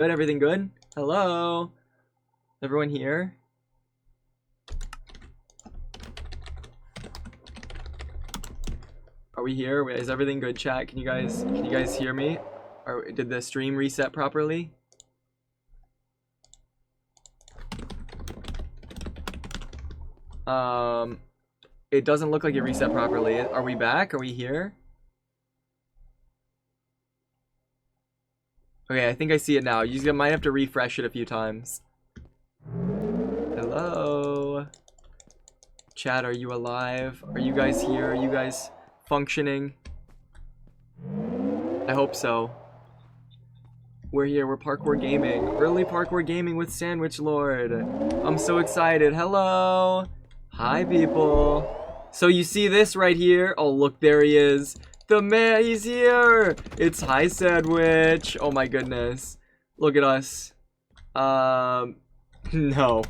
Good, everything good? Hello? Everyone here? Are we here? Is everything good, chat? Can you guys hear me? Or did the stream reset properly? It doesn't look like it reset properly. Are we back? Are we here? Okay, I think I see it now. You might have to refresh it a few times. Hello? Chat, are you alive? Are you guys here? Are you guys functioning? I hope so. We're here. We're Parkour Gaming. Early Parkour Gaming with Sandwich Lord. I'm so excited. Hello? Hi, people. So you see this right here? Oh, look, there he is. The man, he's here. It's Hi Sandwich. Oh my goodness. Look at us. No.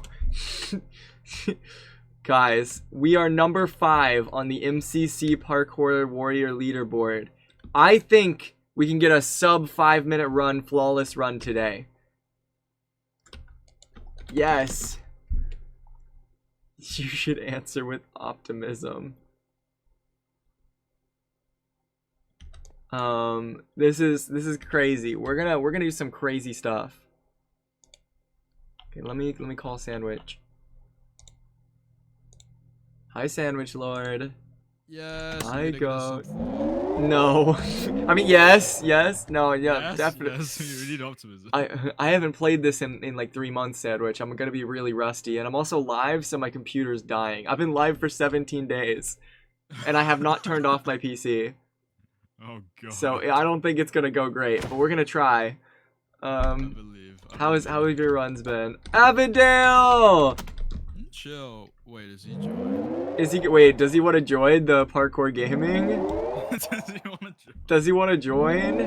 Guys, we are number 5 on the MCC Parkour Warrior leaderboard. I think we can get a sub 5-minute run, flawless run today. Yes. You should answer with optimism. This is crazy. We're gonna do some crazy stuff. Okay, let me call Sandwich. Hi, Sandwich Lord. Yes. I go. No. I mean, yes. No, yeah, yes, definitely. Yes, you need optimism. I haven't played this in like 3 months, Sandwich. I'm gonna be really rusty, and I'm also live, so my computer's dying. I've been live for 17 days, and I have not turned off my PC. Oh god. So I don't think it's gonna go great, but we're gonna try. I believe. How have your runs been? Avondale! Chill. Wait, is he joining? Wait, does he want to join the Parkour Gaming? Does he want to join?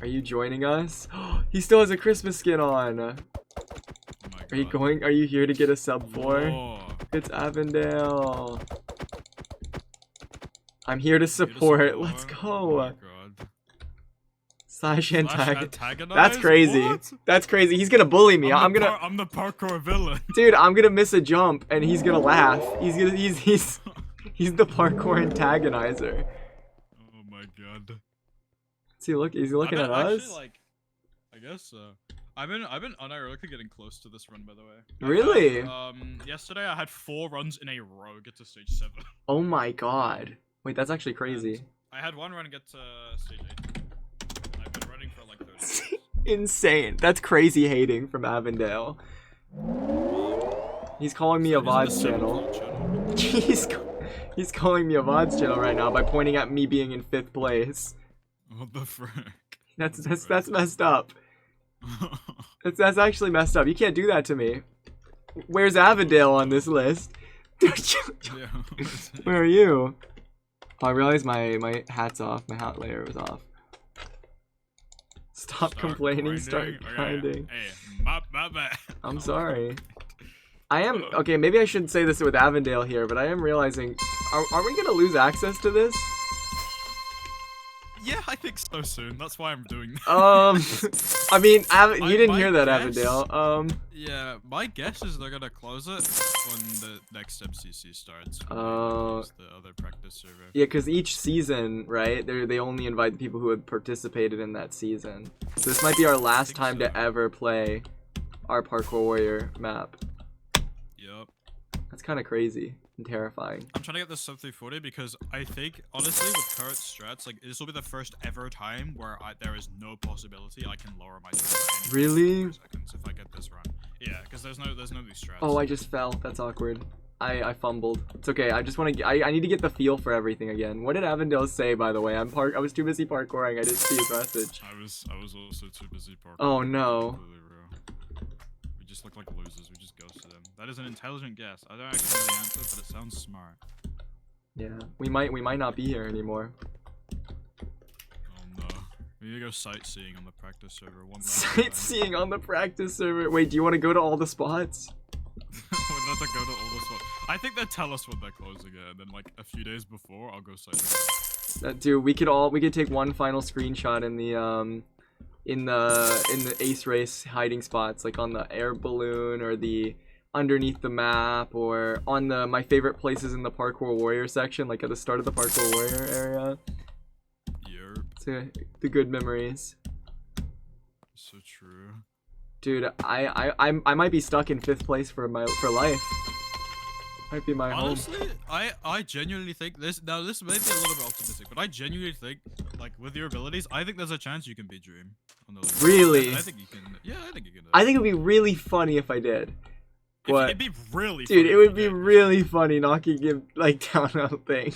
Are you joining us? He still has a Christmas skin on. Oh Are you here to get a sub 4? Whoa. It's Avondale. I'm here to support. Let's go. Oh my god. Slash antagonize? That's crazy. What? That's crazy. He's gonna bully me. I'm the parkour villain. Dude, I'm gonna miss a jump and he's gonna laugh. He's the parkour antagonizer. Oh my god. He's looking at us. Actually, like, I guess I've been unironically getting close to this run, by the way. Really? Yesterday I had 4 runs in a row get to stage 7. Oh my god. Wait, that's actually crazy. And I had 1 run get to stage 8. I've been running for like 30 minutes. Insane. That's crazy hating from Avondale. He's calling me a VODs channel. He's calling me a VODs channel right now by pointing at me being in 5th place. What the frick? That's messed up. That's actually messed up. You can't do that to me. Where's Avondale on this list? Where are you? Oh, I realized my hat's off. My hat layer was off. Stop complaining. Start grinding. Hey, my bad. I'm sorry. I am okay. Maybe I shouldn't say this with Avondale here, but I am realizing. Are we gonna lose access to this? Yeah, I think so soon. That's why I'm doing that. I mean, you didn't hear that, guess, Avondale. Yeah, my guess is they're gonna close it when the next MCC starts. The other practice server. Yeah, because each season, right? They only invite the people who had participated in that season. So this might be our last time to ever play our Parkour Warrior map. Yep. That's kind of crazy and terrifying. I'm trying to get this sub 340 because I think, honestly, with current strats, like, this will be the first ever time where there is no possibility I can lower my strat Really? seconds if I get this run. Yeah, because there's no these strats. Oh, I just fell. That's awkward. I fumbled. It's okay. I just want to. I need to get the feel for everything again. What did Avondale say, by the way? I was too busy parkouring. I didn't see his message. I was also too busy parkouring. Oh no. We just look like losers. We just ghosted them. That is an intelligent guess. I don't actually know the answer, but it sounds smart. Yeah, we might not be here anymore. Oh no. We need to go sightseeing on the practice server. Sightseeing on the practice server. Wait, do you want to go to all the spots? We're not to go to all the spots. I think they'll tell us when they're closing it, and then like a few days before, I'll go sightseeing. Dude, we could take one final screenshot in the in the ace race hiding spots, like on the air balloon or the underneath the map, or on my favorite places in the Parkour Warrior section, like at the start of the Parkour Warrior area. Yep. The good memories. So true. Dude, I might be stuck in 5th place for life. Might be my Honestly, home. I genuinely think this. Now this may be a little bit optimistic, but I genuinely think, like, with your abilities, I think there's a chance you can beat Dream. On the Really? I think you can. Yeah, I think you can. I think it'd be really funny if I did. But it'd be really. Dude, funny it would be really funny knocking him like down on a thing.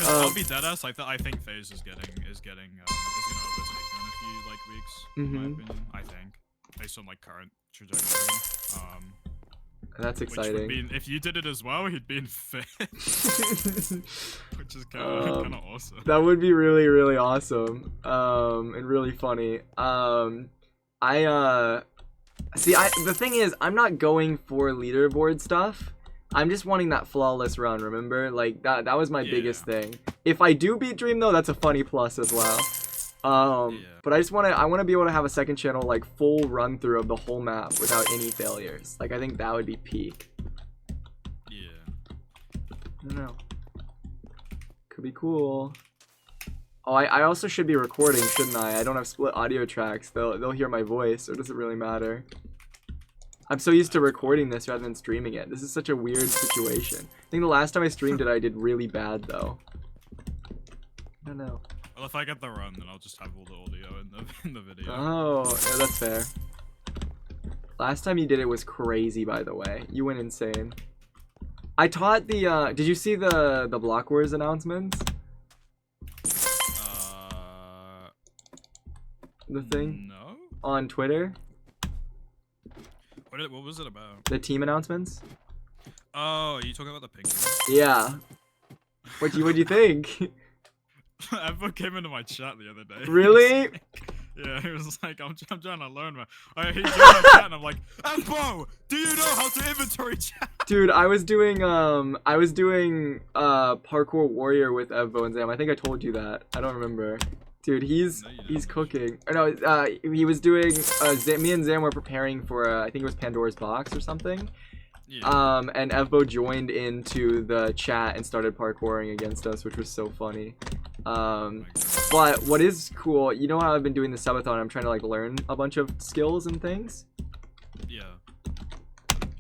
I'll be deadass. I think FaZe is gonna overtake him in a few like weeks. In my opinion, I think based on like current trajectory. That's exciting. Which would mean if you did it as well, he'd be in 5th. Which is kind of awesome. That would be really, really awesome. And really funny. The thing is, I'm not going for leaderboard stuff. I'm just wanting that flawless run, remember? Like, that was my biggest thing. If I do beat Dream, though, that's a funny plus as well. But I want to be able to have a second channel, like, full run through of the whole map without any failures. Like, I think that would be peak. Yeah. I don't know. Could be cool. Oh, I also should be recording, shouldn't I? I don't have split audio tracks. They'll hear my voice, so it doesn't really matter. I'm so used to recording this rather than streaming it. This is such a weird situation. I think the last time I streamed it, I did really bad, though. I don't know. Well, if I get the run, then I'll just have all the audio in the video. Oh, yeah, that's fair. Last time you did it was crazy, by the way. You went insane. I taught the, did you see the Block Wars announcements? The thing? No. On Twitter? What was it about? The team announcements? Oh, are you talking about the pink? Yeah. What'd you think? Evo came into my chat the other day. Really? Yeah, he was like, I'm trying to learn, man. He joined my chat and I'm like, Evo, do you know how to inventory chat? Dude, I was doing Parkour Warrior with Evo and Zam. I think I told you that. I don't remember. Dude, he's cooking. Or no, he was doing. Me and Zam were preparing for I think it was Pandora's Box or something. Yeah. And Evbo joined into the chat and started parkouring against us, which was so funny. But what is cool, you know how I've been doing the subathon? I'm trying to like learn a bunch of skills and things. Yeah.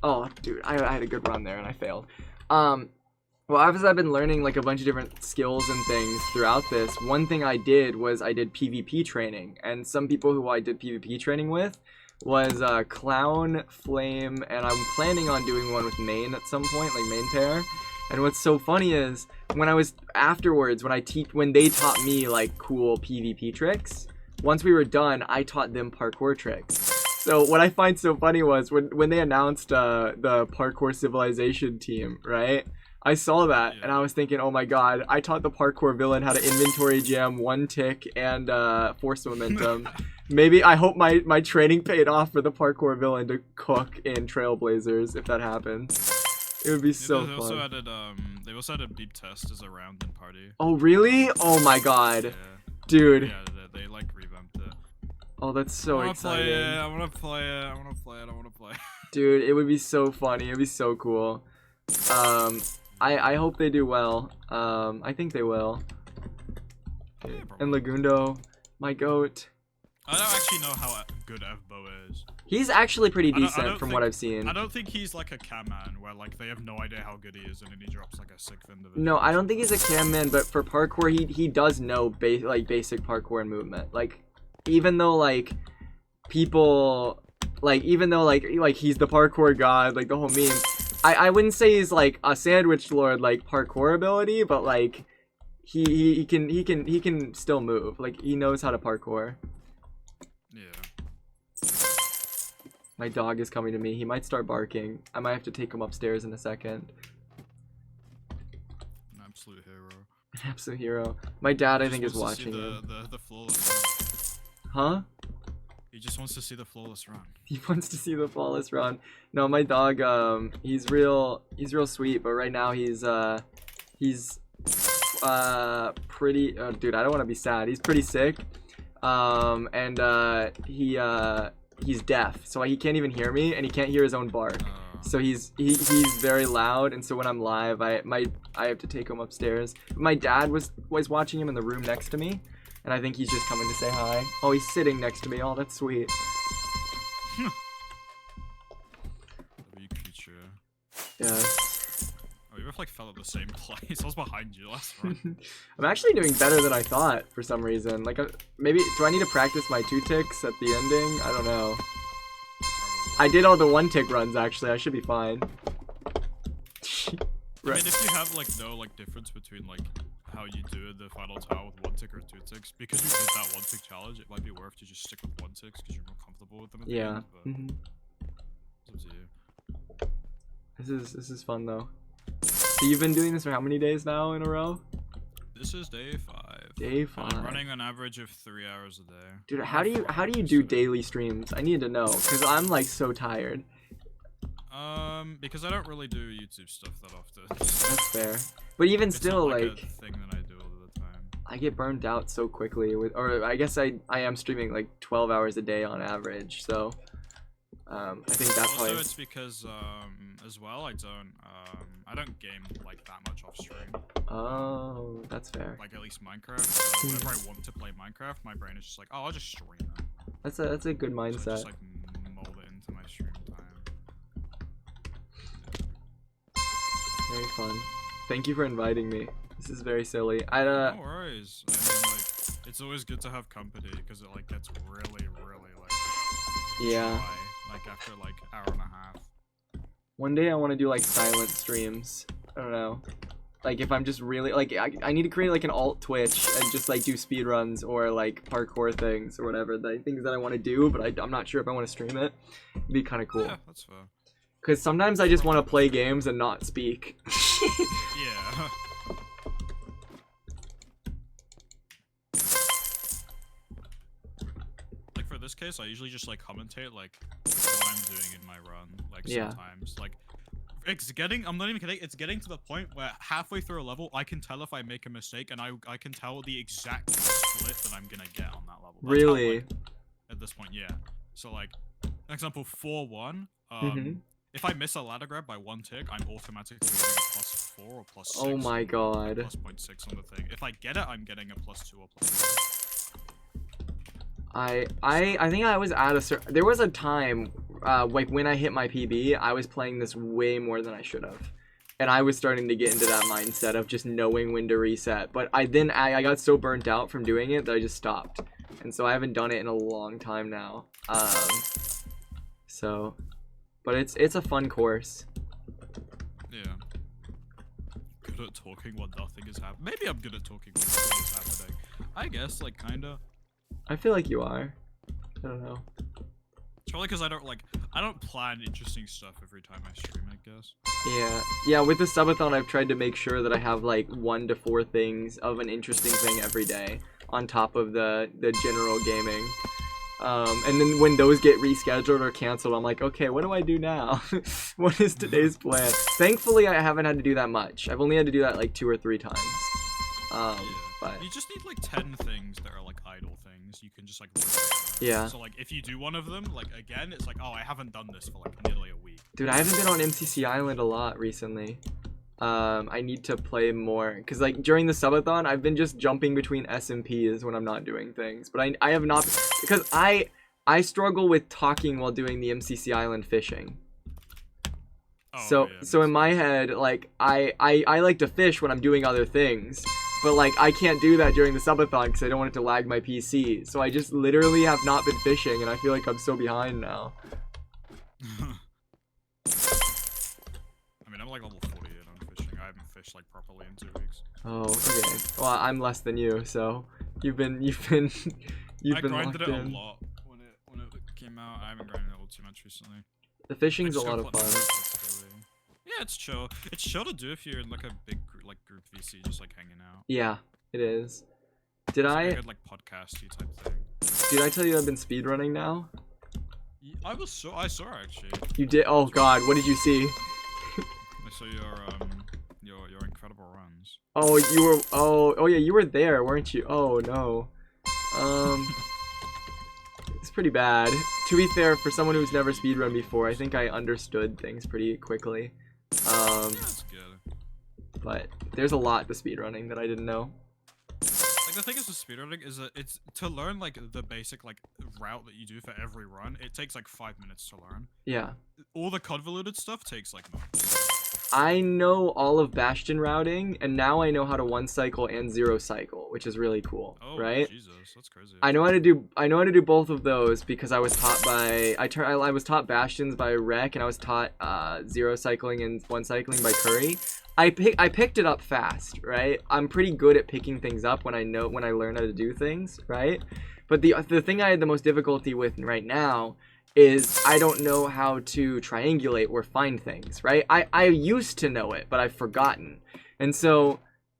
Oh, dude, I had a good run there and I failed. Well, as I've been learning like a bunch of different skills and things throughout this, one thing I did was I did PvP training, and some people who I did PvP training with was Clown, Flame, and I'm planning on doing one with Main at some point, like main pair. And what's so funny is when I was afterwards, when they taught me like cool PvP tricks, once we were done, I taught them parkour tricks. So what I find so funny was when they announced the Parkour Civilization team, right? I saw that and I was thinking, oh my god, I taught the parkour villain how to inventory jam, one tick, and force momentum. Maybe I hope my training paid off for the parkour villain to cook in Trailblazers if that happens. It would be so fun. They also added beep test as a round in party. Oh really? Oh my god, dude. Yeah, they like revamped it. Oh, that's so exciting. I wanna play it. Dude, it would be so funny. It'd be so cool. I hope they do well. I think they will. Yeah, and Lagundo, my goat. I don't actually know how good Evbo is. He's actually pretty decent from what I've seen. I don't think he's like a cam man where like they have no idea how good he is and then he drops like a sick individual. No, I don't think he's a cam man, but for parkour he does know basic parkour and movement. Like even though like people even though like he's the parkour god, like the whole meme. I wouldn't say he's like a sandwich lord like parkour ability, but like he can still move. Like he knows how to parkour. Yeah. My dog is coming to me. He might start barking. I might have to take him upstairs in a second. An absolute hero. An absolute hero. My dad, I think, is watching the flawless run. Huh? He just wants to see the flawless run. He wants to see the flawless run. No, my dog, he's real sweet, but right now he's pretty, dude, I don't want to be sad. He's pretty sick. He's deaf, so he can't even hear me, and he can't hear his own bark. So he's very loud, and so when I'm live, I have to take him upstairs. My dad was watching him in the room next to me, and I think he's just coming to say hi. Oh, he's sitting next to me. Oh, that's sweet. Creature. Yeah. Oh, you both like fell at the same place. I was behind you last run. I'm actually doing better than I thought for some reason. Like, maybe do I need to practice my 2 ticks at the ending? I don't know. I did all the 1 tick runs actually. I should be fine. Right. I mean, if you have like no like difference between like how you do the final tower with 1 tick or 2 ticks, because you did that 1 tick challenge, it might be worth to just stick with 1 ticks because you're more comfortable with them. At the end, but it's up to you. This is fun though. So you've been doing this for how many days now in a row? This is day 5. Day 5. I'm running an average of 3 hours a day. Dude, how do you do daily streams? I need to know, because I'm like so tired. Because I don't really do YouTube stuff that often. That's fair. But even still, not like a thing that I do all the time. I get burned out so quickly or I guess I am streaming like 12 hours a day on average, so I think that's also why it's because as well I don't game like that much off stream. Oh, that's fair. Like at least Minecraft. So whenever I want to play Minecraft, my brain is just like, oh, I'll just stream it. That's a good mindset. So just like mold it into my stream time. Very fun. Thank you for inviting me. This is very silly. No worries. I mean, like, it's always good to have company because it like gets really like dry, like after like hour and a half. One day I want to do like silent streams. I don't know. Like if I'm just really like I need to create like an alt Twitch and just like do speedruns or like parkour things or whatever, the things that I want to do, but I'm not sure if I want to stream it. It'd be kind of cool. Yeah, that's fair. Because sometimes I just want to play games and not speak. Yeah. Like for this case, I usually just like commentate like what I'm doing in my run. Like sometimes, like it's getting. I'm not even kidding. It's getting to the point where halfway through a level, I can tell if I make a mistake, and I can tell the exact split that I'm gonna get on that level. That's really? how, like, at this point, yeah. So like, an example 4-1. If I miss a ladder grab by 1 tick, I'm automatically getting a +4 or +6. Oh my god. +0.6 on the thing. If I get it, I'm getting a +2 or +3. I think I was at a certain. There was a time, like when I hit my PB, I was playing this way more than I should have, and I was starting to get into that mindset of just knowing when to reset. But I got so burnt out from doing it that I just stopped, and so I haven't done it in a long time now. So. But it's a fun course. Yeah. Good at talking when nothing is happening. Maybe I'm good at talking when nothing is happening. I guess, like, kinda. I feel like you are. I don't know. It's probably because I don't plan interesting stuff every time I stream, I guess. Yeah, with the subathon, I've tried to make sure that I have, like, 1 to 4 things of an interesting thing every day on top of the general gaming. And then when those get rescheduled or canceled, I'm like, okay, what do I do now? What is today's plan? Thankfully, I haven't had to do that much. I've only had to do that like 2 or 3 times. But you just need like 10 things that are like idle things. You can just like work yeah. So like if you do one of them, like again, it's like, oh, I haven't done this for like nearly a week. Dude, I haven't been on MCC Island a lot recently. I need to play more because like during the subathon I've been just jumping between SMPs when I'm not doing things, but I have not, because I struggle with talking while doing the MCC Island fishing. So in my head, like I like to fish when I'm doing other things, but like I can't do that during the subathon because I don't want it to lag my PC. So I just literally have not been fishing, and I feel like I'm so behind now. I mean, I'm like level 48 on fishing. I haven't fished like properly in 2 weeks. Oh, okay. Well, I'm less than you, so you've been I grinded locked it in. a lot when it came out. I haven't grinded it too much recently. The fishing's a just lot go of play fun. Yeah, it's chill. It's chill to do if you're in like a big group VC, just like hanging out. Yeah, it is. Did it's I? Like a good, like podcasty type thing. Did I tell you I've been speedrunning now? I saw actually. You did? Oh God, what did you see? I saw your incredible runs. Oh, you were. Oh yeah, you were there, weren't you? Oh no. It's pretty bad. To be fair, for someone who's never speedrun before, I think I understood things pretty quickly. That's good. But there's a lot to speedrunning that I didn't know. Like the thing is with speedrunning is that it's to learn like the basic like route that you do for every run. It takes like 5 minutes to learn. Yeah. All the convoluted stuff takes like months. I know all of Bastion routing, and now I know how to 1 cycle and 0 cycle, which is really cool. Oh, right? Jesus, that's crazy. I know how to do both of those because I was taught by I was taught Bastions by Rec, and I was taught 0 cycling and 1 cycling by Curry. I picked it up fast, right? I'm pretty good at picking things up when I learn how to do things, right? But the thing I had the most difficulty with right now is I don't know how to triangulate or find things, right? I used to know it, but I've forgotten. And so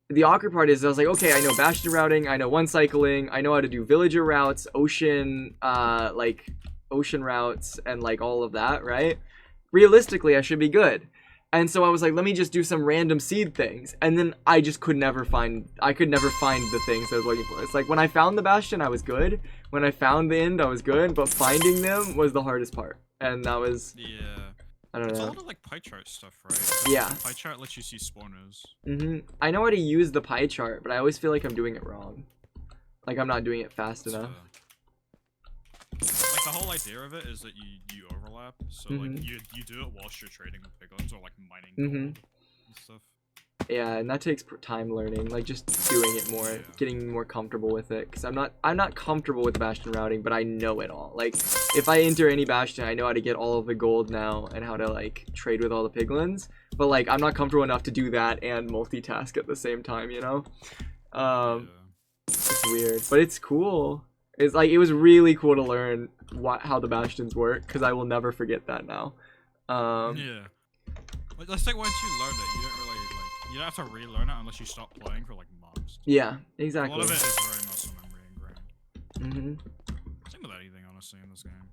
the awkward part is I was like, okay, I know Bastion routing, I know 1 cycling, I know how to do villager routes, ocean routes, and like all of that, right? Realistically, I should be good. And so I was like, let me just do some random seed things. And then I just could never find the things I was looking for. It's like when I found the Bastion, I was good. When I found the end, I was good. But finding them was the hardest part. And that was... Yeah. I don't know. It's a lot of like pie chart stuff, right? Yeah. Pie chart lets you see spawners. I know how to use the pie chart, but I always feel like I'm doing it wrong. Like I'm not doing it fast enough. Like the whole idea of it is that you overlap, so like you do it whilst you're trading with piglins or like mining gold and stuff. Yeah, and that takes time learning, like just doing it more, getting more comfortable with it. Cause I'm not comfortable with Bastion routing, but I know it all. Like if I enter any Bastion, I know how to get all of the gold now and how to like trade with all the piglins. But like I'm not comfortable enough to do that and multitask at the same time, you know? It's weird, but it's cool. It's like, it was really cool to learn how the Bastions work, because I will never forget that now. Yeah. Like, let's say once you learn it, you don't really, like, you don't have to relearn it unless you stop playing for, like, months. Yeah, exactly. A lot of it is very muscle memory ingrained. Same with anything, honestly, in this game.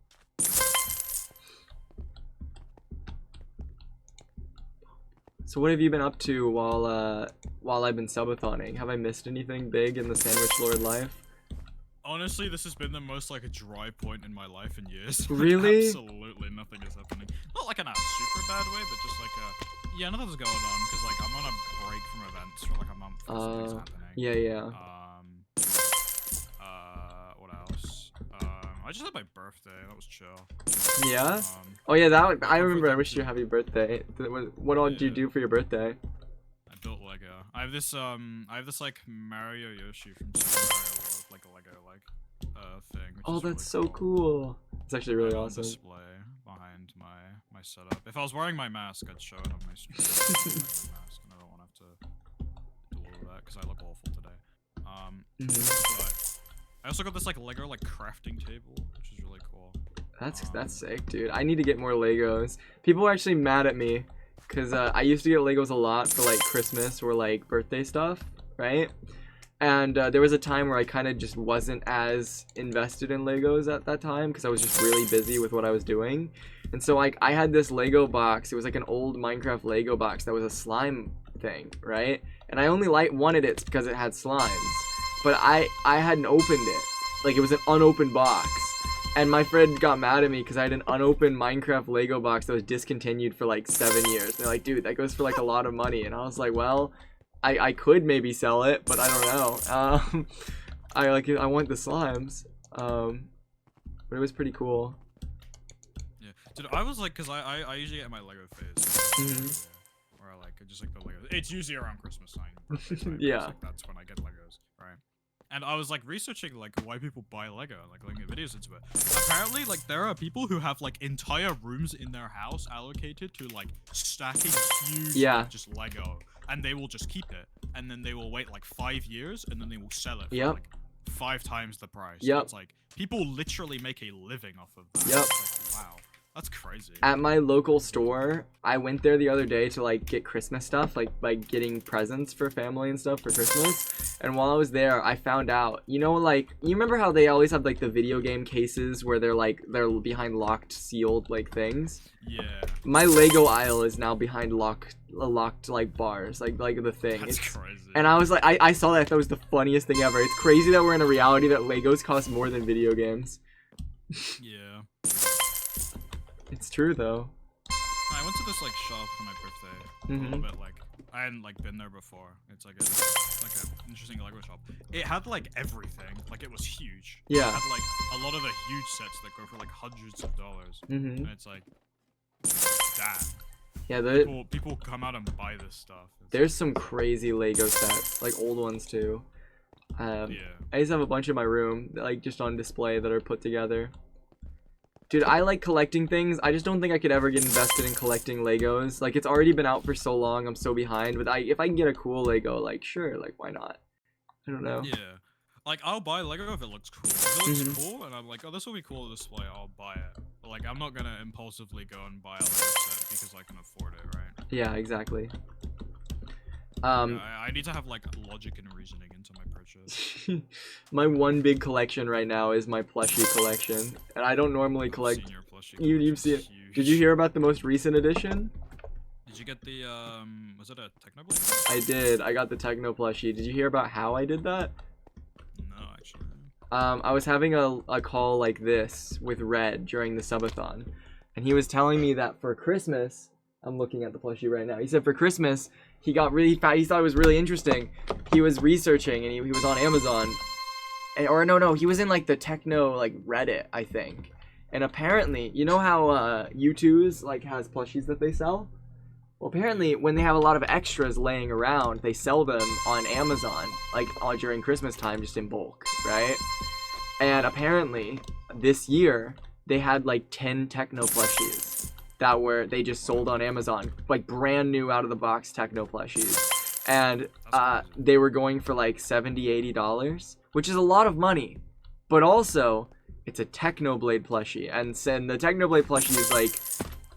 So what have you been up to while I've been subatoning? Have I missed anything big in the Sandwich Lord life? Honestly, this has been the most like a dry point in my life in years. Like, really? Absolutely nothing is happening. Not like in a super bad way, but just like yeah, nothing's going on because like I'm on a break from events for like a month. Nothing's happening. Yeah. What else? I just had my birthday. That was chill. Yeah. Oh yeah, I remember. I wish you a happy birthday. What all did you do for your birthday? I built Lego. I have this like Mario Yoshi from Super Mario World, like a Lego thing. Oh, that's so really cool. It's actually really on awesome. Display behind my setup. If I was wearing my mask, I'd show it on my stream. Mask, and I don't want to have to do all of that because I look awful today. But I also got this like Lego like crafting table, which is really cool. That's sick, dude. I need to get more Legos. People are actually mad at me because I used to get Legos a lot for like Christmas or like birthday stuff, right? And there was a time where I kind of just wasn't as invested in Legos at that time because I was just really busy with what I was doing. And so like I had this Lego box. It was like an old Minecraft Lego box that was a slime thing, right? And I only wanted it because it had slimes. But I hadn't opened it. Like it was an unopened box. And my friend got mad at me because I had an unopened Minecraft Lego box that was discontinued for like 7 years. And they're like, dude, that goes for like a lot of money. And I was like, well, I could maybe sell it, but I don't know. I want the slimes. But it was pretty cool. Yeah, dude, I was like, cause I usually get my Lego phase. Where I like just like the Lego. It's usually around Christmas time. Yeah. Like, that's when I get Legos, right? And I was like researching like why people buy Lego, like looking at videos into it. Apparently, like there are people who have like entire rooms in their house allocated to like stacking huge just Lego, and they will just keep it, and then they will wait like 5 years, and then they will sell it for like 5 times the price. It's like people literally make a living off of that. Like, wow. That's crazy. At my local store, I went there the other day to like get Christmas stuff, like getting presents for family and stuff for Christmas. And while I was there, I found out, you know, like you remember how they always have like the video game cases where they're behind locked, sealed like things. Yeah. My Lego aisle is now behind locked like bars, like the thing. That's crazy. And I was like, I saw that. I thought it was the funniest thing ever. It's crazy that we're in a reality that Legos cost more than video games. Yeah. It's true though. I went to this like shop for my birthday. A little bit like I hadn't like been there before. It's like an interesting Lego shop. It had like everything. Like it was huge. Yeah. It had like a lot of the huge sets that go for like hundreds of dollars. And it's like, damn. Yeah, people come out and buy this stuff. There's some crazy Lego sets, like old ones too. I just have a bunch in my room, like just on display that are put together. Dude, I like collecting things. I just don't think I could ever get invested in collecting Legos. Like, it's already been out for so long. I'm so behind. But if I can get a cool Lego, like, sure, like, why not? I don't know. Yeah. Like, I'll buy Lego if it looks cool. If it looks cool, and I'm like, oh, this will be cool to display, I'll buy it. But, like, I'm not gonna impulsively go and buy a Lego set because I can afford it, right? Yeah, exactly. I need to have, like, logic and reasoning into my purchase. My one big collection right now is my plushie collection. And I don't normally collect... I've seen your plushie You've seen it. huge. Did you hear about the most recent edition? Did you get the, was it a Technoblade? I did. I got the Techno plushie. Did you hear about how I did that? No, actually. I was having a call like this with Red during the subathon. And he was telling me that for Christmas... I'm looking at the plushie right now. He said for Christmas, he got really fat. He thought it was really interesting. He was researching and he was on Amazon. No, he was in like the techno like Reddit, I think. And apparently, you know how U2's like has plushies that they sell? Well, apparently when they have a lot of extras laying around, they sell them on Amazon like during Christmas time just in bulk, right? And apparently this year they had like 10 techno plushies that they just sold on Amazon, like brand new out of the box techno plushies. And they were going for like $70-$80, which is a lot of money. But also, it's a Technoblade plushie. And the Technoblade plushies, like,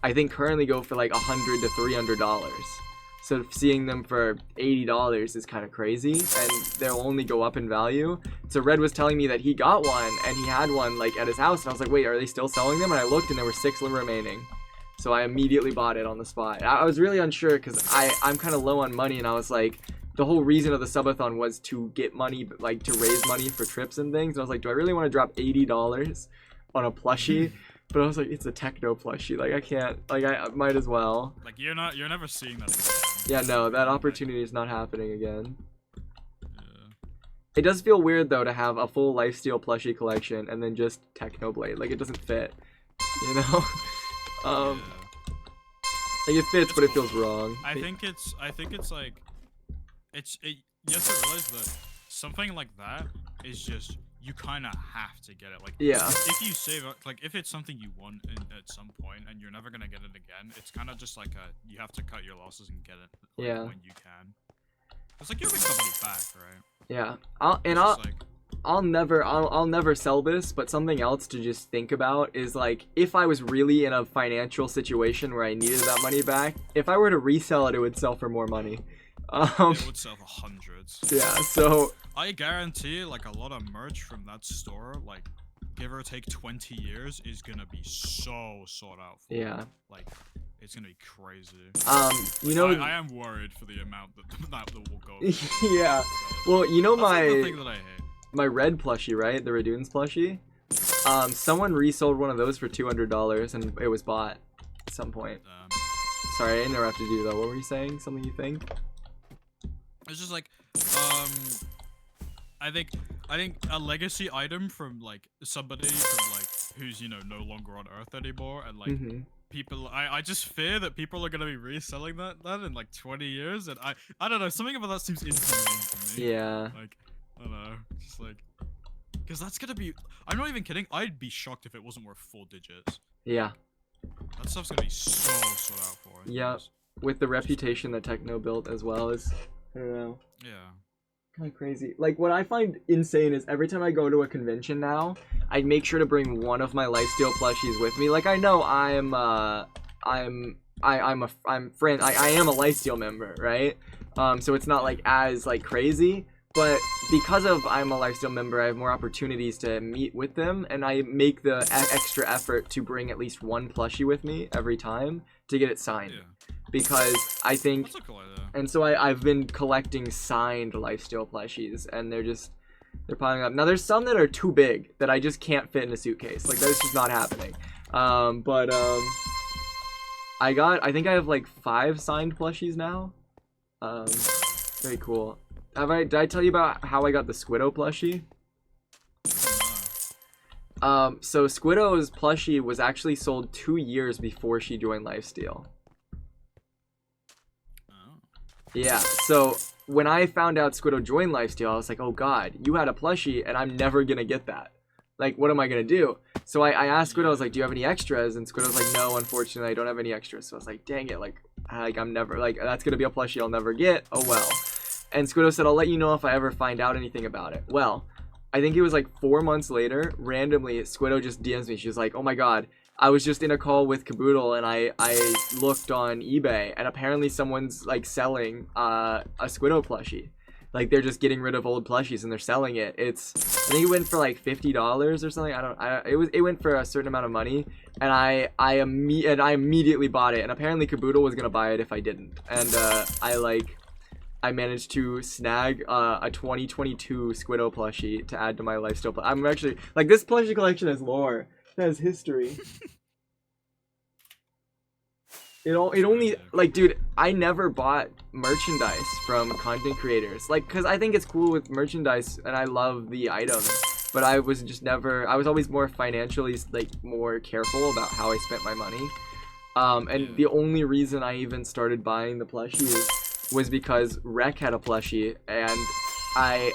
I think currently go for like $100 to $300. So seeing them for $80 is kind of crazy, and they'll only go up in value. So Red was telling me that he got one, and he had one like at his house, and I was like, wait, are they still selling them? And I looked, and there were 6 remaining. So I immediately bought it on the spot. I was really unsure because I'm kind of low on money, and I was like, the whole reason of the subathon was to get money, like to raise money for trips and things. And I was like, do I really want to drop $80 on a plushie? But I was like, it's a techno plushie. Like I can't. Like I might as well. Like you're never seeing that again. Yeah, no, that opportunity is not happening again. Yeah. It does feel weird though to have a full Lifesteal plushie collection and then just Technoblade. Like it doesn't fit, you know. Like it fits, but it feels wrong. I think it's like, you have to realize that something like that is just, you kind of have to get it. Like, yeah. If you save up, like, if it's something you want at some point and you're never gonna get it again, it's kind of just like you have to cut your losses and get it. Like, yeah. When you can. It's like you're making somebody back, right? Yeah. I'll never sell this, but something else to just think about is like, if I was really in a financial situation where I needed that money back, if I were to resell it, it would sell for more money. It would sell for hundreds. Yeah, so I guarantee like a lot of merch from that store, like give or take 20 years, is gonna be so sought out for. Yeah. Like it's gonna be crazy. You know, I am worried for the amount that will go. Yeah. Well, you know, that's like the thing that I hate. My Red plushie, right? The Radoons plushie. Someone resold one of those for $200 and it was bought at some point. Sorry, I interrupted you though. What were you saying? Something you think? It's just like, I think a legacy item from like somebody from like who's, you know, no longer on Earth anymore, and like people, I just fear that people are gonna be reselling that in like 20 years, and I don't know, something about that seems inhumane to me. Yeah. Like, I don't know, just like, because that's gonna be, I'm not even kidding, I'd be shocked if it wasn't worth 4 digits. Yeah. That stuff's gonna be so sought out for. Yeah. With the reputation that Techno built as well is, I don't know. Yeah. Kind of crazy. Like, what I find insane is every time I go to a convention now, I make sure to bring one of my Lifesteal plushies with me. Like, I know I am a Lifesteal member, right? So it's not like as like crazy, but because of I'm a Lifesteal member, I have more opportunities to meet with them, and I make the extra effort to bring at least one plushie with me every time to get it signed. Yeah. Because I think, that's a cool idea. And so I've been collecting signed Lifesteal plushies, and they're just, They're piling up. Now there's some that are too big that I just can't fit in a suitcase. Like that's just not happening. I think I have like 5 signed plushies now. Very cool. Did I tell you about how I got the Squiddo plushie? So Squiddo's plushie was actually sold 2 years before she joined Lifesteal. Yeah, so when I found out Squiddo joined Lifesteal, I was like, oh god, you had a plushie and I'm never gonna get that. Like, what am I gonna do? So I asked Squiddo, I was like, do you have any extras? And Squiddo was like, no, unfortunately, I don't have any extras. So I was like, dang it, like I'm never, like, that's gonna be a plushie I'll never get. Oh well. And Squiddo said, I'll let you know if I ever find out anything about it. Well, I think it was like 4 months later, randomly, Squiddo just DMs me. She was like, oh my god, I was just in a call with Caboodle and I looked on eBay and apparently someone's like selling a Squiddo plushie. Like they're just getting rid of old plushies and they're selling it. I think it went for like $50 or something. It went for a certain amount of money and I immediately bought it, and apparently Caboodle was gonna buy it if I didn't. And I managed to snag a 2022 Squiddo plushie to add to my Lifesteal. I'm actually like, this plushie collection has lore. It has history. It only, like, dude, I never bought merchandise from content creators, like, because I think it's cool with merchandise and I love the items, but I was always more financially, like, more careful about how I spent my money. And the only reason I even started buying the plushies was because Rec had a plushie, and I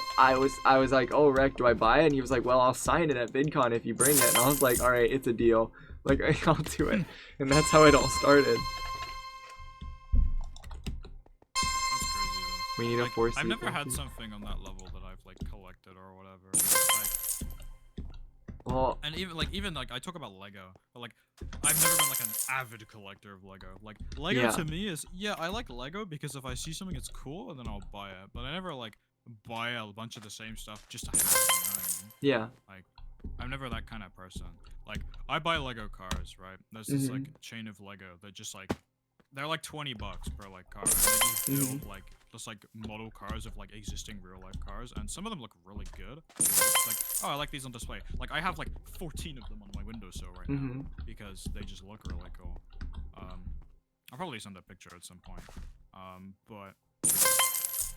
was like, oh, Rec, do I buy it? And he was like, well, I'll sign it at VidCon if you bring it. And I was like, all right, it's a deal. Like, I'll do it. And that's how it all started. That's crazy though. We need a 4C. I've never had something on that level that I've like collected or whatever. Like, well, and even like I talk about Lego, but like I've never been like an avid collector of Lego. Like Lego to me is, yeah, I like Lego because if I see something that's cool, then I'll buy it. But I never like buy a bunch of the same stuff just to have it. You know what I mean? Yeah. Like, I'm never that kind of person. Like, I buy Lego cars, right? There's this like chain of Lego that just like, they're like $20 per like car. And they just build like just like model cars of like existing real life cars, and some of them look really good. It's like, oh, I like these on display. Like, I have like 14 of them on my windowsill right now because they just look really cool. I'll probably send a picture at some point. But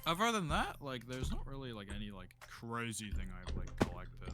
other than that, like, there's not really like any like crazy thing I've like collected.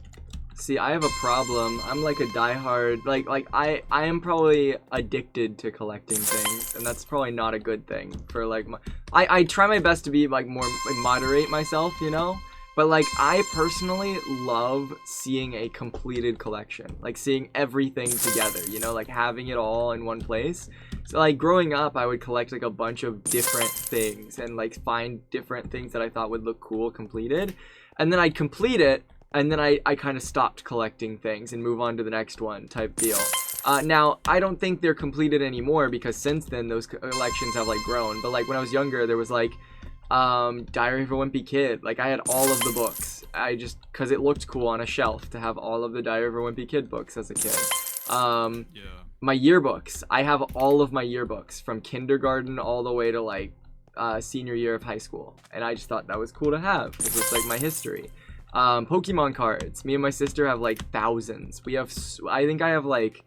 See, I have a problem. I'm like a diehard, like I am probably addicted to collecting things, and that's probably not a good thing for like I try my best to be like more moderate myself, you know? But like, I personally love seeing a completed collection, like seeing everything together, you know, like having it all in one place. So like growing up, I would collect like a bunch of different things and like find different things that I thought would look cool completed, and then I'd complete it, and then I kind of stopped collecting things and move on to the next one type deal. Now, I don't think they're completed anymore because since then those collections have like grown. But like when I was younger, there was like Diary of a Wimpy Kid. Like I had all of the books. Cause it looked cool on a shelf to have all of the Diary of a Wimpy Kid books as a kid. My yearbooks. I have all of my yearbooks from kindergarten all the way to like senior year of high school, and I just thought that was cool to have because it's like my history. Pokemon cards. Me and my sister have like thousands. I think I have like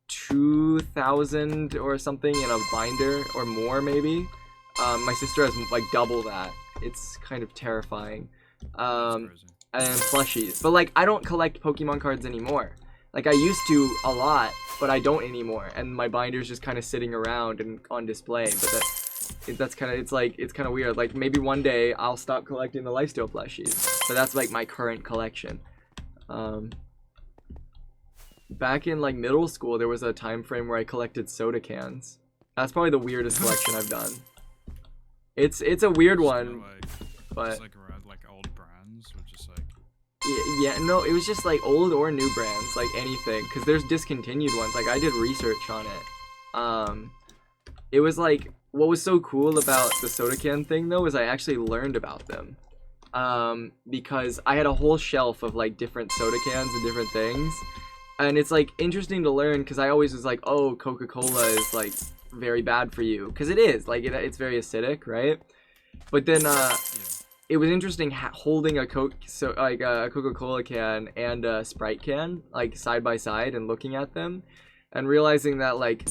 2,000 or something in a binder or more maybe. My sister has like double that. It's kind of terrifying. And plushies. But like, I don't collect Pokemon cards anymore. Like I used to a lot, but I don't anymore. And my binder's just kind of sitting around and on display. But that's kind of, it's kind of weird. Like maybe one day I'll stop collecting the Lifesteal plushies. But that's like my current collection. Back in like middle school, there was a time frame where I collected soda cans. That's probably the weirdest collection I've done. It's a weird one, but just like around like old brands or just like yeah, no, it was just like old or new brands, like anything, because there's discontinued ones. Like I did research on it. It was like, what was so cool about the soda can thing though is I actually learned about them. Because I had a whole shelf of like different soda cans and different things, and it's like interesting to learn because I always was like, oh, Coca-Cola is like very bad for you, because it is like it's very acidic, right? But then it was interesting holding a a Coca-Cola can and a Sprite can like side by side and looking at them and realizing that like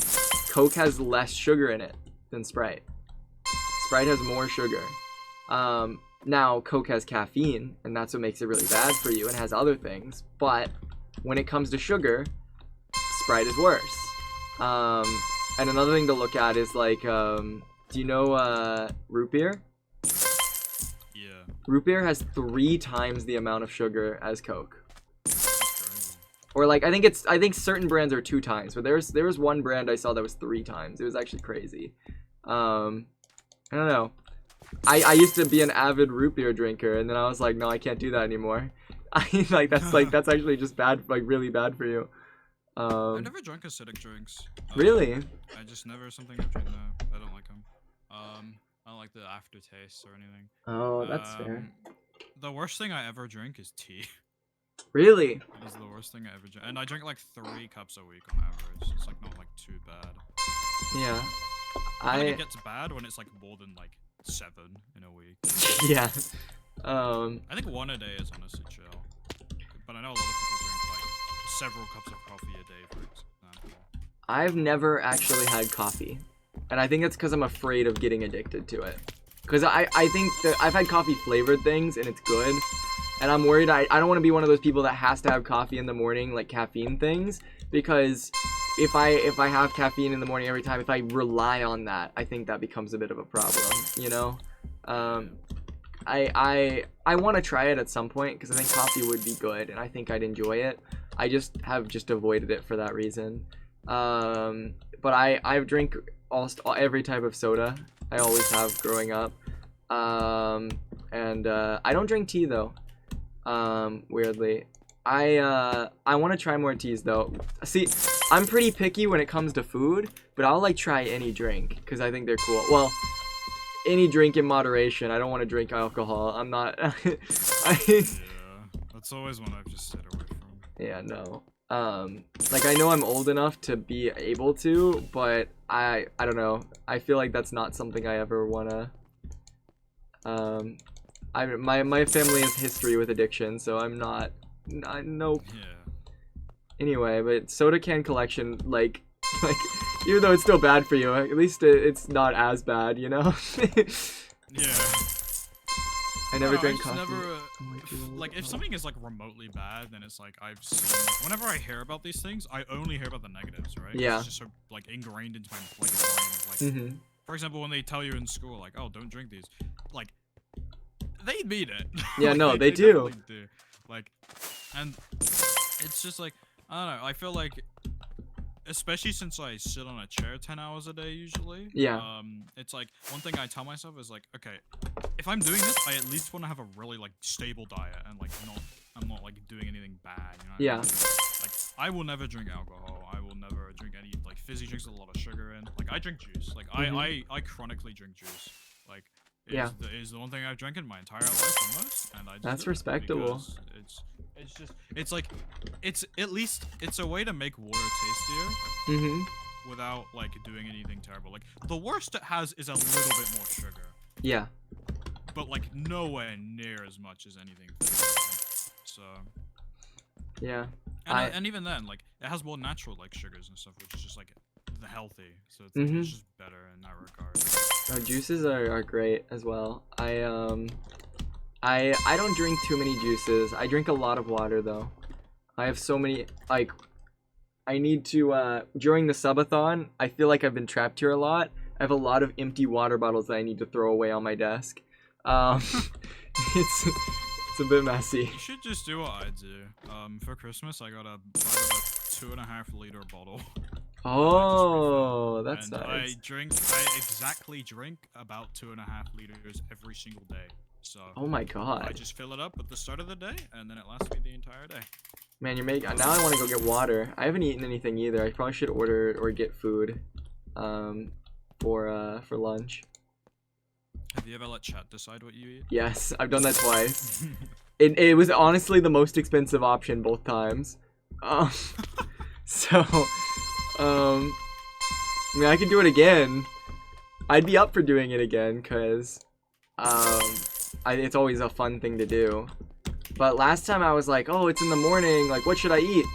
Coke has less sugar in it than Sprite. Sprite has more sugar. Now Coke has caffeine and that's what makes it really bad for you and has other things, but when it comes to sugar, Sprite is worse. And another thing to look at is like do you know root beer? Yeah. Root beer has 3 times the amount of sugar as Coke. Or like I think certain brands are 2 times, but there was one brand I saw that was 3 times. It was actually crazy. I don't know. I used to be an avid root beer drinker, and then I was like, no, I can't do that anymore. That's actually just bad, like really bad for you. I've never drank acidic drinks. Really? I just never something I've drank. No, I don't like them. I don't like the aftertaste or anything. Oh, that's fair. The worst thing I ever drink is tea. Really? It is the worst thing I ever drink, and I drink like 3 cups a week on average. It's like not like too bad. Yeah. I think it gets bad when it's like more than like 7 in a week. Yeah. I think 1 a day is honestly chill. But I know a lot of people drink like several cups of coffee a day, for example. I've never actually had coffee. And I think that's because I'm afraid of getting addicted to it. Because I think that I've had coffee flavored things and it's good. And I'm worried I don't want to be one of those people that has to have coffee in the morning, like caffeine things. Because if I have caffeine in the morning every time, if I rely on that, I think that becomes a bit of a problem, you know? I want to try it at some point because I think coffee would be good and I think I'd enjoy it. I just have avoided it for that reason. But I drink almost every type of soda. I always have growing up. And I don't drink tea though. Weirdly. I want to try more teas though. See, I'm pretty picky when it comes to food, but I'll like try any drink because I think they're cool. Well, any drink in moderation. I don't want to drink alcohol. I'm not. Yeah, that's always one I've just stayed away from. Yeah, no. Like I know I'm old enough to be able to, but I don't know. I feel like that's not something I ever wanna. My family has history with addiction, so I'm not. Nope. Yeah. Anyway, but soda can collection, like even though it's still bad for you, at least it's not as bad, you know. Yeah. I never drank coffee. Like if something is like remotely bad, then it's like I've seen. Whenever I hear about these things, I only hear about the negatives, right? Yeah. It's just so like ingrained into my brain. Of, like, for example, when they tell you in school, like, oh, don't drink these, like, they mean it. Yeah, like, no, they do. Do. Like, and it's just like I don't know. I feel like, especially since I sit on a chair 10 hours a day usually. Yeah. It's like one thing I tell myself is like, okay, if I'm doing this, I at least want to have a really like stable diet and like I'm not like doing anything bad. You know what I mean? Like I will never drink alcohol. I will never drink any like fizzy drinks with a lot of sugar in. Like I drink juice. Like I chronically drink juice. Like it is the one thing I've drank in my entire life almost, and I just That's respectable. It's like at least it's a way to make water tastier. Without like doing anything terrible. Like the worst it has is a little bit more sugar. Yeah. But like nowhere near as much as anything. So. Yeah. And even then, like it has more natural like sugars and stuff, which is just like the healthy. So it's just better in that regard. Oh, juices are great as well. I don't drink too many juices. I drink a lot of water though. I have so many like. I need to, during the subathon, I feel like I've been trapped here a lot. I have a lot of empty water bottles that I need to throw away on my desk. It's a bit messy. You should just do what I do. For Christmas, I got a 2.5 liter bottle. Oh, that's nice. I exactly drink about 2.5 liters every single day. So. Oh my god. I just fill it up at the start of the day, and then it lasts me the entire day. Man, you're making. Now I want to go get water. I haven't eaten anything either. I probably should order or get food, for lunch. Have you ever let chat decide what you eat? Yes, I've done that twice. It was honestly the most expensive option both times. So, I mean, I could do it again. I'd be up for doing it again, cause, it's always a fun thing to do. But last time I was like, oh, it's in the morning. Like, what should I eat?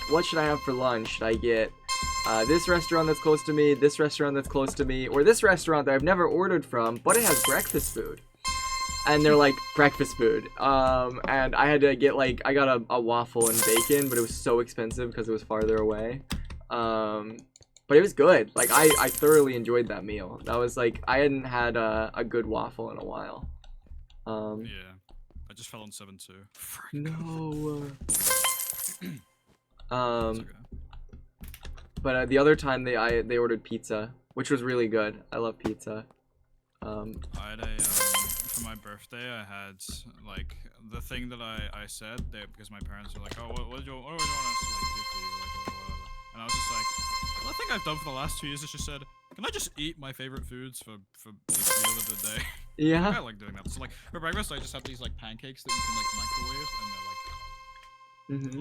What should I have for lunch? Should I get this restaurant that's close to me, this restaurant that's close to me, or this restaurant that I've never ordered from, but it has breakfast food? And they're like, breakfast food. And I had to get like, I got a waffle and bacon, but it was so expensive because it was farther away. But it was good. Like, I thoroughly enjoyed that meal. That was like, I hadn't had a good waffle in a while. Yeah. I just fell on 7-2. No. Okay. But the other time they ordered pizza, which was really good. I love pizza. I had for my birthday, I had like the thing that I said there because my parents were like, oh, what do you want us to like do for you, like or whatever. And I was just like, the thing I've done for the last 2 years is just said, can I just eat my favorite foods for each meal of the day? Yeah. I like doing that. So like for breakfast, I just have these like pancakes that you can like microwave, and they're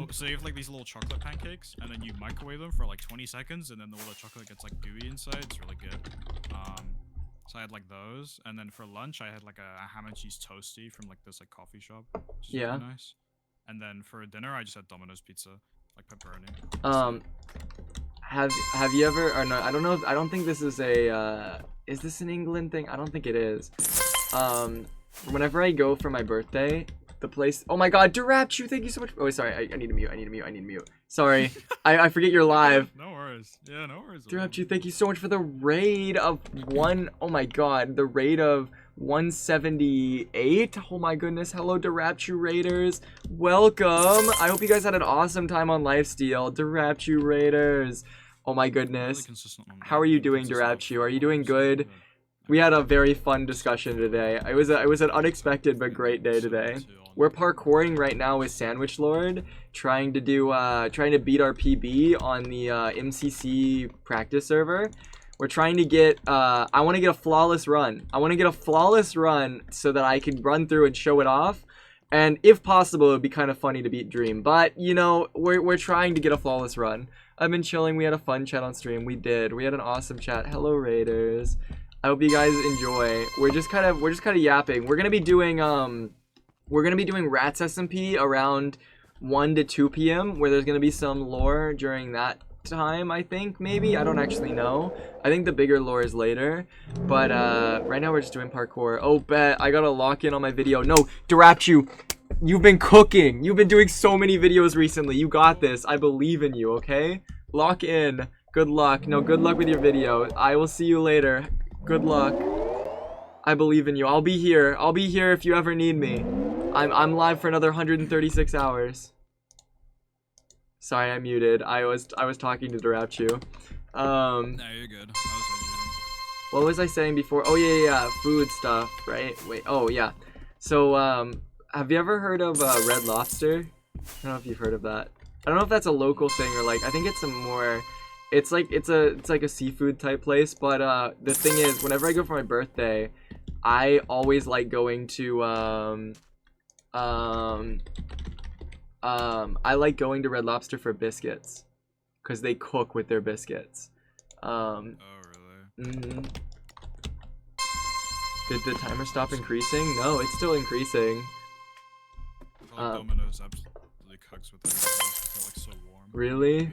like. So you have like these little chocolate pancakes, and then you microwave them for like 20 seconds, and then all the chocolate gets like gooey inside. It's really good. So I had like those, and then for lunch I had like a ham and cheese toasty from like this like coffee shop, which is really nice. And then for dinner I just had Domino's pizza, like pepperoni. Have you ever, or no, I don't know, I don't think this is a is this an England thing? I don't think it is. Whenever I go for my birthday, the place, oh my god, Durachu, thank you so much. Oh, sorry, I need to mute. Sorry, I forget you're live. No worries. Yeah, no worries. Durachu, thank you so much for the raid of oh my god, the raid of 178. Oh my goodness, hello Durachu raiders. Welcome. I hope you guys had an awesome time on Lifesteal. Durachu raiders. Oh my goodness. Really how are you doing, Durachu? Are you doing good? We had a very fun discussion today. It was an unexpected but great day today. We're parkouring right now with Sandwich Lord, trying to beat our PB on the MCC practice server. We're trying to get, I want to get a flawless run. I want to get a flawless run so that I can run through and show it off. And if possible, it would be kind of funny to beat Dream. But, you know, we're trying to get a flawless run. I've been chilling. We had a fun chat on stream. We did. We had an awesome chat. Hello, Raiders. I hope you guys enjoy. We're just kind of yapping. We're gonna be doing Rats SMP around 1 to 2 p.m. where there's gonna be some lore during that time. I think maybe I don't actually know. I think the bigger lore is later. But right now we're just doing parkour. Oh, bet I gotta lock in on my video. No, Durachu, you've been cooking. You've been doing so many videos recently. You got this. I believe in you. Okay, lock in. Good luck. No, good luck with your video. I will see you later. Good luck. I believe in you. I'll be here. I'll be here if you ever need me. I'm live for another 136 hours. Sorry, I muted. I was talking to Durachu. No, you're good. I was hydrating. What was I saying before? Oh yeah, food stuff, right? Wait. Oh yeah. So have you ever heard of Red Lobster? I don't know if you've heard of that. I don't know if that's a local thing or like I think it's a more. It's like a seafood type place, but the thing is, whenever I go for my birthday, I always like going to I like going to Red Lobster for biscuits, cause they cook with their biscuits. Oh really? Mm-hmm. Did the timer stop increasing? No, it's still increasing. Domino's absolutely cooks with their biscuits. They're like so warm. Really?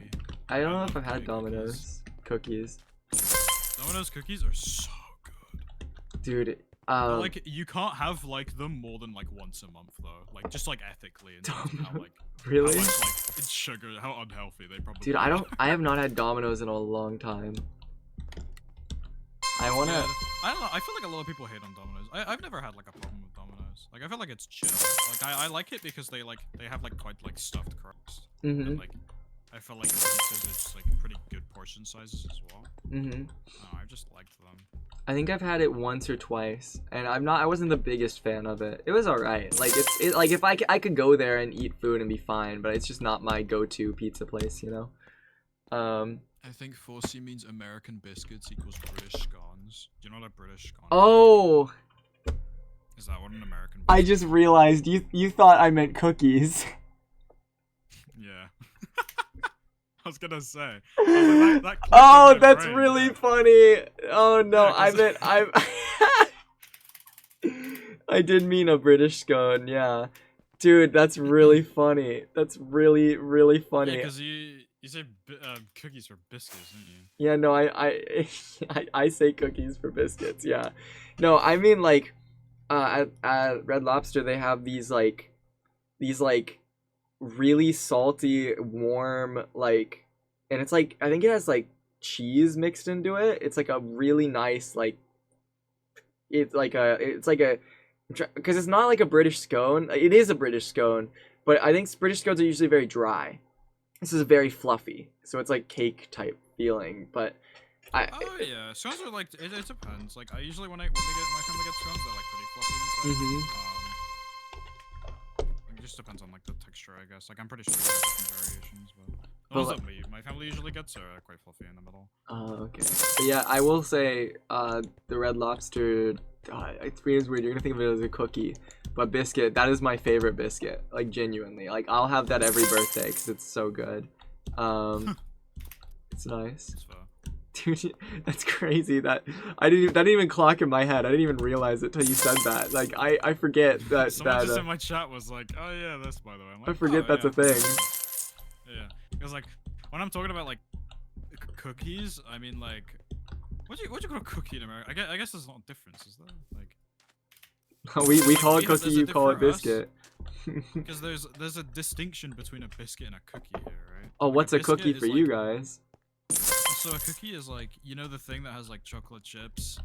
I don't know if I've had Domino's cookies. Domino's cookies are so good. Dude, like you can't have like them more than like once a month though. Like just like ethically and how like really? How much, like it's sugar, how unhealthy they probably Dude, I have not had Domino's in a long time. I don't know, I feel like a lot of people hate on Domino's. I've never had like a problem with Domino's. Like I feel like it's chill. Like I like it because they have like quite like stuffed crust. And, like I feel like the pizzas are just like pretty good portion sizes as well. I just liked them. I think I've had it once or twice, and I wasn't the biggest fan of it. It was alright. Like like if I could go there and eat food and be fine, but it's just not my go-to pizza place, you know. I think 4C means American biscuits equals British scones. Do you know what a British scone? Oh. Is that what an American? I just realized you thought I meant cookies. Yeah. I was gonna say. I was like, oh, that's brain, really funny. Oh no, yeah, I meant I did mean a British scone, yeah. Dude, that's really funny. That's really, really funny. Yeah, because you said cookies for biscuits, didn't you? Yeah, no, I say cookies for biscuits, yeah. No, I mean, like, at Red Lobster, they have these really salty, warm, like, and it's like, I think it has, like, cheese mixed into it. It's like a really nice, like, because it's not like a British scone. It is a British scone, but I think British scones are usually very dry. This is very fluffy, so it's like cake type feeling. But oh yeah, scones are like it depends. Like I usually when my family gets scones, they're like pretty fluffy inside. It just depends on like the texture, I guess. Like I'm pretty sure there's different variations, but those that my family usually gets are quite fluffy in the middle. Oh, okay. But yeah, I will say the Red Lobster. It's weird. You're gonna think of it as a cookie, but biscuit. That is my favorite biscuit. Like genuinely. Like I'll have that every birthday because it's so good. It's nice. Dude, that's crazy. That didn't even clock in my head. I didn't even realize it till you said that. Like I forget that. Someone just in my chat was like, "Oh yeah, this by the way." Like, I forget that's a thing. Yeah, because like when I'm talking about like cookies, I mean like. What you call a cookie in America? I guess there's not a difference, is there? Like, we call it cookie, you call it biscuit. Because there's a distinction between a biscuit and a cookie here, right? Oh, like what's a cookie for you guys? So a cookie is like, you know the thing that has like chocolate chips?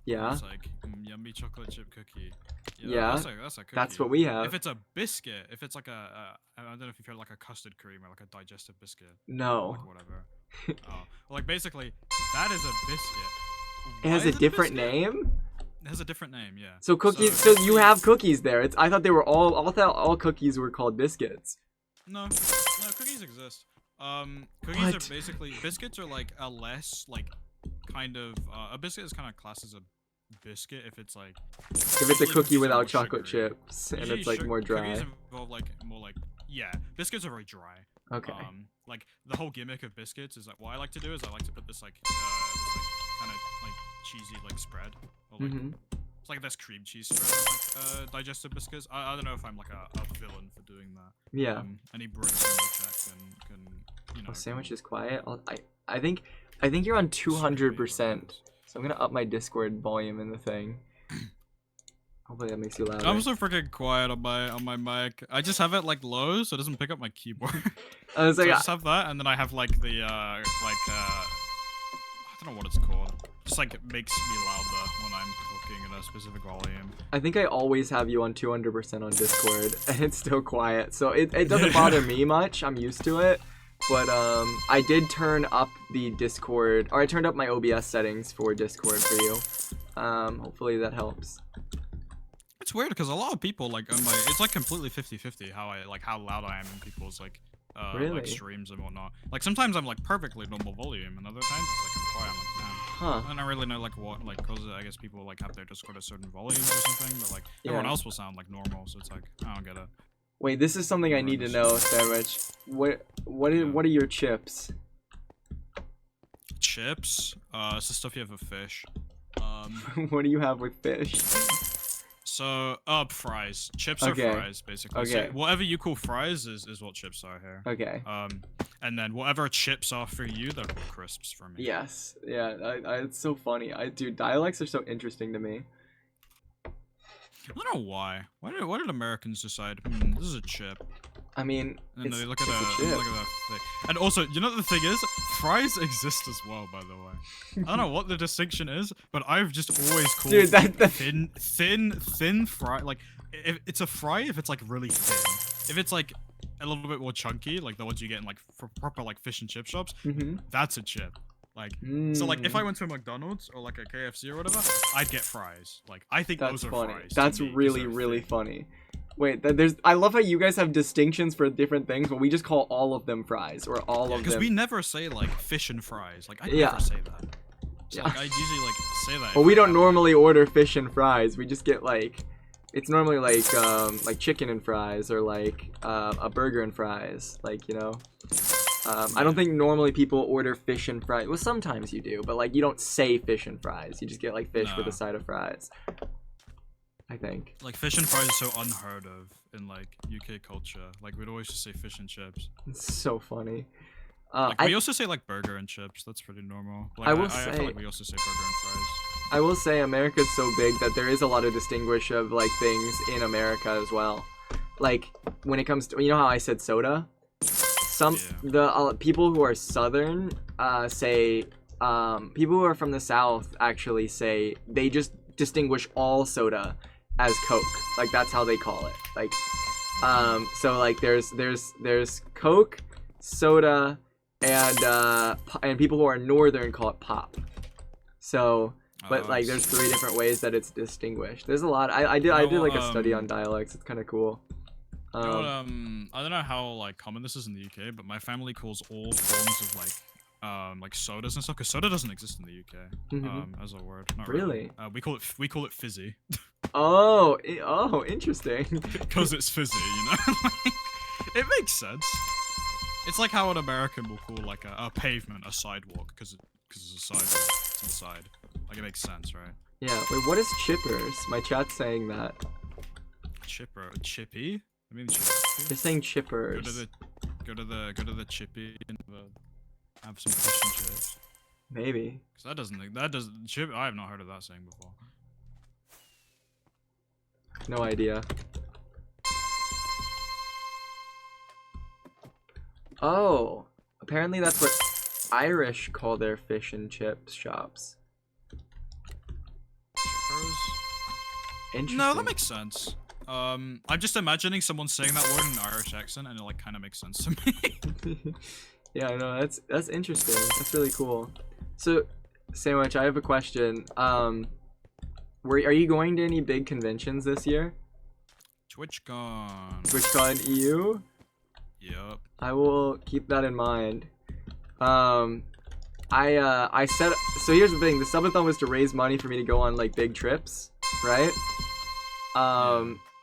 Yeah. It's like yummy chocolate chip cookie. Yeah. That's a cookie. That's what we have. If it's a biscuit, if it's like I don't know if you've heard like a custard cream or like a digestive biscuit. No. Like whatever. Well, like basically, that is a biscuit. It has a different name? It has a different name, yeah. So cookies. So you have cookies there. I thought they were all cookies were called biscuits. No, cookies exist. Cookies are basically biscuits are like a less like kind of a biscuit is kind of classed as a biscuit if it's like if it's a cookie without chocolate chips and usually it's like more dry. Cookies involve like more like biscuits are very dry. Okay. Like the whole gimmick of biscuits is like what I like to do is I like to put this like kind of like cheesy like spread or like it's like this cream cheese spread on like digestive biscuits. I don't know if I'm like a villain for doing that. Yeah. Any Brits in the chat can you know. Oh, sandwich is quiet. I think you're on 200%. So I'm gonna up my Discord volume in the thing. Hopefully that makes you louder. I'm so freaking quiet on my mic. I just have it like low so it doesn't pick up my keyboard. I was like, so I just have that, and then I have like the I don't know what it's called. Just like it makes me louder when I'm talking in a specific volume. I think I always have you on 200% on Discord, and it's still quiet. So it doesn't bother me much. I'm used to it. But I did turn up the Discord, or I turned up my OBS settings for Discord for you. Hopefully that helps. It's weird because a lot of people like on my it's like completely 50-50 how loud I am in people's like like streams and whatnot. Like sometimes I'm like perfectly normal volume, and other times it's like I'm quiet. I'm like, man. I don't really know like what like cause I guess people like have their Discord at certain volumes or something, but like everyone else will sound like normal, so it's like I don't get it. Wait, this is something I need to know, Sandwich. What are your chips? Chips? It's the stuff you have with fish. What do you have with fish? So, fries. Chips are fries, basically. Okay. So whatever you call fries is what chips are here. Okay. And then whatever chips are for you, they're called crisps for me. Yes. Yeah, it's so funny. Dude, dialects are so interesting to me. I don't know why. Why did Americans decide, this is a chip? I mean, and they look at a chip. And also, you know what the thing is? Fries exist as well, by the way. I don't know what the distinction is, but I've just always called thin fry. Like, if it's a fry if it's like really thin. If it's like a little bit more chunky, like the ones you get in like proper like fish and chip shops, that's a chip. Like, so like if I went to a McDonald's or like a KFC or whatever, I'd get fries. Like, I think those are fries. That's really funny. Wait, I love how you guys have distinctions for different things, but we just call all of them fries, or all of them. Because we never say like fish and fries. Like I never say that. So, like, I usually like say that. Well, we don't normally order fish and fries. We just get like, it's normally like chicken and fries, or like a burger and fries. Like, you know. I don't think normally people order fish and fries. Well, sometimes you do, but like you don't say fish and fries. You just get like fish with a side of fries. I think. Like fish and fries is so unheard of in like UK culture. Like we'd always just say fish and chips. It's so funny. Like we also say like burger and chips. That's pretty normal. Like, I feel like we also say burger and fries. I will say America's so big that there is a lot of distinguish of like things in America as well. Like when it comes to, you know how I said soda? The people who are southern say people who are from the south actually say they just distinguish all soda as Coke. Like that's how they call it. Like so like there's Coke, soda, and people who are northern call it pop. So but like there's 3 different ways that it's distinguished. There's a lot. I did like a study on dialects. It's kind of cool. You know what, I don't know how like common this is in the UK, but my family calls all forms of like sodas and stuff, because soda doesn't exist in the UK as a word. Not really. We call it fizzy. Oh, interesting. Because it's fizzy, you know. It makes sense. It's like how an American will call like a pavement a sidewalk, because it's a sidewalk. It's on the side. Like it makes sense, right? Yeah. Wait, what is chippers? My chat's saying that. Chippy? I mean, they're saying chippers. Go to the chippy and have some fish and chips. Maybe. Cause that doesn't chip. I have not heard of that saying before. No idea. Oh, apparently that's what Irish call their fish and chips shops. Chippers? Interesting. No, that makes sense. I'm just imagining someone saying that word in an Irish accent, and it like kind of makes sense to me. Yeah, no, that's interesting. That's really cool. So, Sandwich, I have a question. Are you going to any big conventions this year? TwitchCon. TwitchCon EU? Yep. I will keep that in mind. I said, so here's the thing. The subathon was to raise money for me to go on like big trips, right?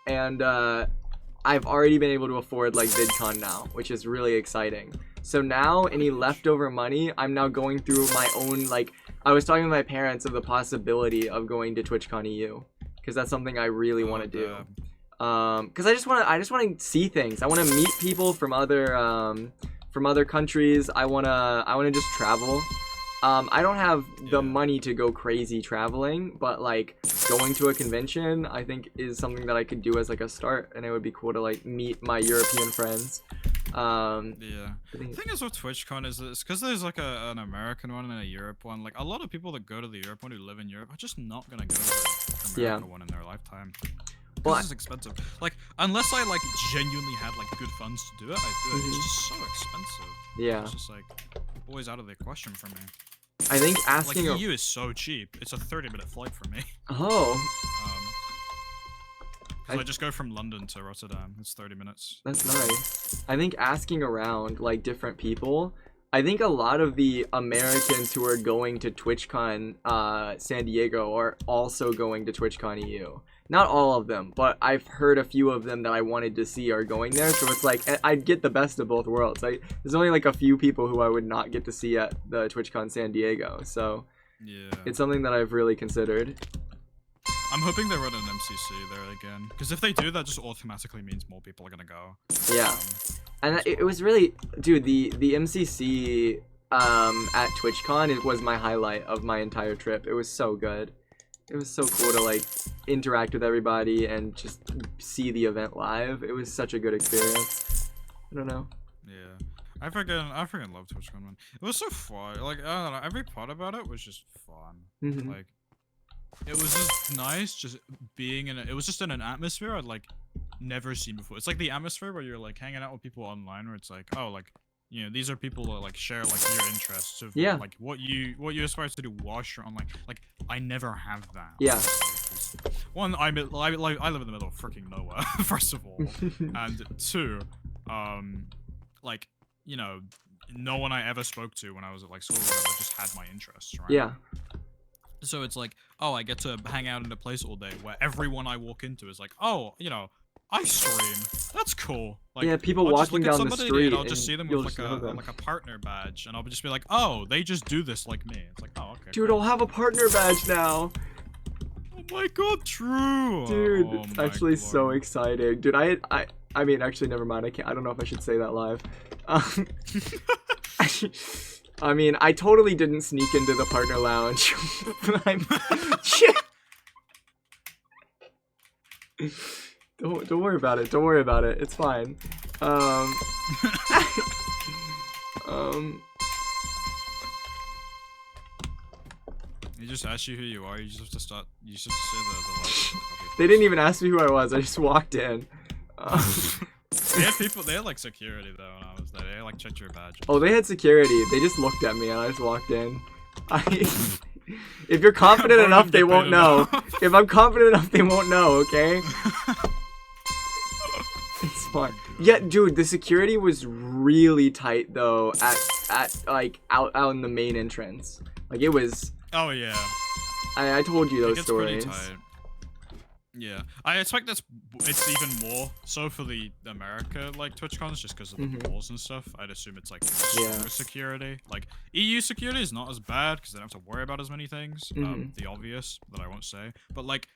And I've already been able to afford like VidCon now, which is really exciting. So now any leftover money, I'm now going through my own, like, I was talking to my parents of the possibility of going to TwitchCon EU, because that's something I really want to do. Because I just want to see things. I want to meet people from other countries. I want to just travel. I don't have the money to go crazy traveling, but like going to a convention I think is something that I could do as like a start, and it would be cool to like meet my European friends. The thing is with TwitchCon is it's because there's like an American one and a Europe one. Like a lot of people that go to the Europe one who live in Europe are just not gonna go to the America one in their lifetime. Well, this is expensive. Like unless I like genuinely had like good funds to do it, I'd do it. It's just so expensive. Yeah. It's just like always out of the question for me. I think asking like EU is so cheap. It's a 30-minute flight for me. Oh. So I just go from London to Rotterdam. It's 30 minutes. That's nice. I think asking around like different people, I think a lot of the Americans who are going to TwitchCon San Diego are also going to TwitchCon EU. Not all of them, but I've heard a few of them that I wanted to see are going there. So it's like I'd get the best of both worlds. There's only like a few people who I would not get to see at the TwitchCon San Diego. So yeah, it's something that I've really considered. I'm hoping they run an MCC there again, because if they do, that just automatically means more people are gonna go. Yeah, and it was really, dude, the MCC at TwitchCon, it was my highlight of my entire trip. It was so good. It was so cool to like interact with everybody and just see the event live. It was such a good experience. I don't know. Yeah, I freaking love TwitchCon, man. It was so fun. Like I don't know, every part about it was just fun. Like it was just nice, just being in. It was just in an atmosphere I'd like never seen before. It's like the atmosphere where you're like hanging out with people online, where it's like, oh, like, you know, these are people that like share like your interests of like what you aspire to do whilst you're online. Like I never have that. Yeah. One, I live in the middle of freaking nowhere. First of all, and two, like, you know, no one I ever spoke to when I was at like school or whatever just had my interests, right? Yeah. So it's like, oh, I get to hang out in a place all day where everyone I walk into is like, oh, you know, I stream. That's cool. Like, yeah, people walking down the street, and I'll just see them with like a partner badge, and I'll just be like, oh, they just do this like me. It's like, oh, okay. Dude, cool. I'll have a partner badge now. Oh my god, true. Dude, oh it's my actually so lord. exciting. Dude, I mean, actually, never mind. I don't know if I should say that live. I mean, I totally didn't sneak into the partner lounge. But don't worry about it. Don't worry about it. It's fine. He just asked you who you are. You just have to start. You just have to say the last. They didn't even ask me who I was. I just walked in. They had people. They had like security though when I was there. They like checked your badge. Oh, they had security. They just looked at me and I just walked in. If you're confident enough, they won't know. If I'm confident enough, they won't know. Okay. It's fine. Yeah, dude, the security was really tight though. At like out in the main entrance. Like it was. Oh yeah. I told you those stories. Pretty tight. Yeah, I expect it's even more so for the America like TwitchCons just because of the walls and stuff. I'd assume it's like stronger security. Like EU security is not as bad because they don't have to worry about as many things. The obvious that I won't say, but like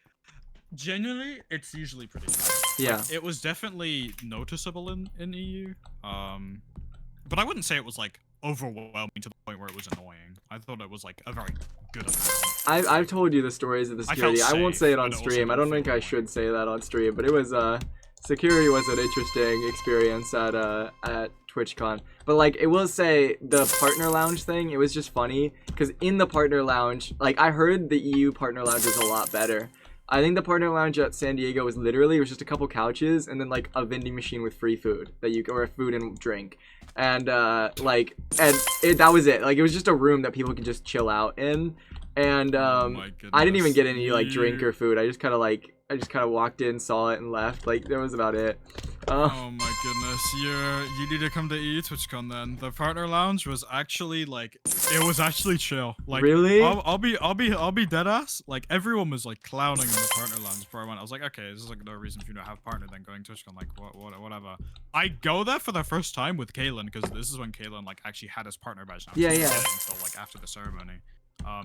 genuinely, it's usually pretty tight. Yeah, like, it was definitely noticeable in EU. But I wouldn't say it was like overwhelming to the point where it was annoying. I thought it was like a very good amount. I've told you the stories of the security. I won't say it on stream. I don't think I should say that on stream, but it was security was an interesting experience at TwitchCon. But like it will say the partner lounge thing, it was just funny because in the partner lounge, like I heard the EU partner lounge was a lot better. I think the partner lounge at San Diego was literally, it was just a couple couches and then like a vending machine with free food that you or food and drink. And that was it. Like it was just a room that people could just chill out in. And I didn't even get any like drink or food. I just kind of walked in, saw it, and left. Like that was about it. Oh my goodness, you need to come to EU TwitchCon then. The partner lounge was actually like, it was actually chill. Like really? I'll be dead ass. Like everyone was like clowning in the partner lounge before I went. I was like, okay, this is like no reason for you to have partner then going TwitchCon. Like whatever. I go there for the first time with Kaylin because this is when Kaylin like actually had his partner badge. Now. Yeah. Until like after the ceremony. So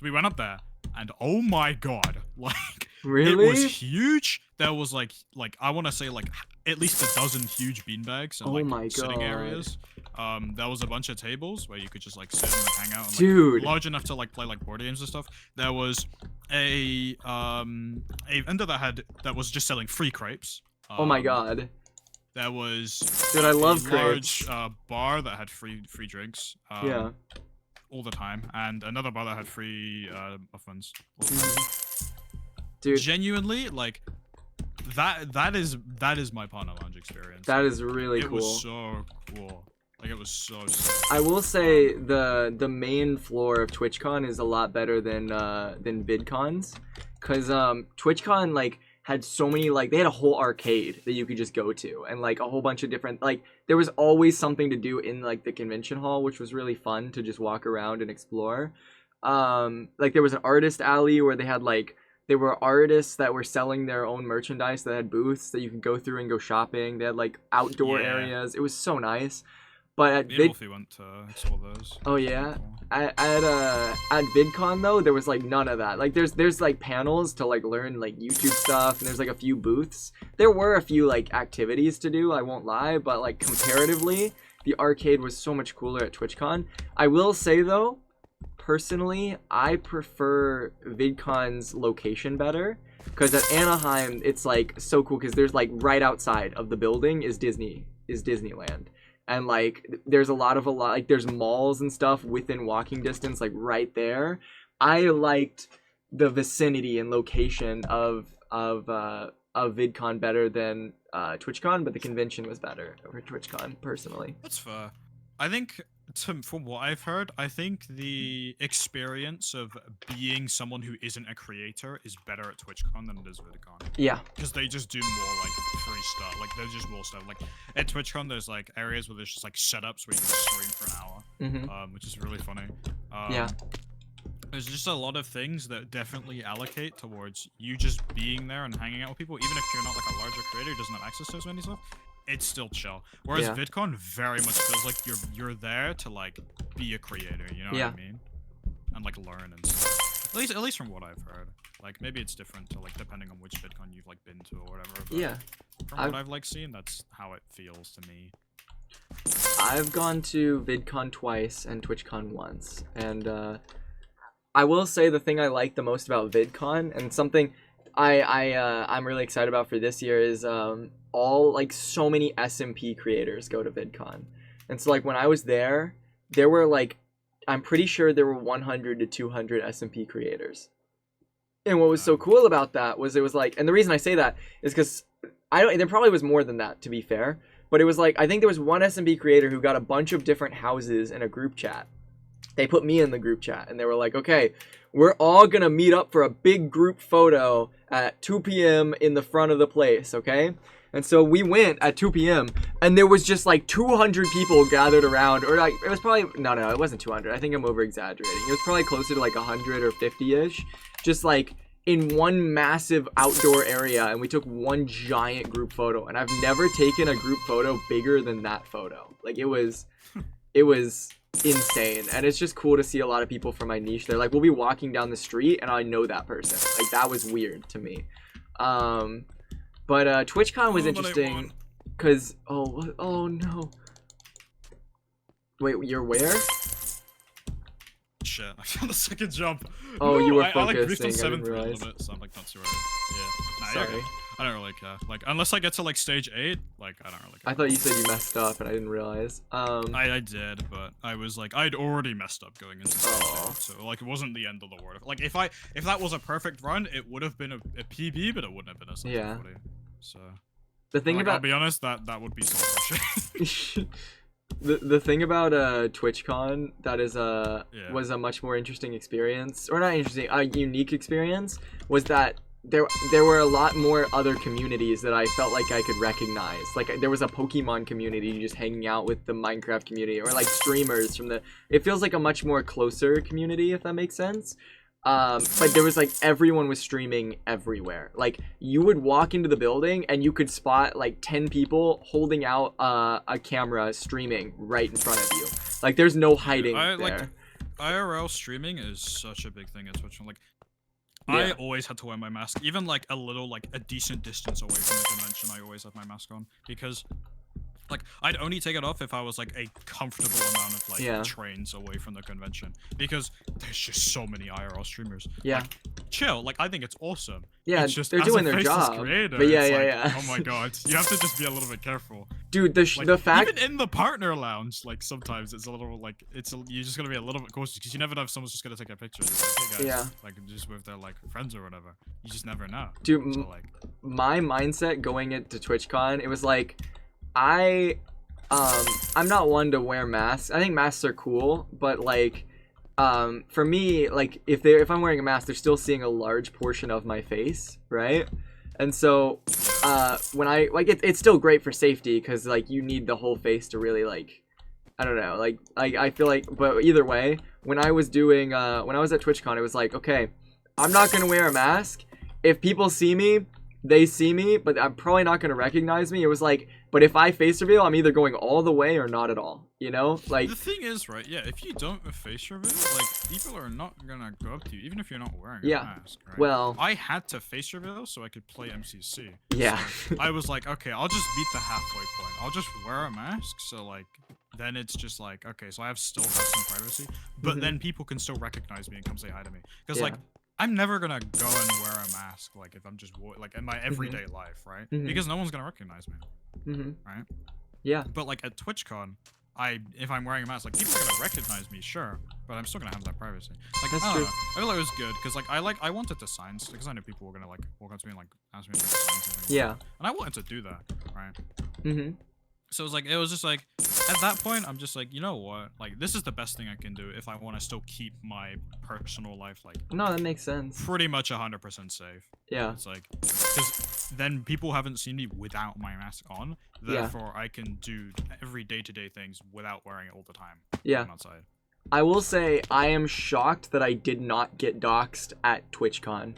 we went up there, and oh my god, like really? It was huge. There was like I want to say like at least a dozen huge beanbags and like sitting areas. There was a bunch of tables where you could just like sit and like, hang out. And, dude, large enough to like play like board games and stuff. There was a vendor that was just selling free crepes. Oh my god. There was dude, I love crepes. Large bar that had free drinks. Yeah. All the time, and another bar that had free muffins. Dude, genuinely, like that is my partner lounge experience. That is really cool. It was so cool. Like it was so sick. I will say the main floor of TwitchCon is a lot better than VidCons, cause TwitchCon like had so many, like they had a whole arcade that you could just go to, and like a whole bunch of different, like there was always something to do in like the convention hall, which was really fun to just walk around and explore. Like there was an artist alley where they had like, there were artists that were selling their own merchandise that had booths that you could go through and go shopping. They had like outdoor areas. It was so nice. But at Wolfie went to explore those. Oh yeah, at VidCon though there was like none of that. Like there's like panels to like learn like YouTube stuff, and there's like a few booths. There were a few like activities to do, I won't lie, but like comparatively, the arcade was so much cooler at TwitchCon. I will say though, personally, I prefer VidCon's location better, because at Anaheim it's like so cool because there's like right outside of the building is Disneyland. And like there's like there's malls and stuff within walking distance, like right there. I liked the vicinity and location of VidCon better than TwitchCon, but the convention was better over TwitchCon personally. That's fair. I think from what I've heard, I think the experience of being someone who isn't a creator is better at TwitchCon than it is VidCon. Yeah. Because they just do more like free stuff. Like there's just more stuff. Like at TwitchCon, there's like areas where there's just like setups where you can stream for an hour, which is really funny. Yeah. There's just a lot of things that definitely allocate towards you just being there and hanging out with people, even if you're not like a larger creator who doesn't have access to as many stuff. It's still chill. Whereas VidCon very much feels like you're there to like be a creator, you know what I mean? And like learn and stuff. At least from what I've heard. Like maybe it's different to like depending on which VidCon you've like been to or whatever. But Yeah. From what I've like seen, that's how it feels to me. I've gone to VidCon twice and TwitchCon once, and I will say the thing I like the most about VidCon, and something I'm really excited about for this year, is all like so many SMP creators go to VidCon, and so like when I was there were like, I'm pretty sure there were 100 to 200 SMP creators, and what was so cool about that was it was like, and the reason I say that is because there probably was more than that, to be fair. But it was like, I think there was one SMB creator who got a bunch of different houses in a group chat. They put me in the group chat and they were like, okay, we're all gonna meet up for a big group photo at 2 p.m. in the front of the place, okay? And so we went at 2 p.m. and there was just like 200 people gathered around, or like, it was probably, no, it wasn't 200. I think I'm over exaggerating. It was probably closer to like 100 or 50-ish. Just like in one massive outdoor area, and we took one giant group photo, and I've never taken a group photo bigger than that photo. Like it was insane, and it's just cool to see a lot of people from my niche there. Like we'll be walking down the street and I know that person. Like that was weird to me. But TwitchCon was interesting because oh no, wait, you're where? Shit, I found the second jump. Oh, no, you were I like briefed on focusing, I 7 didn't for a realize. little bit, so I'm like not too worried. Yeah. Nah, Sorry. I don't really care. Like unless I get to like stage 8, like I don't really care. I thought you said you messed up and I didn't realize. I did, but I was like, I'd already messed up going into stage 8, so like it wasn't the end of the world. Like if that was a perfect run, it would have been a PB, but it wouldn't have been a 740. So the thing like, about I'll be honest, that would be so frustrating. the thing about TwitchCon that is was a much more interesting experience, or not interesting, a unique experience, was that there were a lot more other communities that I felt like I could recognize. Like there was a Pokemon community just hanging out with the Minecraft community, or like streamers from it feels like a much more closer community, if that makes sense. But there was like, everyone was streaming everywhere. Like you would walk into the building and you could spot like 10 people holding out a camera streaming right in front of you. Like there's no hiding there. Like IRL streaming is such a big thing at Twitch. Like Yeah. I always had to wear my mask, even like a decent distance away from the convention. I always had my mask on because like I'd only take it off if I was like a comfortable amount of like trains away from the convention, because there's just so many IRL streamers. Yeah. Like, chill. Like I think it's awesome. Yeah, it's just, they're doing their job. Creator, but yeah, like, oh my god, you have to just be a little bit careful. Dude, the fact, even in the partner lounge, like sometimes it's a little like you're just gonna be a little bit cautious because you never know if someone's just gonna take a picture. Like, hey guys, like just with their like friends or whatever. You just never know. Dude, so, like, my mindset going into TwitchCon, it was like, I'm not one to wear masks. I think masks are cool, but like, for me, like if I'm wearing a mask, they're still seeing a large portion of my face, right? And so, when I like it's still great for safety because like you need the whole face to really like, I don't know, like I feel like, but either way, when I was doing when I was at TwitchCon, it was like, okay, I'm not gonna wear a mask. If people see me, they see me, but I'm probably not gonna recognize me. It was like, but if I face reveal, I'm either going all the way or not at all. You know, like the thing is, right? Yeah, if you don't face reveal, like people are not gonna go up to you, even if you're not wearing a mask. Right? Well, I had to face reveal so I could play MCC. Yeah. So I was like, okay, I'll just beat the halfway point. I'll just wear a mask, so like then it's just like, okay, so I still have some privacy, but then people can still recognize me and come say hi to me, because like, I'm never gonna go and wear a mask like if I'm just like in my everyday life, right? Because no one's gonna recognize me, right? Yeah. But like at TwitchCon, if I'm wearing a mask, like people are gonna recognize me, sure, but I'm still gonna have that privacy. Like that's I true. don't know. I feel like it was good because like I wanted to sign because I knew people were gonna like walk up to me and like ask me to sign something. Yeah. And I wanted to do that, right? So it was just like, at that point, I'm just like, you know what? Like, this is the best thing I can do if I want to still keep my personal life, like... No, that makes sense. Pretty much 100% safe. Yeah. It's like, because then people haven't seen me without my mask on. Therefore, I can do every day-to-day things without wearing it all the time. Yeah. Outside. I will say, I am shocked that I did not get doxxed at TwitchCon.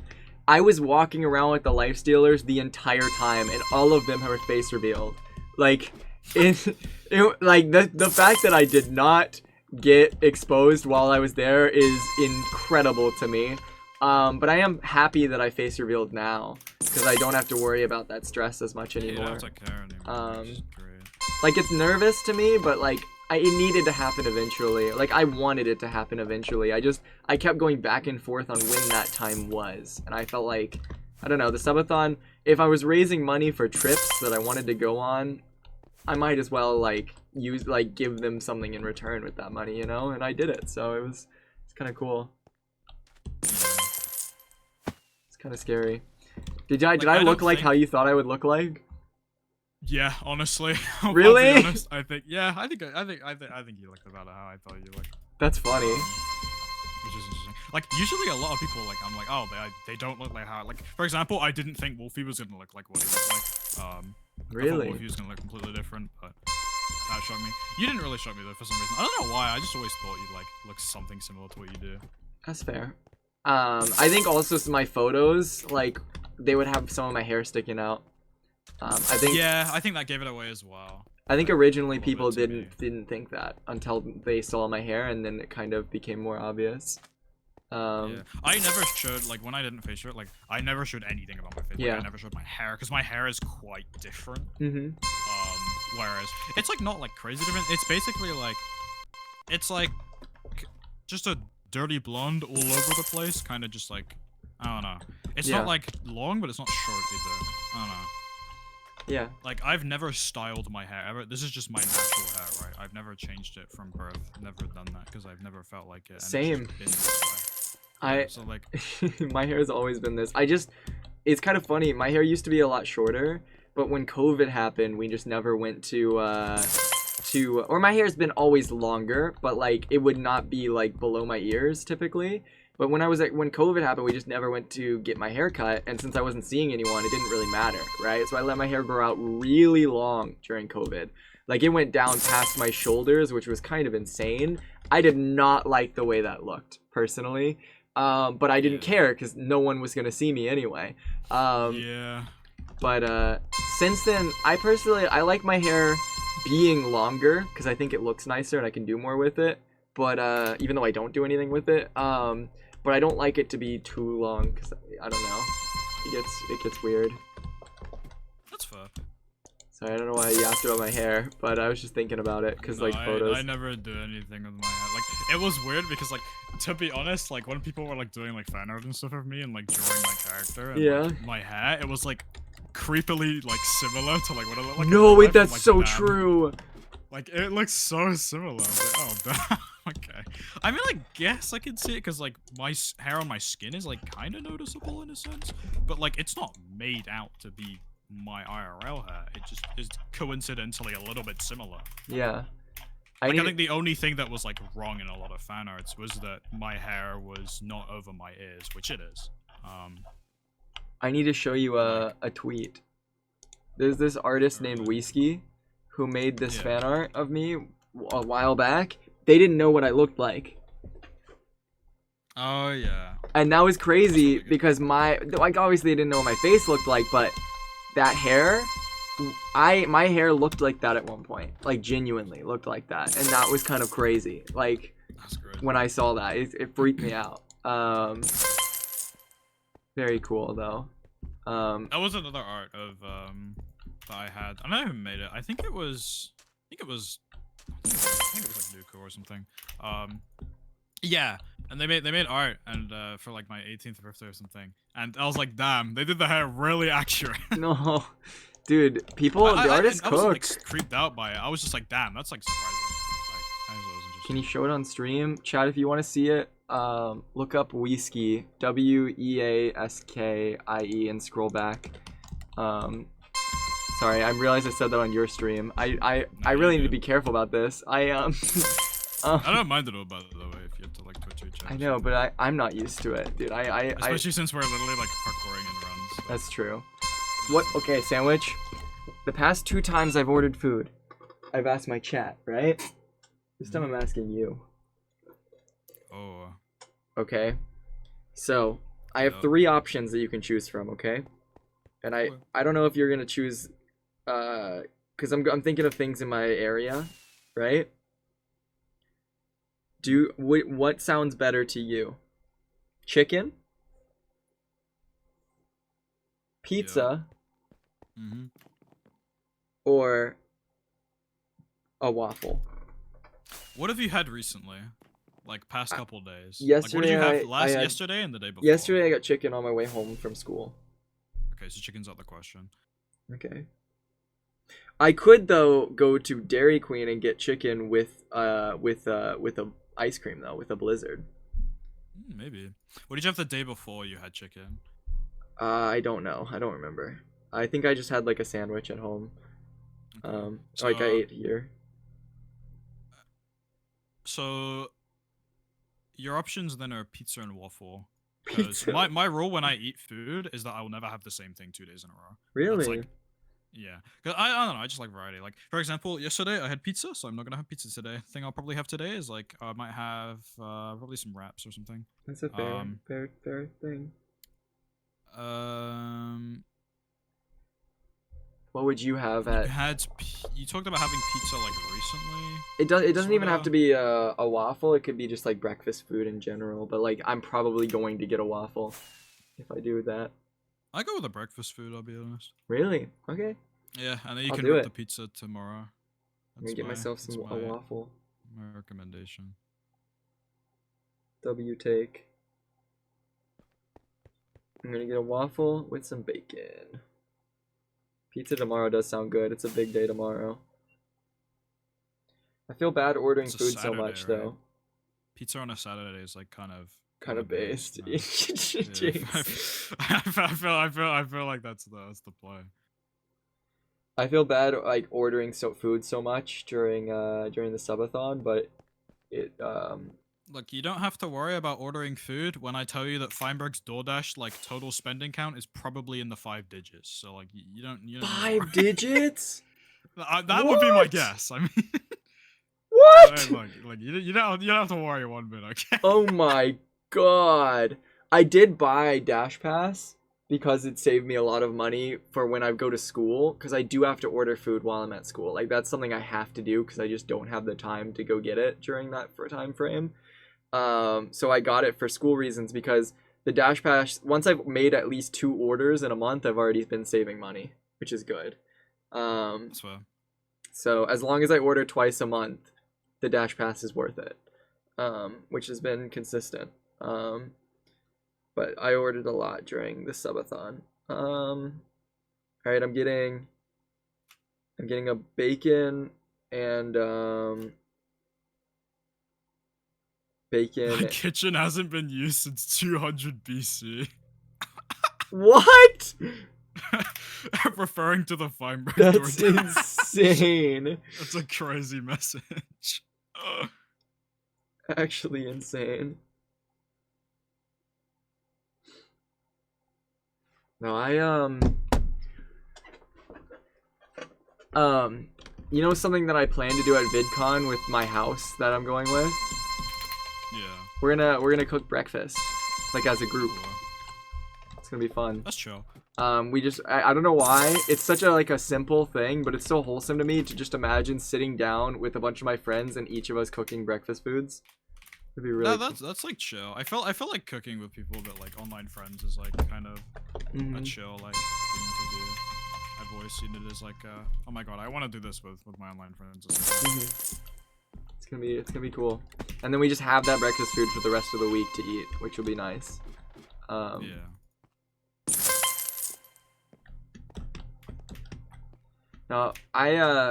I was walking around with the Lifestealers the entire time, and all of them were face revealed. Like... like the fact that I did not get exposed while I was there is incredible to me. But I am happy that I face revealed now, because I don't have to worry about that stress as much anymore. You don't have to care anymore, which is great. Like, it's nervous to me, but like it needed to happen eventually. Like, I wanted it to happen eventually. I kept going back and forth on when that time was, and I felt like, I don't know, the subathon, if I was raising money for trips that I wanted to go on, I might as well like give them something in return with that money, you know? And I did it, so it's kind of cool. It's kind of scary. Did I look like how you thought I would look like? Yeah, honestly. Really? I'll be honest, I think you looked about how I thought you looked. That's funny. Which is interesting. Like, usually a lot of people, like, I'm like, oh, they don't look like how, like, for example, I didn't think Wolfie was gonna look like what he looked like. Really? I thought Wolfie was gonna look completely different, but that shocked me. You didn't really shock me though, for some reason. I don't know why, I just always thought you'd, like, look something similar to what you do. That's fair. I think also my photos, like, they would have some of my hair sticking out. I think. Yeah, I think that gave it away as well. I think originally people didn't think that until they saw my hair, and then it kind of became more obvious. Yeah. I never showed, like, when I didn't face it, like, I never showed anything about my face. Yeah. Like, I never showed my hair, because my hair is quite different. Mm-hmm. Whereas, it's, like, not, like, crazy different. It's basically, like, it's, like, just a dirty blonde all over the place. Kind of just, like, I don't know. It's not, like, long, but it's not short either. I don't know. Yeah. Like, I've never styled my hair ever. This is just my natural hair, right? I've never changed it from birth. Never done that, because I've never felt like it. And Same. It's just been this way. So, like, my hair has always been this. It's kind of funny. My hair used to be a lot shorter, but when COVID happened, we just never went to or my hair's been always longer, but like it would not be like below my ears typically. But when COVID happened, we just never went to get my hair cut, and since I wasn't seeing anyone, it didn't really matter, right? So I let my hair grow out really long during COVID. Like, it went down past my shoulders, which was kind of insane. I did not like the way that looked, personally. But I didn't care because no one was gonna see me anyway. Yeah. But since then, I like my hair being longer because I think it looks nicer and I can do more with it. But even though I don't do anything with it, but I don't like it to be too long because I don't know, it gets weird. That's fair. Sorry, I don't know why I yapped about my hair, but I was just thinking about it because like photos. I never do anything with my hair. Like, it was weird because, like, to be honest, like when people were like doing like fan art and stuff of me and like drawing my character and like, my hair, it was like creepily like similar to like what I look like. No, wait, that's like, so true. Like, it looks so similar. I was like, oh, damn. Okay. I mean, I guess I can see it because like my hair on my skin is like kind of noticeable in a sense, but like it's not made out to be my IRL hair. It just is coincidentally a little bit similar. Yeah. I think the only thing that was like wrong in a lot of fan arts was that my hair was not over my ears, which it is. I need to show you a tweet. There's this artist named Whiskey who made this fan art of me a while back. They didn't know what I looked like. Oh yeah. And that was crazy because obviously they didn't know what my face looked like, but that hair, my hair looked like that at one point, like genuinely looked like that, and that was kind of crazy. Like, when I saw that, it freaked me out. Very cool though. That was another art of that I had. I never made it. I think it was like Nuku or something. Yeah, and they made art and for like my 18th birthday or something, and I was like, damn, they did the hair really accurate. No, dude, the artists cook. I was like creeped out by it. I was just like, damn, that's like surprising. Like, can you show it on stream, chat, if you want to see it? Look up Whiskey, Weaskie, and scroll back. Sorry, I realized I said that on your stream. I really need to be careful about this. I don't mind it about it though, if you have to like Twitch your chat. I know, but I'm not used to it, dude. Especially since we're literally like parkouring in runs. So. That's true. What? Okay, Sandwich. The past 2 times I've ordered food, I've asked my chat, right? This time I'm asking you. Oh. Okay. So I have 3 options that you can choose from. Okay. And I don't know if you're gonna choose, cause I'm thinking of things in my area, right? What sounds better to you? Chicken, pizza, Mm-hmm. or a waffle. What have you had recently? Like past couple days. Yesterday, like, what did you have I had, yesterday and the day before? yesterday I got chicken on my way home from school. Okay, so chicken's out the question. Okay. I could though go to Dairy Queen and get chicken with a ice cream though, with a blizzard. Maybe. What did you have the day before you had chicken? I don't know. I don't remember. I think I just had like a sandwich at home. Okay. Like I ate here. So your options then are pizza and waffle. Pizza. My rule when I eat food is that I will never have the same thing 2 days in a row. Really? That's like, yeah. Cause I don't know. I just like variety. Like for example, yesterday I had pizza, so I'm not gonna have pizza today. Thing I'll probably have today is like I might have probably some wraps or something. That's a fair thing. What would you have at? You talked about having pizza like recently. It doesn't even have to be a waffle. It could be just like breakfast food in general. But like I'm probably going to get a waffle if I do that. I go with a breakfast food. I'll be honest. Really? Okay. Yeah, and then you I'll can do rip it. the pizza tomorrow. I'm gonna get myself a waffle. My recommendation. W take. I'm gonna get a waffle with some bacon. Pizza tomorrow does sound good. It's a big day tomorrow. I feel bad ordering food so much right? though. Pizza on a Saturday is like kind of based. Yeah. I feel like that's the play. I feel bad like ordering food so much during the subathon, but it Look, you don't have to worry about ordering food when I tell you that Feinberg's DoorDash like total spending count is probably in the 5 digits. So like you don't 5 digits? That would be my guess. I mean, what? Like you don't have to worry one bit, okay? Oh my god! I did buy Dash Pass because it saved me a lot of money for when I go to school, because I do have to order food while I'm at school. Like that's something I have to do because I just don't have the time to go get it during that time frame. So I got it for school reasons, because the Dash Pass, once I've made at least 2 orders in a month, I've already been saving money, which is good. That's fair. So as long as I order twice a month, the Dash Pass is worth it, which has been consistent. But I ordered a lot during the subathon. All right, I'm getting a bacon and bacon. My kitchen hasn't been used since 200 BC. What? Referring to the Feinberg. That's insane. That's a crazy message. Actually insane. No, you know something that I plan to do at VidCon with my house that I'm going with? Yeah. We're gonna cook breakfast, like as a group. Cool. It's gonna be fun. That's chill. We just I don't know why it's such a simple thing, but it's so wholesome to me to just imagine sitting down with a bunch of my friends and each of us cooking breakfast foods. It'd be really. No, that's like chill. I feel like cooking with people that like online friends is like kind of a chill like thing to do. I've always seen it as like oh my god, I want to do this with my online friends. It's gonna be cool. And then we just have that breakfast food for the rest of the week to eat, which will be nice. Yeah. Now,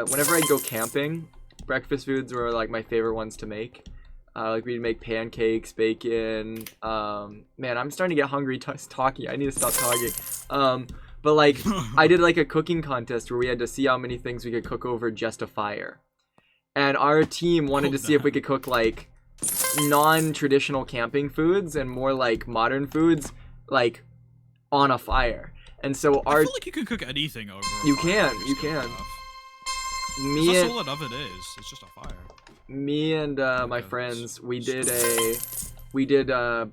whenever I go camping, breakfast foods were like my favorite ones to make. Like we'd make pancakes, bacon. Man, I'm starting to get hungry talking. I need to stop talking. But like I did like a cooking contest where we had to see how many things we could cook over just a fire. And our team wanted to see if we could cook like non-traditional camping foods and more like modern foods, like on a fire. And so I feel like you can cook anything over. You can. That's all that it is. It's just a fire. Me and my friends, we did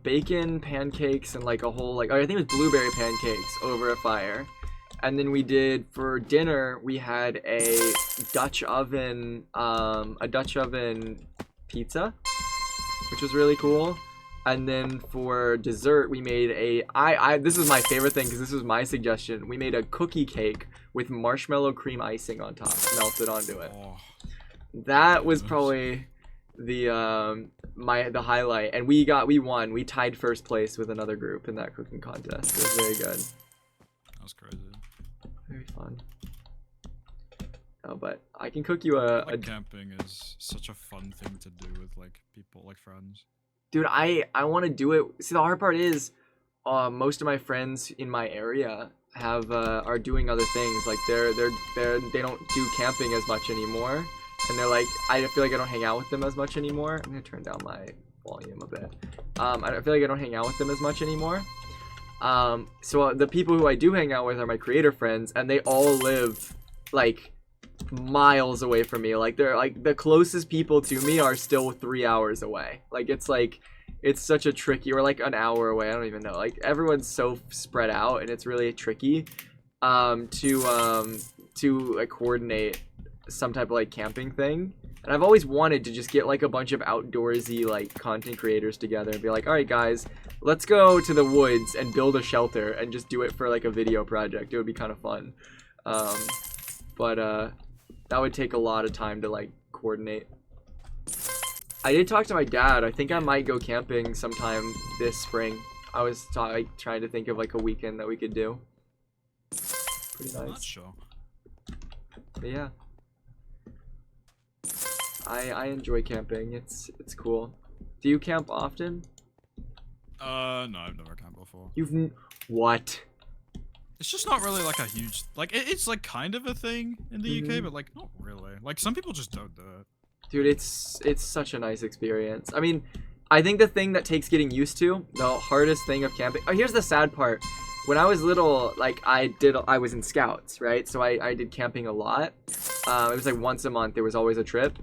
bacon pancakes and like a whole I think it was blueberry pancakes over a fire. And then we did, for dinner, we had a Dutch oven pizza, which was really cool. And then for dessert, we made this was my favorite thing because this was my suggestion. We made a cookie cake with marshmallow cream icing on top, melted onto it. Oh, That was probably the highlight, and we won. We tied first place with another group in that cooking contest. It was very good. that's crazy. Very fun. Oh, but I can cook you a camping is such a fun thing to do with like people, like friends. Dude, I want to do it. See, the hard part is, most of my friends in my area are doing other things. Like they don't do camping as much anymore, and they're like, I feel like I don't hang out with them as much anymore. I'm gonna turn down my volume a bit. I feel like I don't hang out with them as much anymore. So the people who I do hang out with are my creator friends, and they all live like miles away from me. Like they're like the closest people to me are still 3 hours away. It's such a tricky, or like an hour away, I don't even know. Like everyone's so spread out, and it's really tricky to like coordinate some type of like camping thing. And I've always wanted to just get like a bunch of outdoorsy like content creators together and be like, all right guys, let's go to the woods and build a shelter and just do it for like a video project. It would be kind of fun. But that would take a lot of time to like coordinate. I did talk to my dad. I think I might go camping sometime this spring. I was trying to think of like a weekend that we could do. Pretty nice. Not sure. But yeah. I enjoy camping. It's cool. Do you camp often? No, I've never camped before. What? It's just not really like a huge, like, it's like kind of a thing in the UK, but like not really. Like some people just don't do it. Dude, it's such a nice experience. I mean, I think the thing that takes getting used to, the hardest thing of camping. Oh, here's the sad part. When I was little, like I was in scouts, right? So I did camping a lot. It was like once a month. There was always a trip,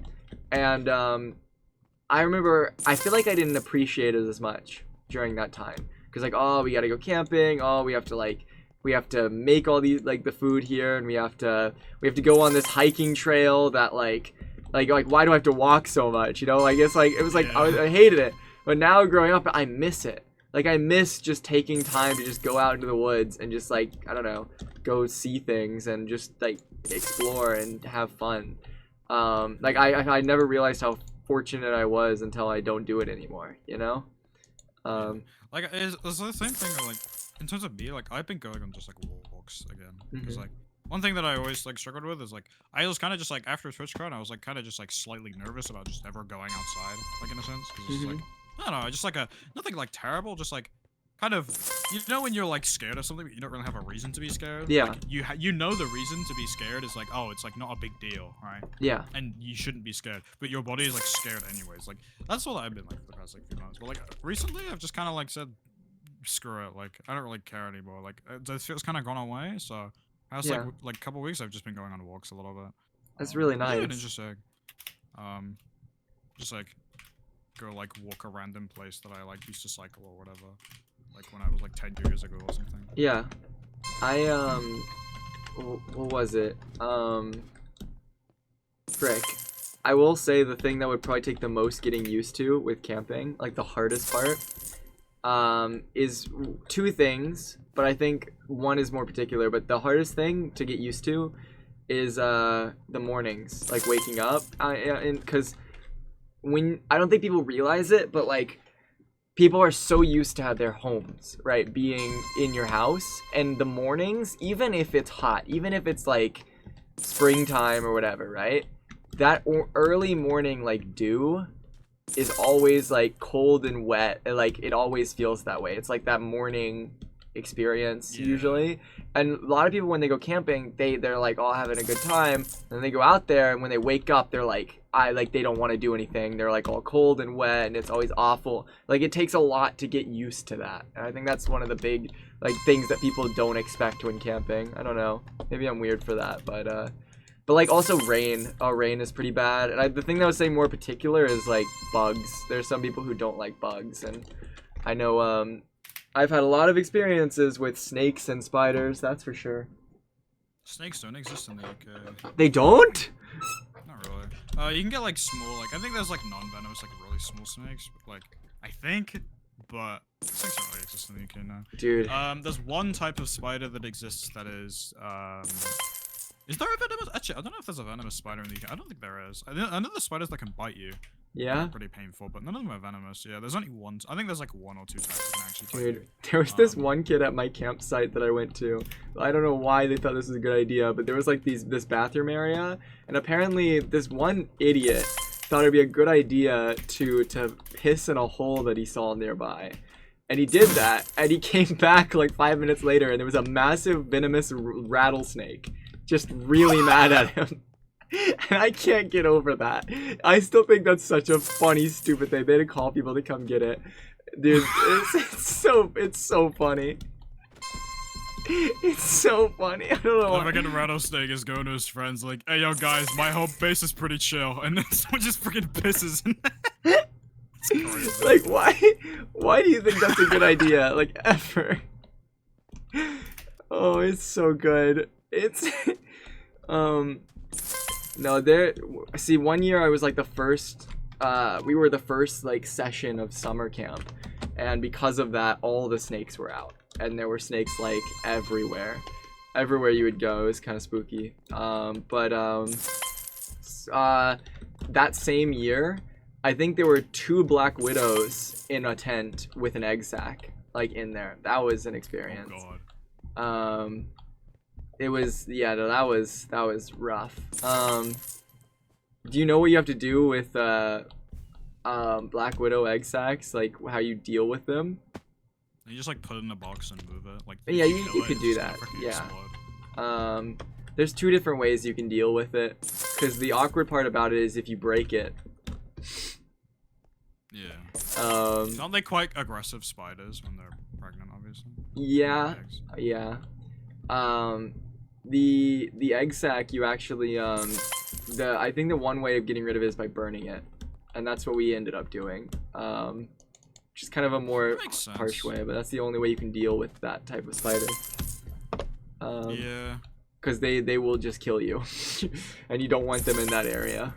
and I remember I feel like I didn't appreciate it as much during that time because like, oh, we gotta go camping. Oh, we have to make all these like the food here, and we have to go on this hiking trail that like why do I have to walk so much? You know, like it's like it was like Yeah. I hated it. But now growing up, I miss it. Like I miss just taking time to just go out into the woods and just like, I don't know, go see things and just like explore and have fun. Like I never realized how fortunate I was until I don't do it anymore, you know? Like it's the same thing. Like in terms of me, like I've been going on just like walks again because like one thing that I always like struggled with is like I was kind of just like after TwitchCon, I was like kind of just like slightly nervous about just ever going outside, like in a sense, because it's like I don't know, just like nothing like terrible, just like kind of, you know, when you're like scared of something but you don't really have a reason to be scared. Yeah. Like, you know the reason to be scared is like, oh, it's like not a big deal, right? Yeah. And you shouldn't be scared, but your body is like scared anyways. Like that's what I've been like for the past like few months. But like recently, I've just kind of like said, screw it. Like I don't really care anymore. Like the feel's kind of gone away. So I was like a couple weeks, I've just been going on walks a little bit. That's really nice. Yeah, interesting. Just like go like walk a random place that I like used to cycle or whatever. Like when I was like 10 years ago or something. Yeah. What was it? Frick. I will say the thing that would probably take the most getting used to with camping, like the hardest part, is two things, but I think one is more particular. But the hardest thing to get used to is the mornings, like waking up, because when I don't think people realize it, but like people are so used to their homes, right, being in your house, and the mornings, even if it's hot, even if it's like springtime or whatever, right, that early morning like dew is always like cold and wet, and like it always feels that way. It's like that morning experience usually. And a lot of people when they go camping, they're like all having a good time, and they go out there, and when they wake up they're like they don't want to do anything. They're like all cold and wet, and it's always awful. Like it takes a lot to get used to that, and I think that's one of the big like things that people don't expect when camping. I don't know, maybe I'm weird for that, but like also rain. Rain is pretty bad. And the thing that I was saying more particular is like bugs. There's some people who don't like bugs, and I know I've had a lot of experiences with snakes and spiders, that's for sure. Snakes don't exist in the UK. They don't? Not really. You can get like small, like I think there's like non-venomous, like really small snakes, but like I think but snakes don't really exist in the UK now. Dude. There's one type of spider that exists that is there a venomous? Actually, I don't know if there's a venomous spider in the UK. I don't think there is. I know there's spiders that can bite you. Yeah. They're pretty painful, but none of them are venomous. Yeah, there's only one. I think there's like 1 or 2 types that can actually bite you. Dude, there was this one kid at my campsite that I went to. I don't know why they thought this was a good idea, but there was like this bathroom area, and apparently this one idiot thought it'd be a good idea to piss in a hole that he saw nearby. And he did that, and he came back like 5 minutes later, and there was a massive venomous rattlesnake just really mad at him. And I can't get over that. I still think that's such a funny, stupid thing. They had to call people to come get it. Dude, it's so funny. It's so funny. I don't know. If I get a rattlesnake is going to his friends like, hey yo guys, my whole base is pretty chill, and then someone just freaking pisses in there. Like, why do you think that's a good idea? Like, ever. Oh, it's so good. It's no, see, one year I was like the first we were the first like session of summer camp, and because of that all the snakes were out, and there were snakes like everywhere you would go. It was kind of spooky. That same year I think there were 2 black widows in a tent with an egg sac like in there. That was an experience. Oh, God. It was, yeah, no, that was rough. Do you know what you have to do with black widow egg sacs, like how you deal with them? You just like put it in a box and move it. Like, yeah, you could do that. Yeah. Explode. There's 2 different ways you can deal with it, because the awkward part about it is if you break it. Yeah. Aren't they quite aggressive spiders when they're pregnant, obviously? Yeah. Yeah. The egg sac, you actually I think the one way of getting rid of it is by burning it, and that's what we ended up doing. Which is kind of a more harsh way, but that's the only way you can deal with that type of spider. Yeah. Because they will just kill you, and you don't want them in that area.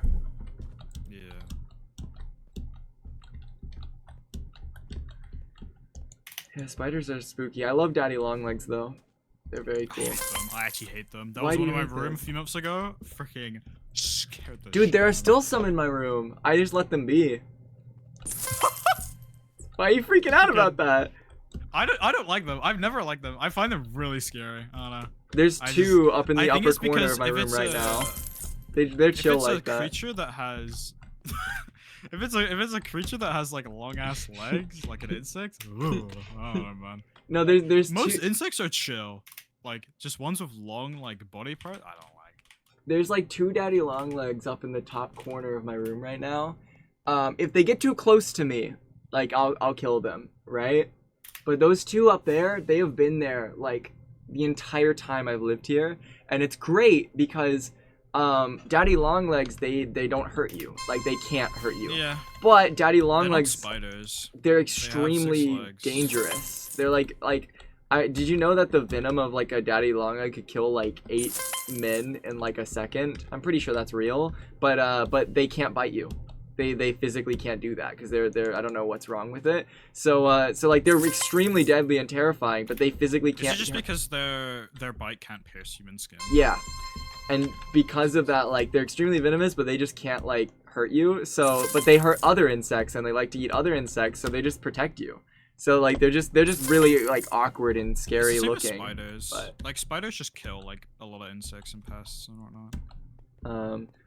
Yeah, spiders are spooky. I love daddy long legs though. They're very cool. I actually hate them. That was one in my room a few months ago. Freaking scared the Dude, there are still some in my room. I just let them be. Why are you freaking out about that? I don't like them. I've never liked them. I find them really scary. I don't know. There's 2 up in the upper corner of my room right now. They're chill like that. If it's a creature that has if it's a creature that has like long ass legs, like an insect, ooh, I don't know, man. No, there's most insects are chill. Like just ones with long like body parts, I don't like. There's like 2 daddy long legs up in the top corner of my room right now. If they get too close to me, like I'll kill them, right? But those 2 up there, they have been there like the entire time I've lived here, and it's great because daddy long legs, they don't hurt you. Like they can't hurt you. Yeah. But daddy long legs, spiders. They're extremely dangerous. They're like did you know that the venom of like a daddy long leg could kill like 8 men in like a second? I'm pretty sure that's real. But they can't bite you. They physically can't do that because they're I don't know what's wrong with it. So like they're extremely deadly and terrifying, but they physically can't. Is it just because their bite can't pierce human skin? Yeah. And because of that, like they're extremely venomous, but they just can't like hurt you. So, but they hurt other insects, and they like to eat other insects, so they just protect you. So like they're just really like awkward and scary it's the same looking. With spiders, but... like spiders just kill like a lot of insects and pests and whatnot.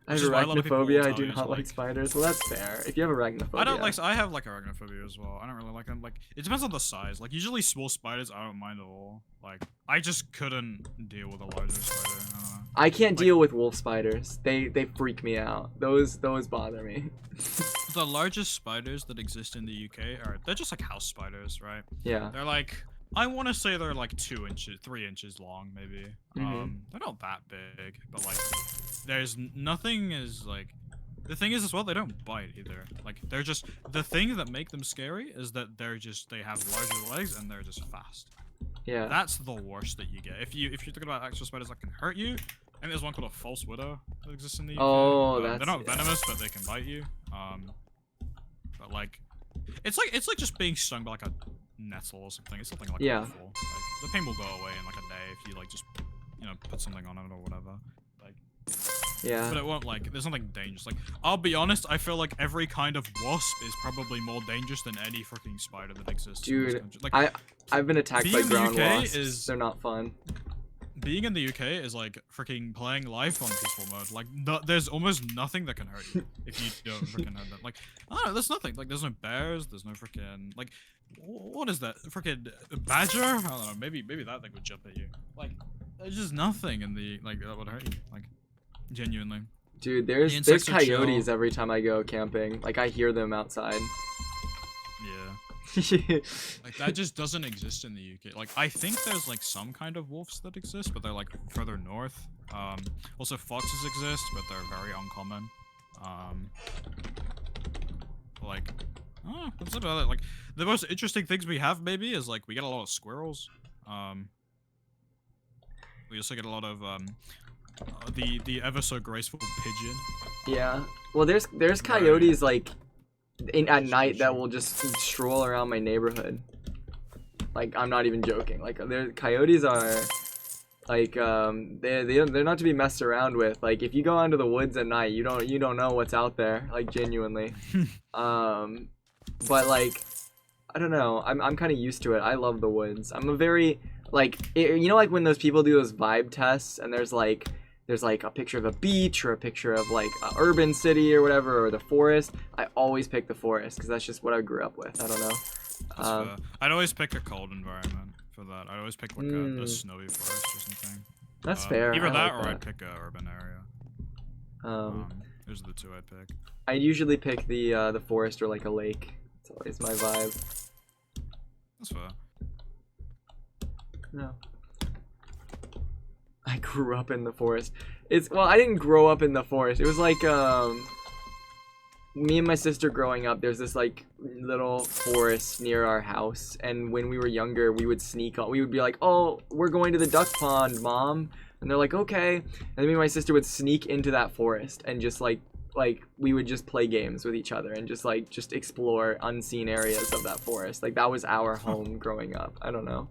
I have arachnophobia. I do not like spiders. Well, that's fair. If you have arachnophobia. I have like arachnophobia as well. I don't really like them. Like it depends on the size. Like usually small spiders I don't mind at all. Like I just couldn't deal with a larger spider. I don't know. I can't deal with wolf spiders. They freak me out. Those bother me. The largest spiders that exist in the UK they're just like house spiders, right? Yeah. They're like, I want to say they're like 2 inches, 3 inches long, maybe. They're not that big, but like, there's nothing is like. The thing is as well, they don't bite either. Like they're just the thing that make them scary is that they have larger legs and they're just fast. Yeah. That's the worst that you get. If you're talking about actual spiders that can hurt you, I think there's one called a false widow that exists in the UK. Oh, they're not venomous, but they can bite you. But like, It's like just being stung by like a nettle or something. It's something like awful. Like the pain will go away in like a day if you like just put something on it or whatever. Like yeah. But it won't like there's nothing dangerous. Like I'll be honest, I feel like every kind of wasp is probably more dangerous than any freaking spider that exists. Dude, in this country. Like I've been attacked by ground wasps. They're not fun. Being in the UK is like freaking playing life on peaceful mode. Like, there's almost nothing that can hurt you if you don't freaking hurt them. Like, I don't know, there's nothing. Like, there's no bears, there's no freaking like, what is that? Freaking badger? I don't know. Maybe that thing would jump at you. Like, there's just nothing in the like that would hurt you. Like, genuinely. Dude, there's coyotes every time I go camping. Like, I hear them outside. Yeah. Like that just doesn't exist in the UK. Like I think there's like some kind of wolves that exist, but they're like further north. Also foxes exist, but they're very uncommon. Like, oh, that's about it. Like the most interesting things we have maybe is like we get a lot of squirrels. We also get a lot of the ever so graceful pigeon. Yeah. Well, there's coyotes like at night that will just stroll around my neighborhood. Like, I'm not even joking. Like, coyotes are like they're not to be messed around with. Like, if you go into the woods at night, you don't know what's out there. Like, genuinely. But like, I don't know. I'm kind of used to it. I love the woods. I'm a very like like when those people do those vibe tests and there's like a picture of a beach or a picture of like an urban city or whatever, or the forest. I always pick the forest because that's just what I grew up with. I don't know. I'd always pick a cold environment for that. I'd always pick like a snowy forest or something. That's fair. Either that or I'd pick a urban area. Those are the two I'd pick. I usually pick the forest or like a lake. It's always my vibe. That's fair. No. I grew up in the forest. Well, I didn't grow up in the forest. It was like me and my sister growing up. There's this like little forest near our house, and when we were younger, we would sneak on. We would be like, "Oh, we're going to the duck pond, Mom," and they're like, "Okay." And me and my sister would sneak into that forest and just like we would just play games with each other and just explore unseen areas of that forest. Like that was our home growing up. I don't know.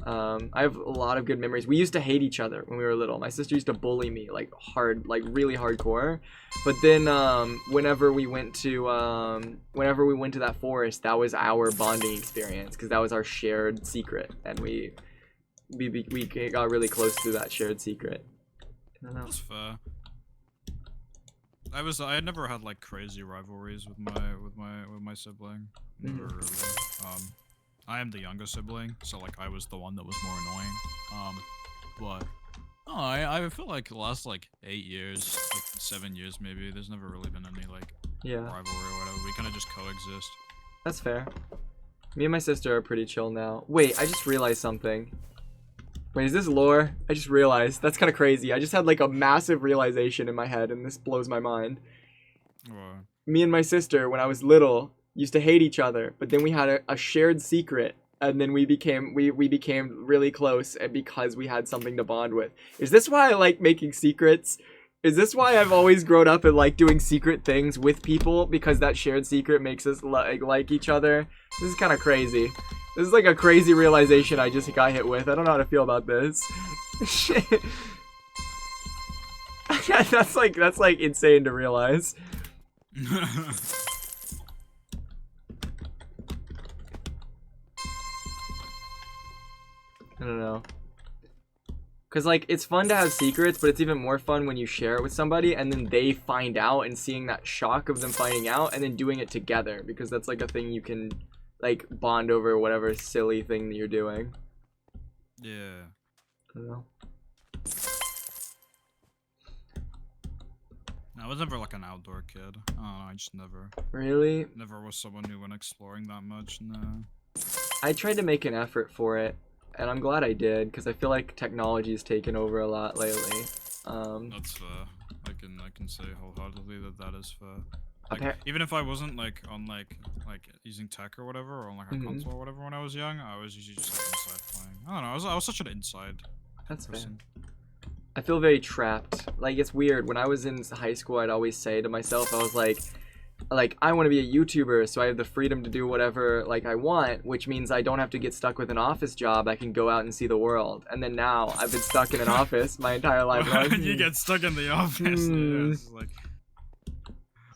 I have a lot of good memories. We used to hate each other when we were little. My sister used to bully me like hard, like really hardcore. But then whenever we went to that forest, that was our bonding experience because that was our shared secret, and we got really close to that shared secret. I don't know. That's fair. I had never had like crazy rivalries with my sibling. Never really. I am the younger sibling, so like I was the one that was more annoying. But I feel like the last like 8 years, like 7 years maybe, there's never really been any like rivalry or whatever. We kind of just coexist. That's fair. Me and my sister are pretty chill now. Wait, I just realized something. Wait, is this lore? I just realized. That's kind of crazy. I just had like a massive realization in my head, and this blows my mind. What? Me and my sister, when I was little, used to hate each other, but then we had a shared secret, and then we became really close, and because we had something to bond with. Is this why I like making secrets? Is this why I've always grown up and like doing secret things with people? Because that shared secret makes us like each other? This is kind of crazy. This is like a crazy realization I just got hit with. I don't know how to feel about this. that's like insane to realize. I don't know. Cause like it's fun to have secrets, but it's even more fun when you share it with somebody and then they find out, and seeing that shock of them finding out and then doing it together, because that's like a thing you can like bond over, whatever silly thing that you're doing. Yeah. I don't know. I was never like an outdoor kid. I don't know, I just never. Really? Never was someone who went exploring that much, no. I tried to make an effort for it, and I'm glad I did, because I feel like technology has taken over a lot lately. That's fair. I can say wholeheartedly that is fair. Like, even if I wasn't like on like using tech or whatever, or on like a console or whatever when I was young, I was usually just like inside playing. I don't know, I was such an inside person. Fair. I feel very trapped. Like, it's weird. When I was in high school, I'd always say to myself, I was like, like I want to be a YouTuber, so I have the freedom to do whatever like I want, which means I don't have to get stuck with an office job. I can go out and see the world. And then now I've been stuck in an office my entire life. Like, You get stuck in the office. Yeah, it's like,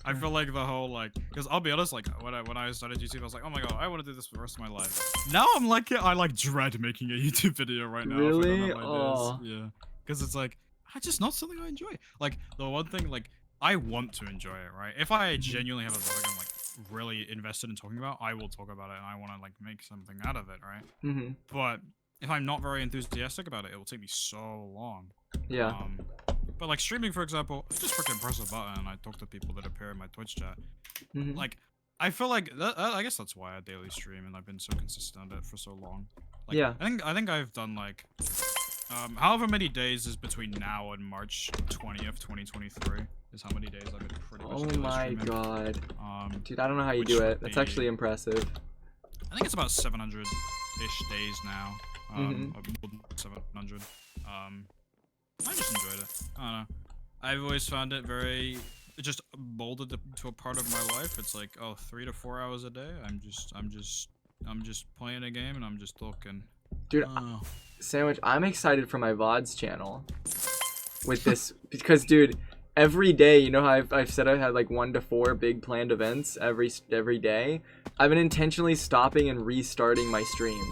I feel like the whole like, because I'll be honest, like when I started YouTube, I was like, oh my god, I want to do this for the rest of my life. Now I'm like, I like dread making a YouTube video right now. Really? Yeah, because it's like, it's just not something I enjoy. Like the one thing, like I want to enjoy it, right? If I genuinely have a topic I'm like really invested in talking about, I will talk about it and I want to like make something out of it, right? But if I'm not very enthusiastic about it, it will take me so long. Yeah. But like streaming, for example, I just freaking press a button and I talk to people that appear in my Twitch chat. Like, I feel like I guess that's why I daily stream and I've been so consistent at it for so long. Like, yeah. I think I've done like, however many days is between now and March 20th, 2023 is how many days I've been pretty much daily streaming. God. Dude, I don't know how you do it. That's actually impressive. I think it's about 700-ish days now. More than 700. I just enjoyed it. I don't know. I've always found it very, it just molded to a part of my life. It's like, oh, 3 to 4 hours a day. I'm just playing a game and I'm just talking. Dude, Sandwich, I'm excited for my VODs channel with this because, dude, every day, you know how I've said I had like 1 to 4 big planned events every day. I've been intentionally stopping and restarting my stream.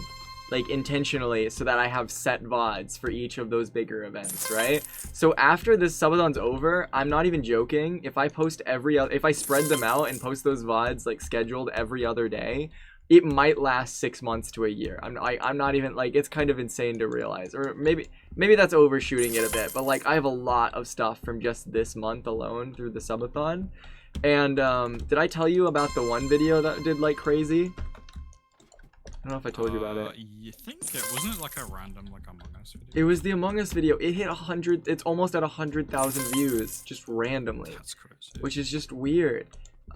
Like intentionally, so that I have set VODs for each of those bigger events, right? So after this subathon's over, I'm not even joking. If I post if I spread them out and post those VODs like scheduled every other day, it might last 6 months to a year. I'm not even like, it's kind of insane to realize, or maybe that's overshooting it a bit. But like I have a lot of stuff from just this month alone through the subathon. And did I tell you about the one video that did like crazy? I don't know if I told you about it. You think it wasn't it like a random like Among Us video? It was the Among Us video. It hit 100. It's almost at 100,000 views just randomly. That's crazy. Which is just weird.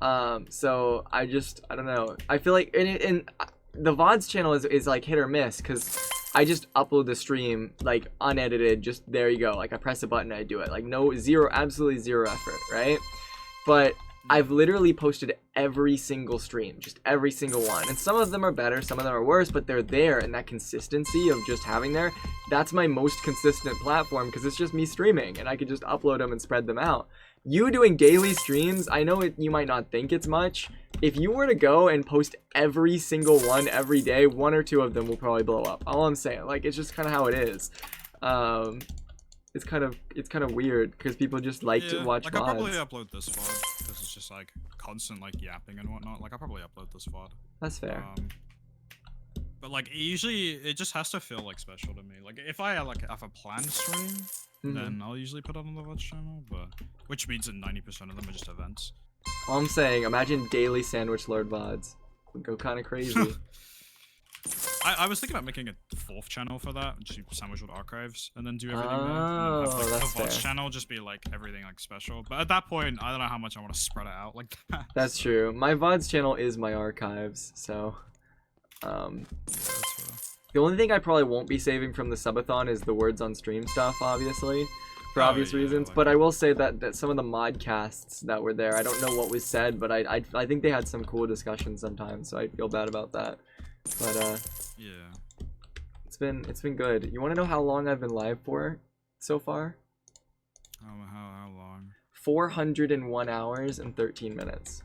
So I don't know. I feel like and the VODs channel is like hit or miss because I just upload the stream like unedited. Just there you go. Like I press a button, I do it. Like absolutely zero effort, right? But I've literally posted every single stream, just every single one. And some of them are better, some of them are worse, but they're there. And that consistency of just having that's my most consistent platform because it's just me streaming and I can just upload them and spread them out. You doing daily streams, I know you might not think it's much. If you were to go and post every single one every day, 1 or 2 of them will probably blow up. All I'm saying, like, it's just kind of how it is. It's kind of weird because people just like to watch VODs. I'll probably upload this VOD because it's just like constant like yapping and whatnot. Like I'll probably upload this VOD. That's fair. But like usually it just has to feel like special to me. Like if I have a planned stream, then I'll usually put it on the VOD channel. But which means that 90% of them are just events. All I'm saying, imagine daily Sandwich Lord VODs. Would go kind of crazy. I was thinking about making a 4th channel for that, just Sandwich World Archives, and then do everything there. And then have, like, the VOD channel just be like everything like special. But at that point, I don't know how much I want to spread it out like that. That's true. My VODs channel is my archives, so yeah, that's fair. The only thing I probably won't be saving from the subathon is the words on stream stuff, obviously, for obvious reasons. But I will say that some of the modcasts that were there, I don't know what was said, but I think they had some cool discussions sometimes, so I feel bad about that. But yeah, it's been good. You want to know how long I've been live for so far? How long? 401 hours and 13 minutes.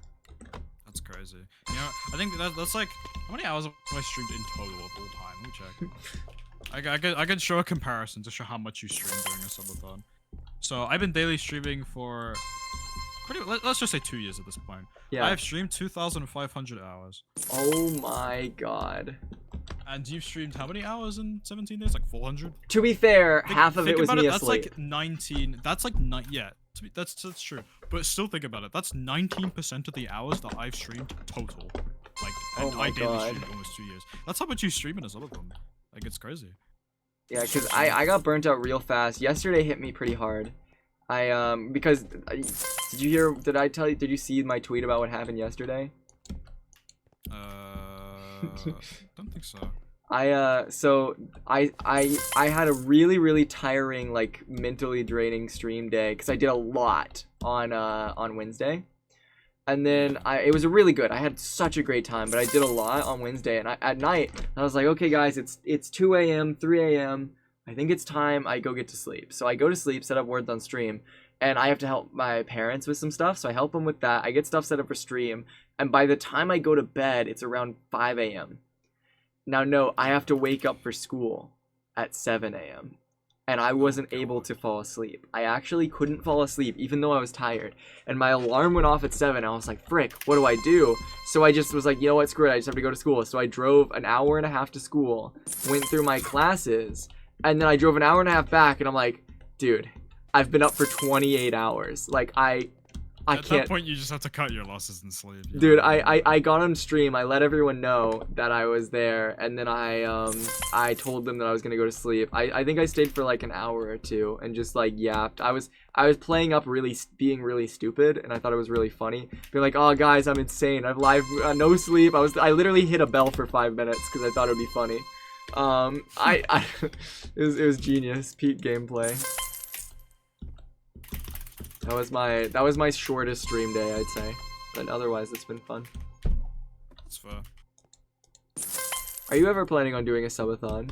That's crazy. You know, I think that's like, how many hours have I streamed in total of all time? Let me check. I could show a comparison to show how much you stream during a subathon. So I've been daily streaming for let's just say 2 years at this point. Yeah. I've streamed 2,500 hours. Oh my god. And you've streamed how many hours in 17 days? Like 400? To be fair, half of it was me asleep. That's like 19. That's like yeah. That's true. But still think about it. That's 19% of the hours that I've streamed total. Like, and I daily streamed almost 2 years. That's how much you stream in a subathon. Like, it's crazy. Yeah, because I got burnt out real fast. Yesterday hit me pretty hard. Because did you see my tweet about what happened yesterday? Don't think so. I had a really tiring, like, mentally draining stream day because I did a lot on Wednesday. And then it was really good. I had such a great time, but I did a lot on Wednesday. And at night, I was like, okay, guys, it's 2 a.m., 3 a.m. I think it's time I go get to sleep. So I go to sleep, set up words on stream, and I have to help my parents with some stuff. So I help them with that. I get stuff set up for stream. And by the time I go to bed, it's around 5 a.m. Now, no, I have to wake up for school at 7 a.m. And I wasn't able to fall asleep. I actually couldn't fall asleep, even though I was tired. And my alarm went off at 7. I was like, frick, what do I do? So I just was like, you know what, screw it. I just have to go to school. So I drove an hour and a half to school, went through my classes, and then I drove an hour and a half back. And I'm like, dude, I've been up for 28 hours. Like, I At can't. that point, you just have to cut your losses and sleep. Dude, I got on stream. I let everyone know that I was there, and then I told them that I was gonna go to sleep. I think I stayed for like an hour or two and just like yapped. I was playing up being really stupid, and I thought it was really funny. Being like, oh guys, I'm insane. I've live no sleep. I literally hit a bell for 5 minutes because I thought it would be funny. It was genius. Peak gameplay. That was my shortest stream day, I'd say. But otherwise, it's been fun. That's fair. Are you ever planning on doing a subathon?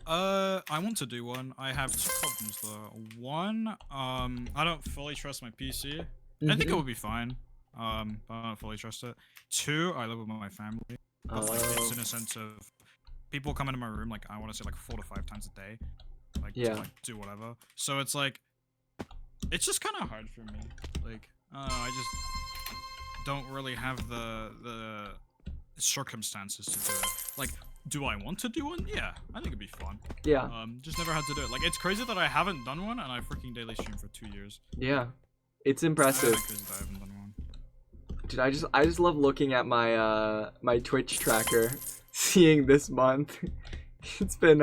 I want to do one. I have 2 problems though. One, I don't fully trust my PC. I think it would be fine. But I don't fully trust it. 2, I live with my family. But like, it's in a sense of people come into my room like I want to say like 4 to 5 times a day, like to like do whatever. So it's like. It's just kind of hard for me. Like, I just don't really have the circumstances to do it. Like, do I want to do one? Yeah, I think it'd be fun. Yeah. Just never had to do it. Like, it's crazy that I haven't done one, and I freaking daily stream for 2 years. Yeah, it's impressive. It's crazy that I haven't done one. Dude, I just love looking at my my Twitch tracker, seeing this month. It's been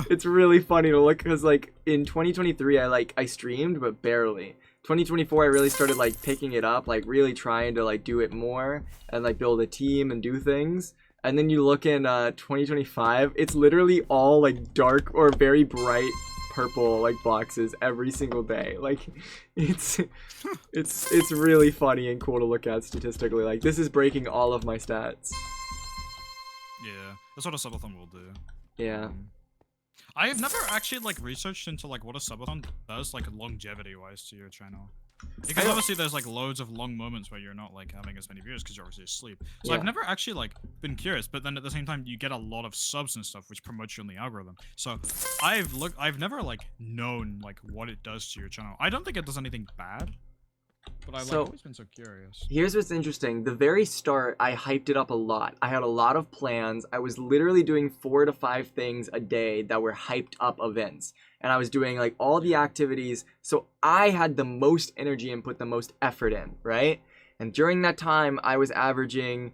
it's really funny to look because like in 2023 I streamed but barely. 2024 I really started like picking it up, like really trying to like do it more and like build a team and do things. And then you look in 2025, it's literally all like dark or very bright purple like boxes every single day. Like it's really funny and cool to look at statistically. Like this is breaking all of my stats. Yeah, that's what a subathon will do. Yeah. I have never actually like researched into like what a subathon does like longevity wise to your channel. Because obviously there's like loads of long moments where you're not like having as many viewers because you're obviously asleep. So I've never actually like been curious, but then at the same time you get a lot of subs and stuff which promotes you on the algorithm. So I've never like known like what it does to your channel. I don't think it does anything bad. But I've like, always been so curious. Here's what's interesting. The very start, I hyped it up a lot. I had a lot of plans. I was literally doing 4 to 5 things a day that were hyped up events. And I was doing like all the activities. So I had the most energy and put the most effort in, right? And during that time, I was averaging,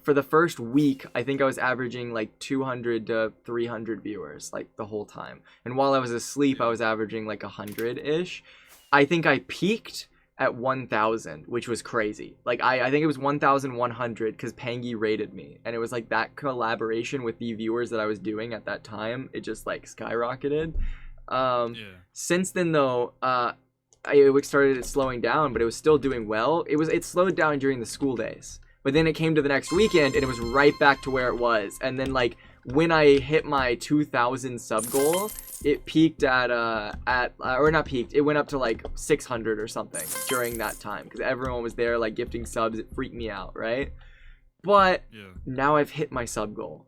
for the first week, I think I was averaging like 200 to 300 viewers like the whole time. And while I was asleep, I was averaging like 100-ish. I think I peaked at 1,000, which was crazy. Like I think it was 1,100 because Pangy rated me, and it was like that collaboration with the viewers that I was doing at that time. It just like skyrocketed. Since then though, it started slowing down, but it was still doing well. It slowed down during the school days, but then it came to the next weekend and it was right back to where it was. And then like when I hit my 2,000 sub goal, it peaked or not peaked, it went up to like 600 or something during that time because everyone was there like gifting subs. It freaked me out, right? But now I've hit my sub goal.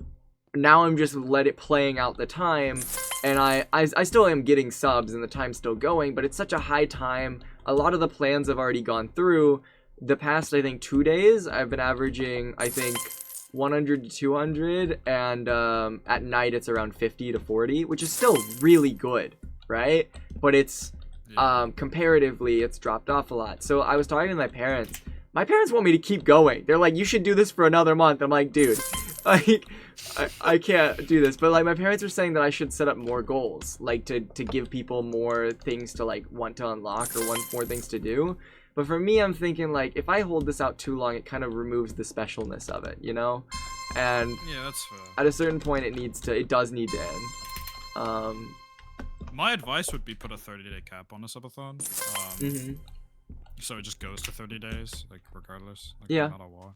Now I'm just playing out the time, and I still am getting subs and the time's still going, but it's such a high time. A lot of the plans have already gone through. The past, I think, 2 days, I've been averaging, I think, 100 to 200, and at night it's around 50 to 40, which is still really good, right? But it's comparatively it's dropped off a lot. So I was talking to my parents. My parents want me to keep going. They're like, you should do this for another month. I'm like, dude, I can't do this. But like my parents are saying that I should set up more goals, like to give people more things to like want to unlock or want more things to do. But for me, I'm thinking like if I hold this out too long, it kind of removes the specialness of it, you know? And yeah, that's fair. At a certain point, it does need to end. My advice would be put a 30-day cap on a subathon. So it just goes to 30 days, like regardless. Like, Yeah. No matter what.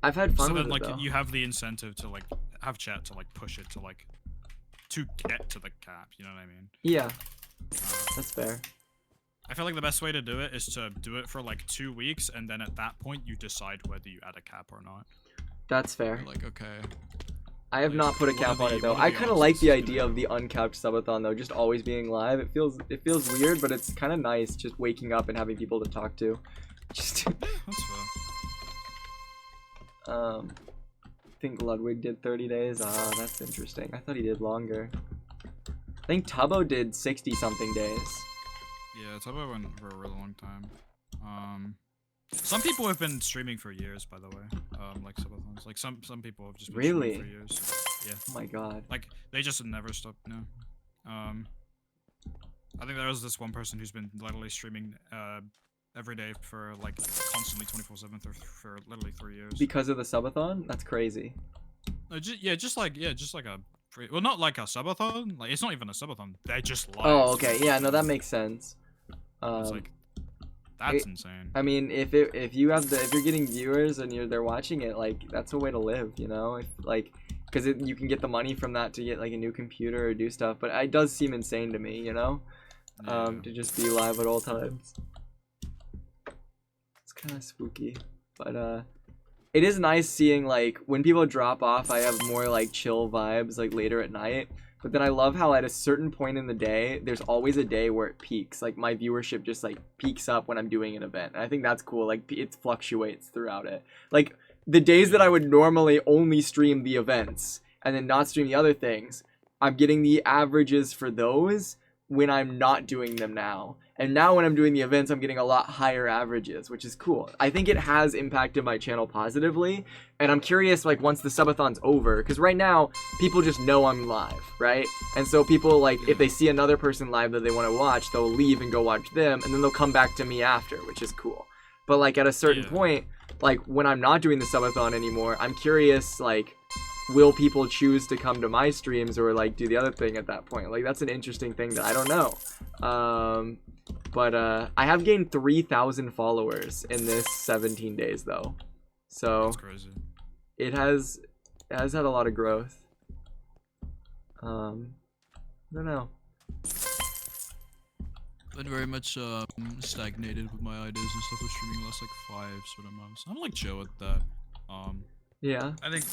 I've had fun So with then, it like, though. you have the incentive to like have chat to like push it to like to get to the cap. You know what I mean? Yeah, Uh, that's fair. I feel like the best way to do it is to do it for like 2 weeks, and then at that point you decide whether you add a cap or not. That's fair. You're like, okay. I have like, not put a what are cap on the- it though. what are I the kind of like odds the this is idea gonna of the uncapped subathon though, just always being live. It feels weird, but it's kind of nice just waking up and having people to talk to. Just That's fair. I think Ludwig did 30 days. Ah, that's interesting. I thought he did longer. I think Tubbo did 60 something days. Yeah, Tubbo went for a really long time. Some people have been streaming for years, by the way. Like subathons. Like some people have just been Really? streaming for years. Yeah. Oh my god. Like they just never stop. No. I think there was this one person who's been literally streaming every day for like constantly 24/7 for literally 3 years. Because of the subathon? That's crazy. No, just like a well, not like a subathon. Like it's not even a subathon. They just live. Oh, okay. Yeah, no, that makes sense. It's like that's insane. I mean, if you're getting viewers and they're watching it, like that's a way to live, you know? Because you can get the money from that to get like a new computer or do stuff. But it does seem insane to me, you know? Yeah. To just be live at all times. It's kind of spooky, but it is nice seeing like when people drop off. I have more like chill vibes like later at night. But then I love how at a certain point in the day, there's always a day where it peaks. Like my viewership just like peaks up when I'm doing an event. And I think that's cool. Like it fluctuates throughout it. Like the days that I would normally only stream the events and then not stream the other things, I'm getting the averages for those when I'm not doing them now. And now when I'm doing the events, I'm getting a lot higher averages, which is cool. I think it has impacted my channel positively. And I'm curious, like, once the subathon's over, because right now, people just know I'm live, right? And so people, like, if they see another person live that they want to watch, they'll leave and go watch them, and then they'll come back to me after, which is cool. But, like, at a certain point, like, when I'm not doing the subathon anymore, I'm curious, like, will people choose to come to my streams or, like, do the other thing at that point? Like, that's an interesting thing that I don't know. But I have gained 3,000 followers in this 17 days, though. So That's crazy. it has had a lot of growth. I don't know. Been very much stagnated with my ideas and stuff with streaming last like 5 sort of months. I'm like chill with that. Yeah. I think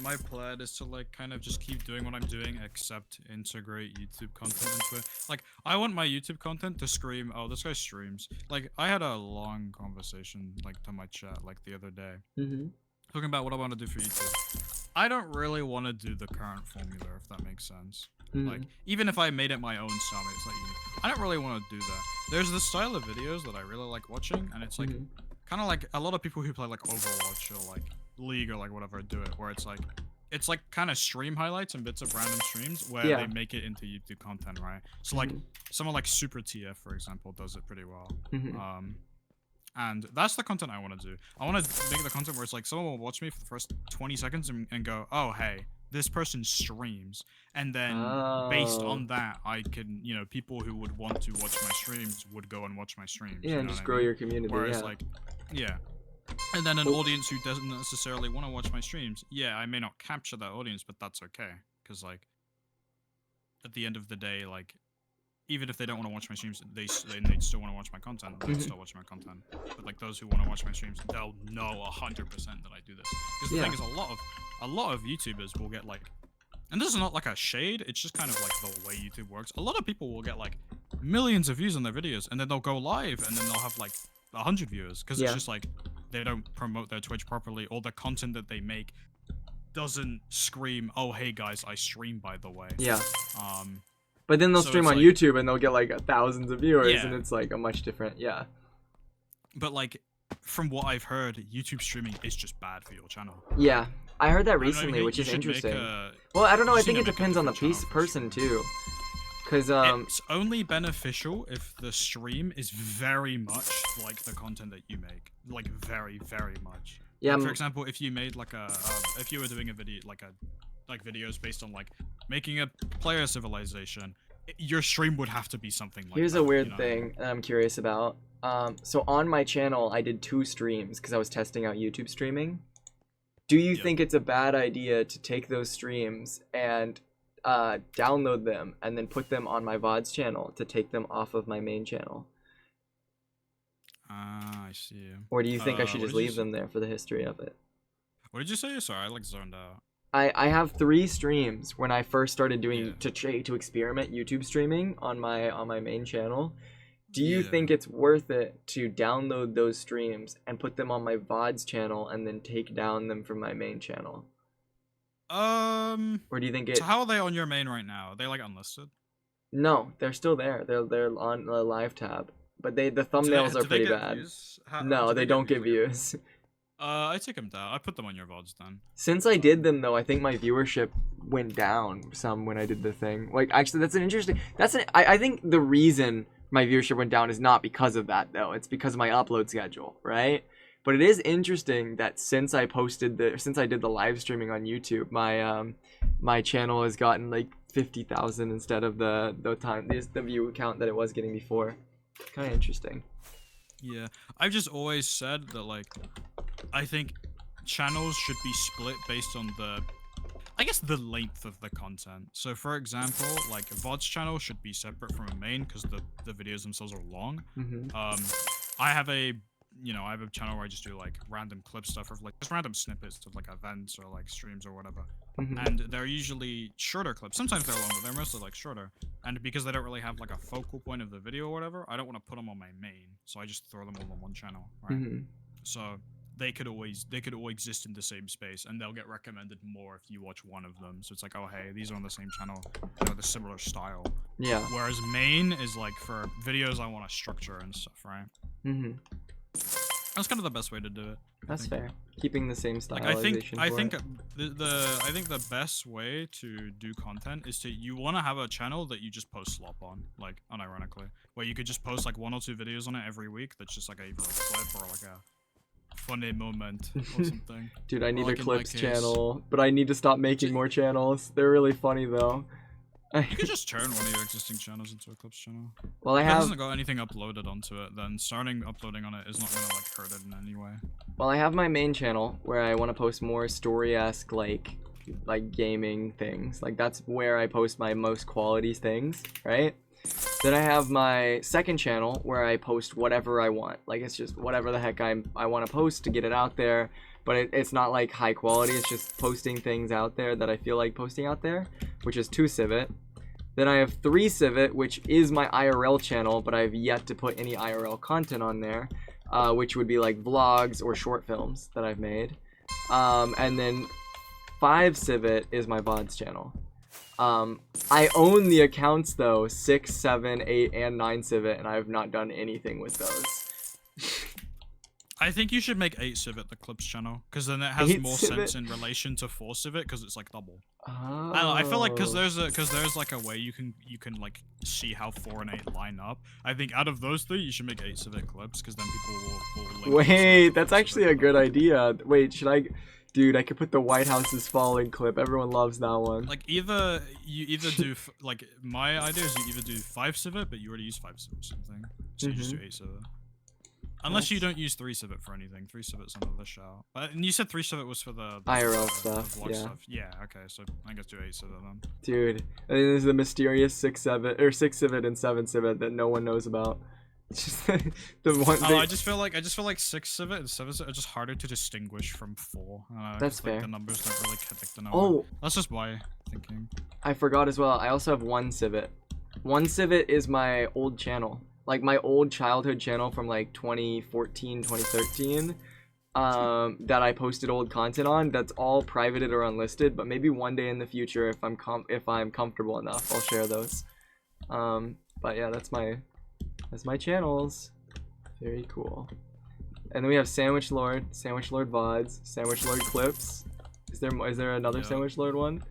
my plan is to like kind of just keep doing what I'm doing, except integrate YouTube content into it. Like I want my YouTube content to scream, oh, this guy streams. Like I had a long conversation like to my chat like the other day, talking about what I want to do for YouTube. I don't really want to do the current formula, if that makes sense. Like even if I made it my own style, it's like I don't really want to do that. There's this style of videos that I really like watching, and it's like kind of like a lot of people who play like Overwatch or like League or like whatever do it, where it's like kind of stream highlights and bits of random streams where they make it into YouTube content, right? So like someone like Super TF, for example, does it pretty well. And that's the content I want to do. I want to make the content where it's like someone will watch me for the first 20 seconds and go, oh hey, this person streams, and then based on that I can, you know, people who would want to watch my streams would go and watch my streams. Yeah, you and know just what I grow mean? your community. Whereas like and then an audience who doesn't necessarily want to watch my streams, yeah, I may not capture that audience, but that's okay, because like at the end of the day, like even if they don't want to watch my streams, they'd still want to watch my content. They'll still watch my content. But like those who want to watch my streams, they'll know 100% that I do this. Because the thing is, a lot of YouTubers will get like, and this is not like a shade, it's just kind of like the way YouTube works. A lot of people will get like millions of views on their videos, and then they'll go live, and then they'll have like 100 viewers, because it's just like they don't promote their Twitch properly, or the content that they make doesn't scream, oh hey guys, I stream by the way. But then they'll So stream it's on like- YouTube and they'll get like thousands of viewers, Yeah. and it's like a much different. But like from what I've heard, YouTube streaming is just bad for your channel. Yeah, I heard that I don't know, recently, you which is should make interesting. a- Well, I don't know. I you think should it make a depends on the different channel for person too. Cause it's only beneficial if the stream is very much like the content that you make, like very, very much. yeah, Like, for example, if you made like if you were doing a video like videos based on like making a player civilization, your stream would have to be something like Here's that, a weird you know? thing I'm curious about. So on my channel, I did 2 streams because I was testing out YouTube streaming. Do you Yep. think it's a bad idea to take those streams and download them and then put them on my VODs channel to take them off of my main channel? Ah, I see. Or do you think I should what just did you leave them there for the history of it? What did you say? Sorry, I like zoned out. I have 3 streams when I first started doing Yeah. to experiment YouTube streaming on my main channel. Do you Yeah. think it's worth it to download those streams and put them on my VODs channel and then take down them from my main channel? Or do you think it? So how are they on your main right now? Are they like unlisted? No, they're still there. They're on the live tab, but the Do thumbnails are do pretty get bad. views? No, do they get don't get views? views. I take them down. I put them on your VODs then. Since I did them though, I think my viewership went down some when I did the thing. Like actually, that's an interesting. I think the reason my viewership went down is not because of that though. It's because of my upload schedule, right? But it is interesting that since I did the live streaming on YouTube, my channel has gotten like 50,000 instead of the view count that it was getting before. Kind of interesting. Yeah, I've just always said that, like, I think channels should be split based on I guess the length of the content. So for example, like a VODs channel should be separate from a main because the videos themselves are long. I have a channel where I just do like random clip stuff of like just random snippets of like events or like streams or whatever. And they're usually shorter clips. Sometimes they're longer, they're mostly like shorter. And because they don't really have like a focal point of the video or whatever, I don't want to put them on my main. So I just throw them all on one channel, right? So they could all exist in the same space and they'll get recommended more if you watch one of them. So it's like, oh hey, these are on the same channel, they're the similar style. Yeah. Whereas main is like for videos I want to structure and stuff, right? That's kind of the best way to do it. That's fair. Keeping the same stylization. Like I think the best way to do content is you want to have a channel that you just post slop on, like unironically, where you could just post like 1 or 2 videos on it every week. That's just like either a clip or like a funny moment or something. Dude, I need like a in my clips case. channel, but I need to stop making more channels. They're really funny though. You could just turn one of your existing channels into a clips channel. Well, I If it have. hasn't got anything uploaded onto it, then starting uploading on it is not gonna like hurt it in any way. Well, I have my main channel where I want to post more story-esque like gaming things. Like that's where I post my most quality things, right? Then I have my second channel where I post whatever I want. Like it's just whatever the heck I want to post to get it out there. But it's not like high quality. It's just posting things out there that I feel like posting out there, which is 2Civet. Then I have 3Civet, which is my IRL channel, but I've yet to put any IRL content on there, which would be like vlogs or short films that I've made. And then 5Civet is my VODs channel. I own the accounts though, 6, 7, 8, and 9Civet, and I have not done anything with those. I think you should make 8Civet the clips channel, because then it has more 8Civet? sense in relation to 4Civet, because it's like double. Oh. I don't know, I feel like because there's like a way you can like see how 4 and 8 line up. I think out of those 3, you should make 8Civet clips, because then people will link. Wait, that's actually a good idea. Wait, should I? Dude, I could put the White House is falling clip. Everyone loves that one. Like you either do like my idea is you either do 5Civet, but you already use 5Civet or something, so you just do 8Civet. Unless you don't use 3Civet for anything. 3Civit's another shout. And you said 3Civet was for the IRL the stuff, vlog yeah. stuff. Yeah, okay, so I guess do 8Civet then. Dude, and then there's the mysterious 6Civet or 6Civet and 7Civet that no one knows about. It's just the one. I just feel like 6Civet and 7Civet are just harder to distinguish from 4. That's 'cause, like, fair. the numbers don't really connect in a way. Oh, That's just my thinking. I forgot as well. I also have 1Civet. 1Civet is my old channel. Like my old childhood channel from like 2014, 2013, that I posted old content on. That's all privated or unlisted, but maybe one day in the future, if I'm comfortable enough, I'll share those. But yeah, that's my channels. Very cool. And then we have Sandwich Lord VODs, Sandwich Lord Clips. Is there another Sandwich Lord one?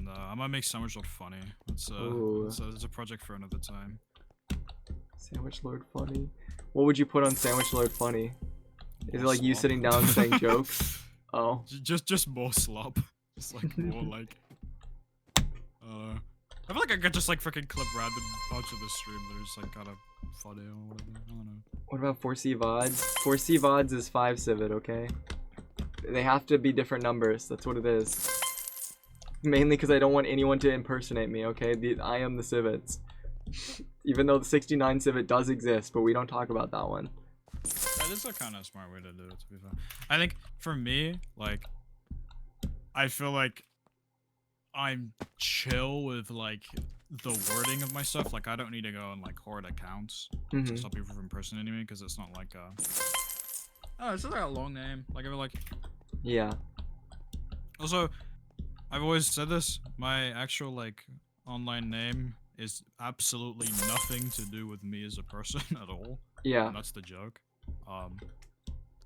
No, I might make Sandwich Lord funny. It's a project for another time. Sandwich Lord funny. What would you put on Sandwich Lord funny? Is it like you slop. sitting down and saying jokes? Oh. Just more slop. Just like more like I feel like I could just like freaking clip random parts of the stream. They're just like kind of funny or whatever. I don't know. What about 4C VODs? 4C VODs is 5 Civet, okay? They have to be different numbers. That's what it is. Mainly because I don't want anyone to impersonate me, okay? I am the Civets. Even though the 69 Civet does exist, but we don't talk about that one. That is a kind of smart way to do it, to be fair. I think for me, like, I feel like I'm chill with like the wording of my stuff. Like, I don't need to go and like hoard accounts to stop people from impersonating me because it's not like oh, it's just like a long name. Like, I feel like. Yeah. Also, I've always said this. My actual like online name is absolutely nothing to do with me as a person at all. Yeah. And that's the joke.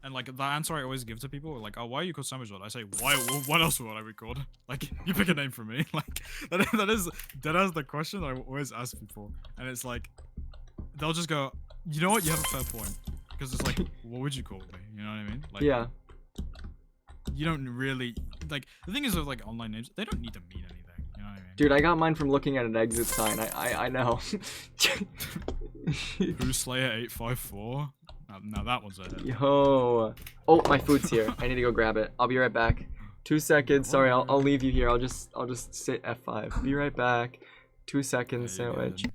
And like the answer I always give to people are like, "Oh, why are you called Sandwich Lord?" I say, "Why? What else would I be called? Like, you pick a name for me." Like that is the question I always ask people, and it's like they'll just go, "You know what? You have a fair point," because it's like, what would you call me? You know what I mean? Like, yeah. You don't really like the thing is with like online names, they don't need to mean anything. You know what I mean? Dude, I got mine from looking at an exit sign. I know. Who's Slayer 854? Now that one's a hit. Yo. Oh, my food's here. I need to go grab it. I'll be right back. 2 seconds. Sorry, I'll leave you here. I'll just sit F5. Be right back. 2 seconds, Yeah, Sandwich. good.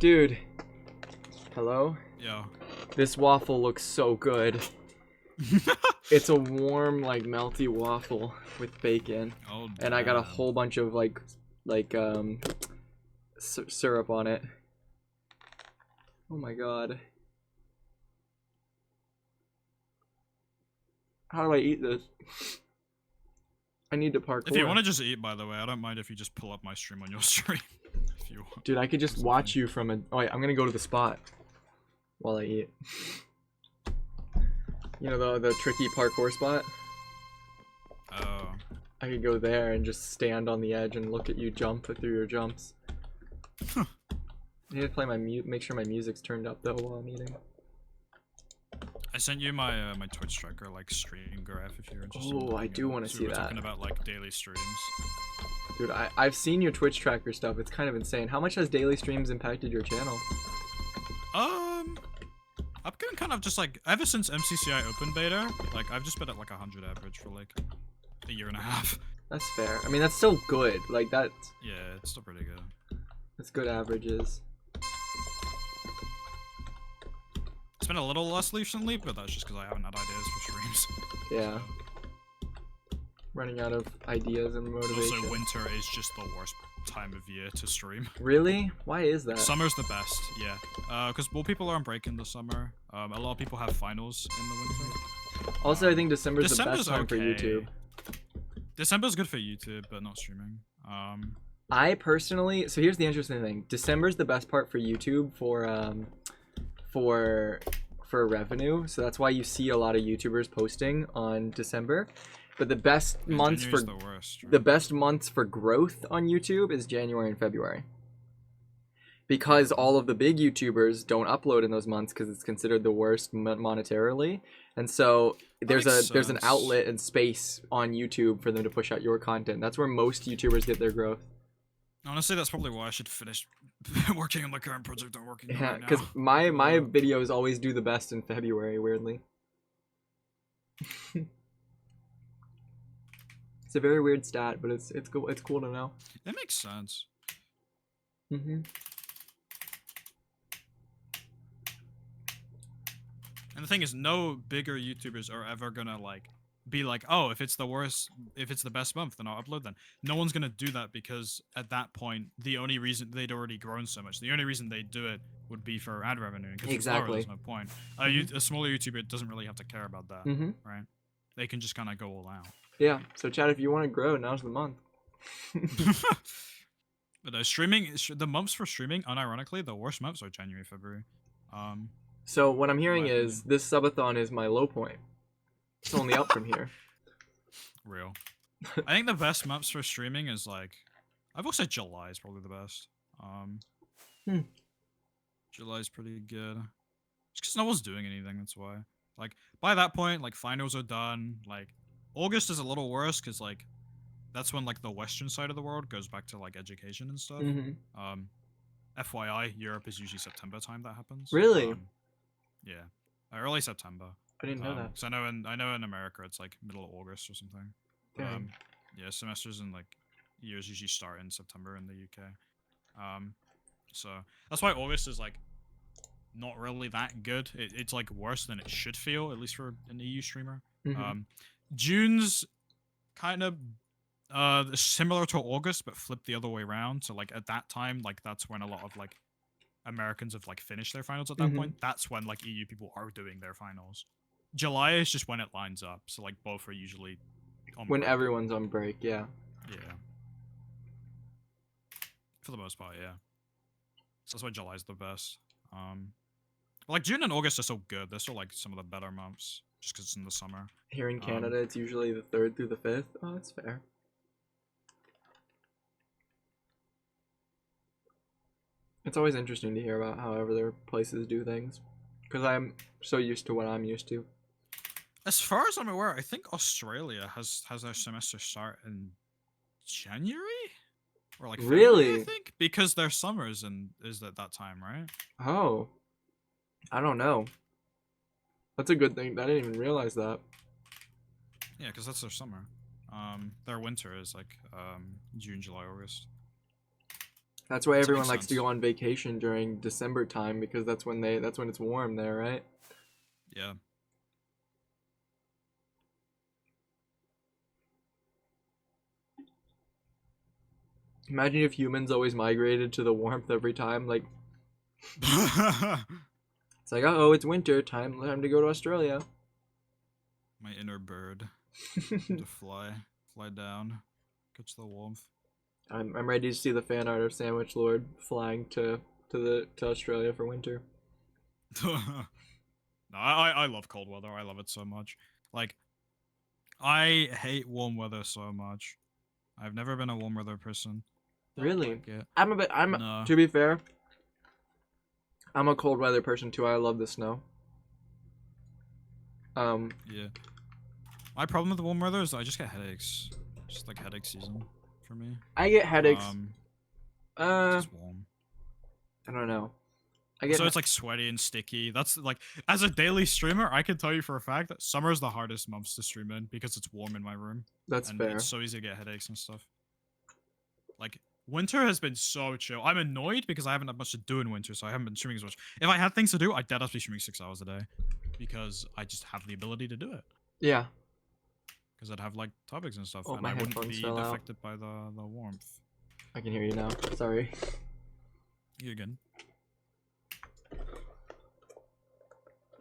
Dude. Hello? Yeah. This waffle looks so good. It's a warm, like, melty waffle with bacon. Oh, and I got a whole bunch of, syrup on it. Oh my god. How do I eat this? I need to parkour. If you want to just eat, by the way, I don't mind if you just pull up my stream on your stream. If you want. Dude, I could just watch you from a... Oh, wait, I'm gonna go to the spot while I eat. You know, the tricky parkour spot? Oh. I could go there and just stand on the edge and look at you jump through your jumps. Huh. I need to play make sure my music's turned up though while I'm eating. I sent you my my Twitch tracker like stream graph if you're interested. Oh, I do want to see we're that. Talking about like daily streams. Dude, I've seen your Twitch tracker stuff. It's kind of insane. How much has daily streams impacted your channel? I've been kind of just like ever since MCCI open beta, like I've just been at like 100 average for like a year and a half. That's fair. I mean, that's still good. Like that. Yeah, it's still pretty good. That's good averages. It's been a little less recently, but that's just because I haven't had ideas for streams. Yeah. Running out of ideas and motivation. Also, winter is just the worst time of year to stream. Really? Why is that? Summer's the best, yeah. Because more people are on break in the summer. A lot of people have finals in the winter. Also, I think December's the best time for YouTube. December's good for YouTube, but not streaming. I personally, so here's the interesting thing. December's the best part for YouTube for revenue. So that's why you see a lot of YouTubers posting on December. But the best months for the best months for growth on YouTube is January and February. Because all of the big YouTubers don't upload in those months because it's considered the worst monetarily. And so there's an outlet and space on YouTube for them to push out your content. That's where most YouTubers get their growth. Honestly, that's probably why I should finish working on my current project I'm working on right now. Because my videos always do the best in February, weirdly. It's a very weird stat, but it's cool to know. It makes sense. Mhm. And the thing is, no bigger YouTubers are ever gonna like be like, oh, if it's the best month, then I'll upload then. No one's gonna do that because at that point, the only reason they'd already grown so much, the only reason they'd do it would be for ad revenue. Exactly. There's no point. A smaller YouTuber doesn't really have to care about that, right? They can just kind of go all out. Yeah. So, Chad, if you want to grow, now's the month. But streaming, the months for streaming, unironically, the worst months are January, February. So what I'm hearing is this subathon is my low point. It's only up from here. Real. I think the best months for streaming is like, I've also said July is probably the best. July's pretty good. Just because no one's doing anything, that's why. Like, by that point, like, finals are done. Like, August is a little worse because, like, that's when, like, the western side of the world goes back to, like, education and stuff. FYI, Europe is usually September time that happens. Really? Yeah. Early September. I didn't know that. So I know in America it's, like, middle of August or something. Yeah, semesters and, like, years usually start in September in the UK. So that's why August is, like, not really that good. It's like worse than it should feel, at least for an EU streamer. June's kind of similar to August, but flipped the other way around. So like at that time, like that's when a lot of like Americans have like finished their finals at that point. That's when like EU people are doing their finals. July is just when it lines up. So like both are usually on when break. Everyone's on break. Yeah. Yeah. For the most part, yeah. So that's why July's the best. Like June and August are so good. They're still like some of the better months, just because it's in the summer. Here in Canada, it's usually the 3rd through the 5th. Oh, that's fair. It's always interesting to hear about how other places do things, because I'm so used to what I'm used to. As far as I'm aware, I think Australia has their semester start in January, or like February, really? I think, because their summers is at that time, right? Oh, I don't know. That's a good thing. I didn't even realize that. Yeah, because that's their summer. Their winter is like June, July, August. That's why That everyone makes likes to sense. go on vacation during December time because that's when it's warm there, right? Yeah. Imagine if humans always migrated to the warmth every time. Like it's like, oh, it's winter time to go to Australia. My inner bird to fly down, catch the warmth. I'm ready to see the fan art of Sandwich Lord flying to Australia for winter. No, I love cold weather. I love it so much. Like, I hate warm weather so much. I've never been a warm weather person. Really? Like it. I'm No. to be fair, I'm a cold weather person too. I love the snow. Yeah. My problem with the warm weather is I just get headaches. Just like headache season for me. I get headaches. It's just warm. I don't know. So it's like sweaty and sticky. That's like, as a daily streamer, I can tell you for a fact that summer is the hardest months to stream in because it's warm in my room. That's and fair. It's so easy to get headaches and stuff. Like, winter has been so chill. I'm annoyed because I haven't had much to do in winter, so I haven't been streaming as much. If I had things to do, I'd dead be streaming 6 hours a day because I just have the ability to do it. Yeah. Because I'd have like topics and stuff, Oh, and my I wouldn't headphones be fell out. affected by the warmth. I can hear you now. Sorry. You again.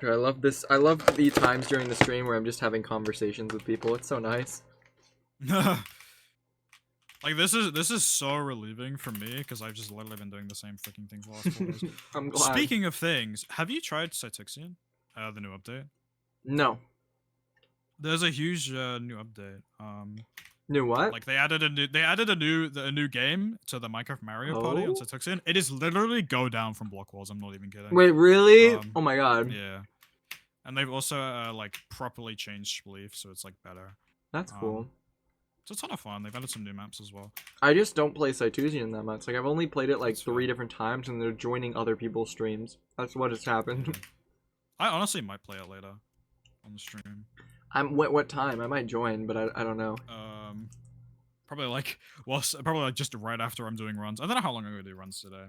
I love this. I love the times during the stream where I'm just having conversations with people. It's so nice. Like, this is so relieving for me because I've just literally been doing the same freaking thing for the last 4 days. I'm glad. Speaking of things, have you tried Cytixian? The new update? No. There's a huge new update. New what? Like, they added a new game to the Minecraft Mario Party on Oh? Cytixian. It is literally go down from block walls. I'm not even kidding. Wait, really? Oh my god. Yeah. And they've also like properly changed Spleef, so it's like better. That's cool. It's a ton of fun. They've added some new maps as well. I just don't play Cytusian that much. Like, I've only played it like 3 different times, and they're joining other people's streams. That's what has happened. I honestly might play it later on the stream. What time? I might join, but I don't know. Probably like just right after I'm doing runs. I don't know how long I'm gonna do runs today.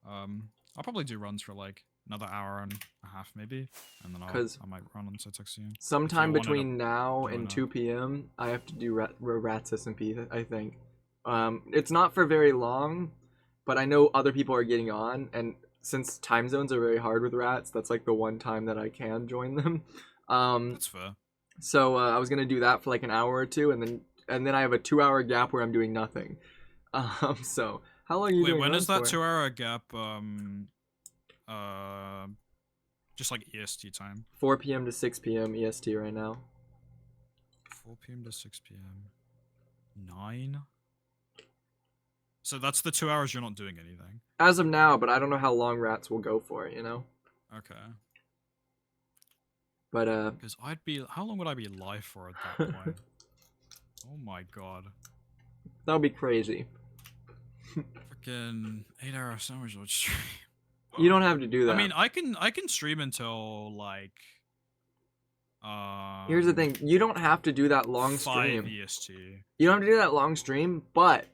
I'll probably do runs for like another hour and a half maybe, and then I might run on Cytixian. Sometime between now and 2 p.m. I have to do Rats SMP, I think. It's not for very long, but I know other people are getting on, and since time zones are very hard with Rats, that's like the one time that I can join them. That's fair. So I was gonna do that for like an hour or two, and then I have a 2-hour gap where I'm doing nothing. So how long are you doing? Wait, when is that for? 2-hour gap? Just like EST time. 4 p.m. to 6 p.m. EST right now. 4 p.m. to 6 p.m. 9. So that's the 2 hours you're not doing anything. As of now, but I don't know how long Rats will go for. Okay. But because how long would I be live for at that point? Oh my god. That would be crazy. Freaking 8-hour sandwich would stream. You don't have to do that. I mean, I can stream until like. Here's the thing: you don't have to do that long 5 stream. EST. You don't have to do that long stream, but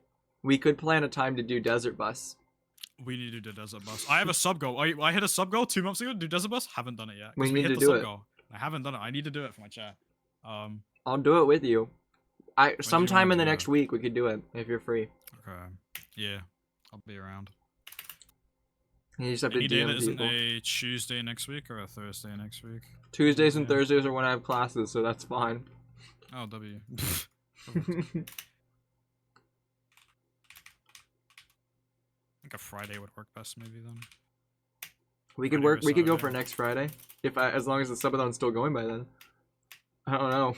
we could plan a time to do Desert Bus. We need to do Desert Bus. I have a sub goal. I hit a sub goal 2 months ago to do Desert Bus. Haven't done it yet. We need to do it. Goal. I haven't done it. I need to do it for my chat. I'll do it with you. Sometime in the next week we could do it if you're free. Okay. Yeah, I'll be around. You just have to Any day DM that isn't people. a Tuesday next week or a Thursday next week. Tuesdays and Thursdays are when I have classes, so that's fine. Oh, W. I think a Friday would work best, maybe then. We could work. We could go for next Friday, as long as the subathon's still going by then. I don't know.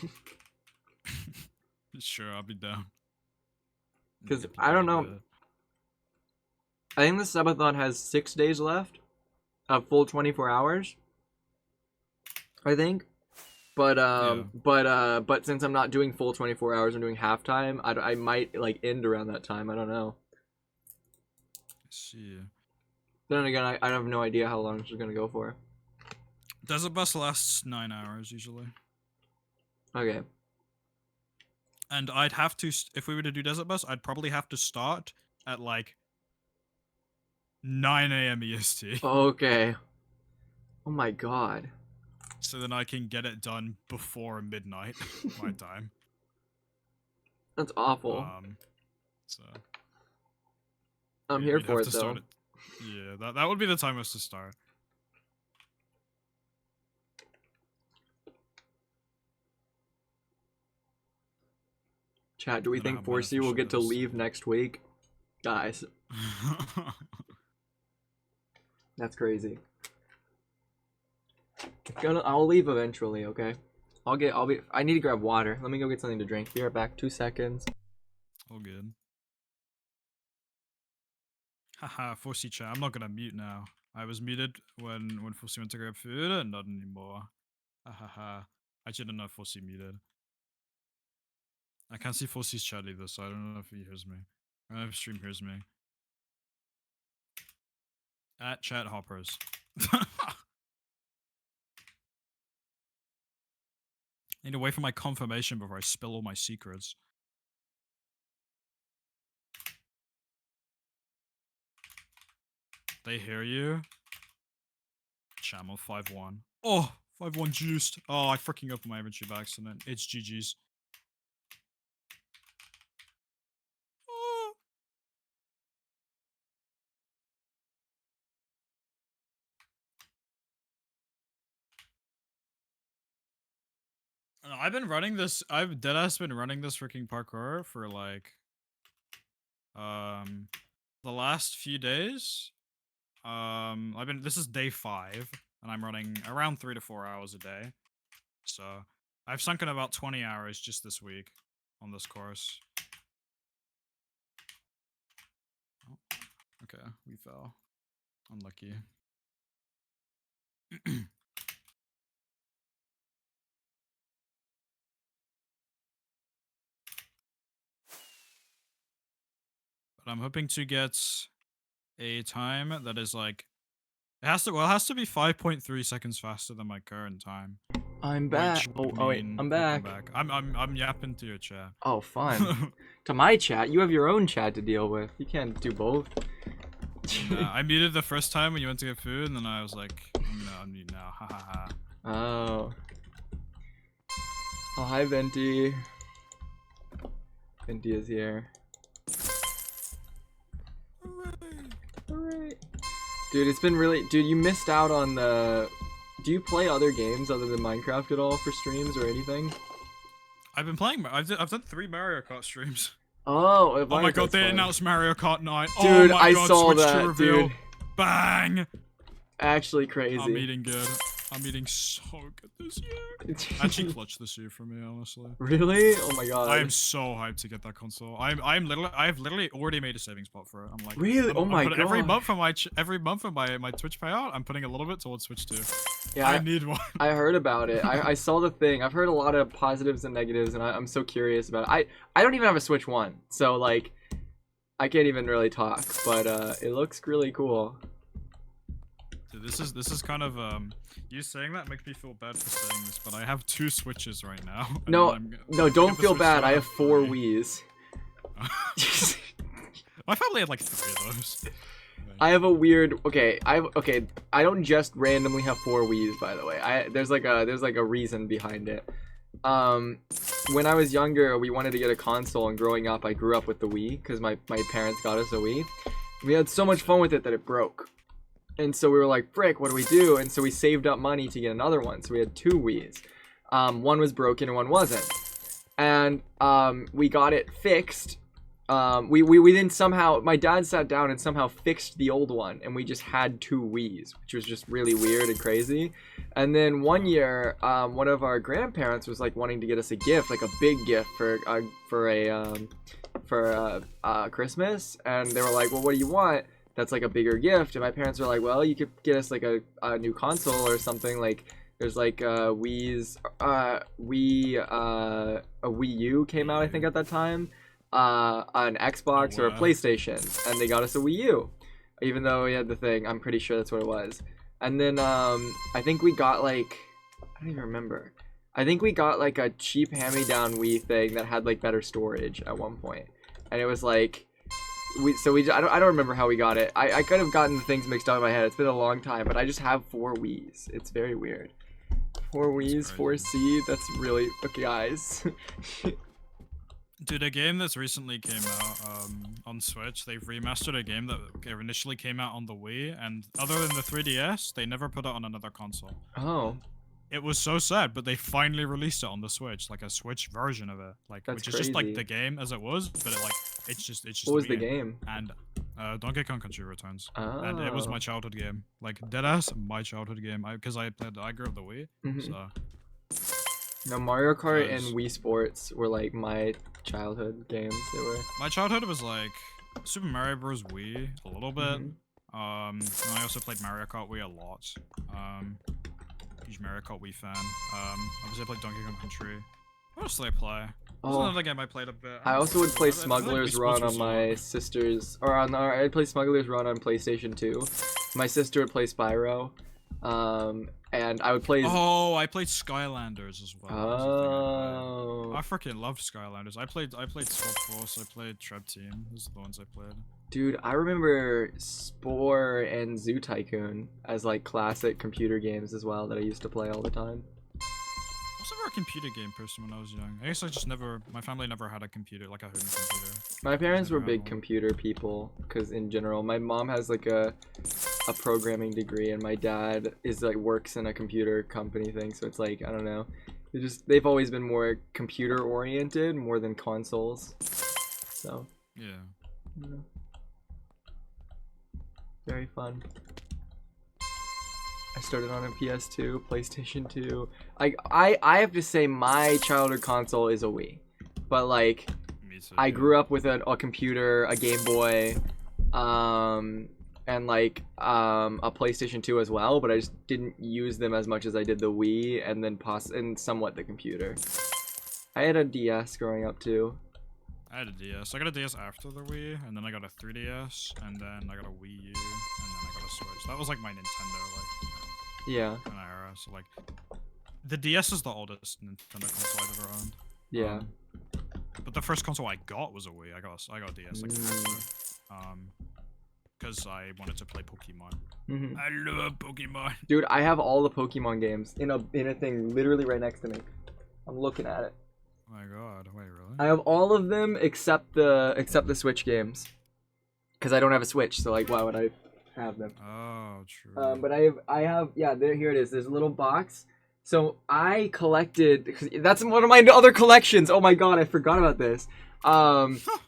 Sure, I'll be down. Because I don't know. I think the subathon has 6 days left, a full 24 hours. I think, but since I'm not doing full 24 hours, I'm doing halftime. I might like end around that time. I don't know. Let's see. Then again, I have no idea how long this is gonna go for. Desert Bus lasts 9 hours usually. Okay. And I'd have to, if we were to do Desert Bus, I'd probably have to start at like 9 a.m. EST. Okay. Oh my god. So then I can get it done before midnight my time. That's awful. So I'm here for it though. Yeah, that would be the time us to start. Chat, do we think 4C will get to leave next week? Guys. That's crazy. I'll leave eventually, okay? I need to grab water. Let me go get something to drink. Be right back. 2 seconds. All good. Haha, 4C chat. I'm not gonna mute now. I was muted when 4C went to grab food, and not anymore. Haha. I didn't know 4C muted. I can't see 4C's chat either, so I don't know if he hears me. I don't know if stream hears me. At chat hoppers. I need to wait for my confirmation before I spill all my secrets. They hear you? Channel 5-1. Oh, 5-1 juiced. Oh, I freaking opened my inventory by accident. It's GG's. Oh. I've been running this. I've deadass been running this freaking parkour for like the last few days. This is day 5, and I'm running around 3 to 4 hours a day. So I've sunk in about 20 hours just this week on this course. Oh, okay, we fell. Unlucky. But I'm hoping to get a time that is like it has to be 5.3 seconds faster than my current time. I'm back. Oh wait, I'm back. I'm yapping to your chat. Oh, fun. To my chat? You have your own chat to deal with. You can't do both. I muted the first time when you went to get food, and then I was like, I'm gonna unmute now. Ha ha ha. Oh. Oh, hi, Venti. Venti is here. Hooray. Dude, it's been really... Dude, you missed out on the... Do you play other games other than Minecraft at all for streams or anything? I've been playing... I've done 3 Mario Kart streams. Oh my god, they announced Mario Kart 9. Dude, oh my I god, saw Switch that, 2 reveal. dude. Bang! Actually crazy. I'm eating good. I'm eating so good this year. Actually clutch this year for me, honestly. Really? Oh my god. I am so hyped to get that console. I've literally already made a savings pot for it. I'm like, really? Oh my god. Every month for my Twitch payout, I'm putting a little bit towards Switch 2. Yeah, I need one. I heard about it. I saw the thing. I've heard a lot of positives and negatives, and I'm so curious about it. I don't even have a Switch 1, so like, I can't even really talk. But it looks really cool. Dude, this is kind of you saying that makes me feel bad for saying this, but I have 2 Switches right now. No, don't feel bad. I have 4 Wiis. My family had like 3 of those. I have a weird. Okay, I don't just randomly have 4 Wiis, by the way. There's like a reason behind it. When I was younger, we wanted to get a console, and growing up, I grew up with the Wii because my parents got us a Wii. We had so much fun with it that it broke. And so we were like, frick, what do we do? And so we saved up money to get another one. So we had 2 Wiis. One was broken and one wasn't. And we got it fixed. We then somehow, my dad sat down and somehow fixed the old one. And we just had 2 Wiis, which was just really weird and crazy. And then one year, one of our grandparents was like wanting to get us a gift, like a big gift for Christmas. And they were like, well, what do you want? That's like a bigger gift. And my parents were like, well, you could get us like a new console or something. Like there's like a Wii U came out, I think, at that time, an Xbox or a PlayStation, and they got us a Wii U, even though we had the thing. I'm pretty sure that's what it was. And then I think we got like, I don't even remember. I think we got like a cheap hand-me-down Wii thing that had like better storage at one point, and it was like I don't remember how we got it. I could have gotten the things mixed up in my head. It's been a long time, but I just have 4 Wiis. It's very weird. 4 Wiis, 4C. That's really okay, guys. Dude, a game that's recently came out on Switch, they've remastered a game that initially came out on the Wii, and other than the 3DS, they never put it on another console. Oh. It was so sad, but they finally released it on the Switch, like a Switch version of it, like That's which is crazy. just like the game as it was, but it's just. What was the game? And Donkey Kong Country Returns, Oh. and it was my childhood game, like deadass my childhood game. Because I grew up the Wii, so. No, Mario Kart and Wii Sports were like my childhood games. They were. My childhood was like Super Mario Bros. Wii a little bit. And I also played Mario Kart Wii a lot. Huge Mario Kart Wii fan. Obviously I played Donkey Kong Country. What else did I play? There's another game I played a bit. I also would play Smuggler's Run on my sister's, I'd play Smuggler's Run on PlayStation 2. My sister would play Spyro. And I would play. Oh, I played Skylanders as well. Oh. I freaking loved Skylanders. I played Swap Force. I played Trev Team. Those are the ones I played. Dude, I remember Spore and Zoo Tycoon as like classic computer games as well that I used to play all the time. I was never a computer game person when I was young. I guess I just never. My family never had a computer, like a home computer. My parents were big computer people, because in general, my mom has like a programming degree, and my dad is like works in a computer company thing. So it's like, I don't know, they've always been more computer oriented more than consoles. So yeah. Very fun. I started on a PS2, PlayStation 2. I have to say my childhood console is a Wii, but like I grew up with a computer, a Game Boy, and like a PlayStation 2 as well, but I just didn't use them as much as I did the Wii and then and somewhat the computer. I had a DS growing up too. I had a DS. I got a DS after the Wii, and then I got a 3DS, and then I got a Wii U, and then I got a Switch. That was like my Nintendo yeah kind of era. So like, the DS is the oldest Nintendo console I've ever owned. Yeah. But the first console I got was a Wii. I got a DS like because I wanted to play Pokemon. I love Pokemon. Dude, I have all the Pokemon games in a thing literally right next to me. I'm looking at it. Oh my god, wait, really? I have all of them except the Switch games, because I don't have a Switch. So like, why would I have them? Oh, true. But I have yeah. Here it is. There's a little box. So I collected. That's one of my other collections. Oh my god, I forgot about this.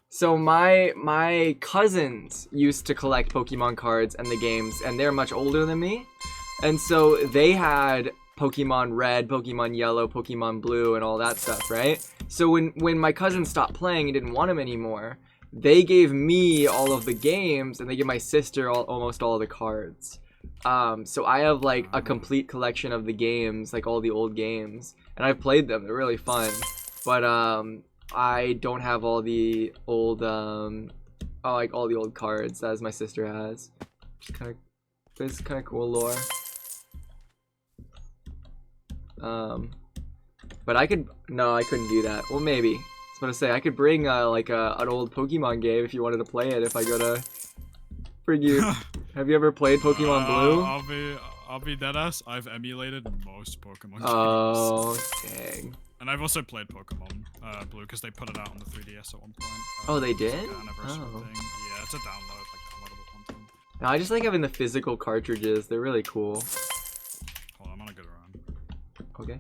So my cousins used to collect Pokemon cards and the games, and they're much older than me, and so they had Pokemon Red, Pokemon Yellow, Pokemon Blue, and all that stuff, right? So when my cousins stopped playing and didn't want them anymore, they gave me all of the games, and they gave my sister almost all of the cards. So I have like a complete collection of the games, like all the old games, and I've played them. They're really fun, but I don't have all the old like all the old cards as my sister has. It's kind of cool lore. But I couldn't do that. Well, maybe. I was gonna say I could bring like an old Pokemon game if you wanted to play it. If I go to bring you. Have you ever played Pokemon Blue? I'll be deadass. I've emulated most Pokemon games. Oh dang. And I've also played Pokemon Blue because they put it out on the 3DS at one point. Oh, they did? Like an anniversary thing. Yeah, it's a download, like downloadable content. No, I just like having the physical cartridges. They're really cool. Hold on, I'm on a good run. Okay.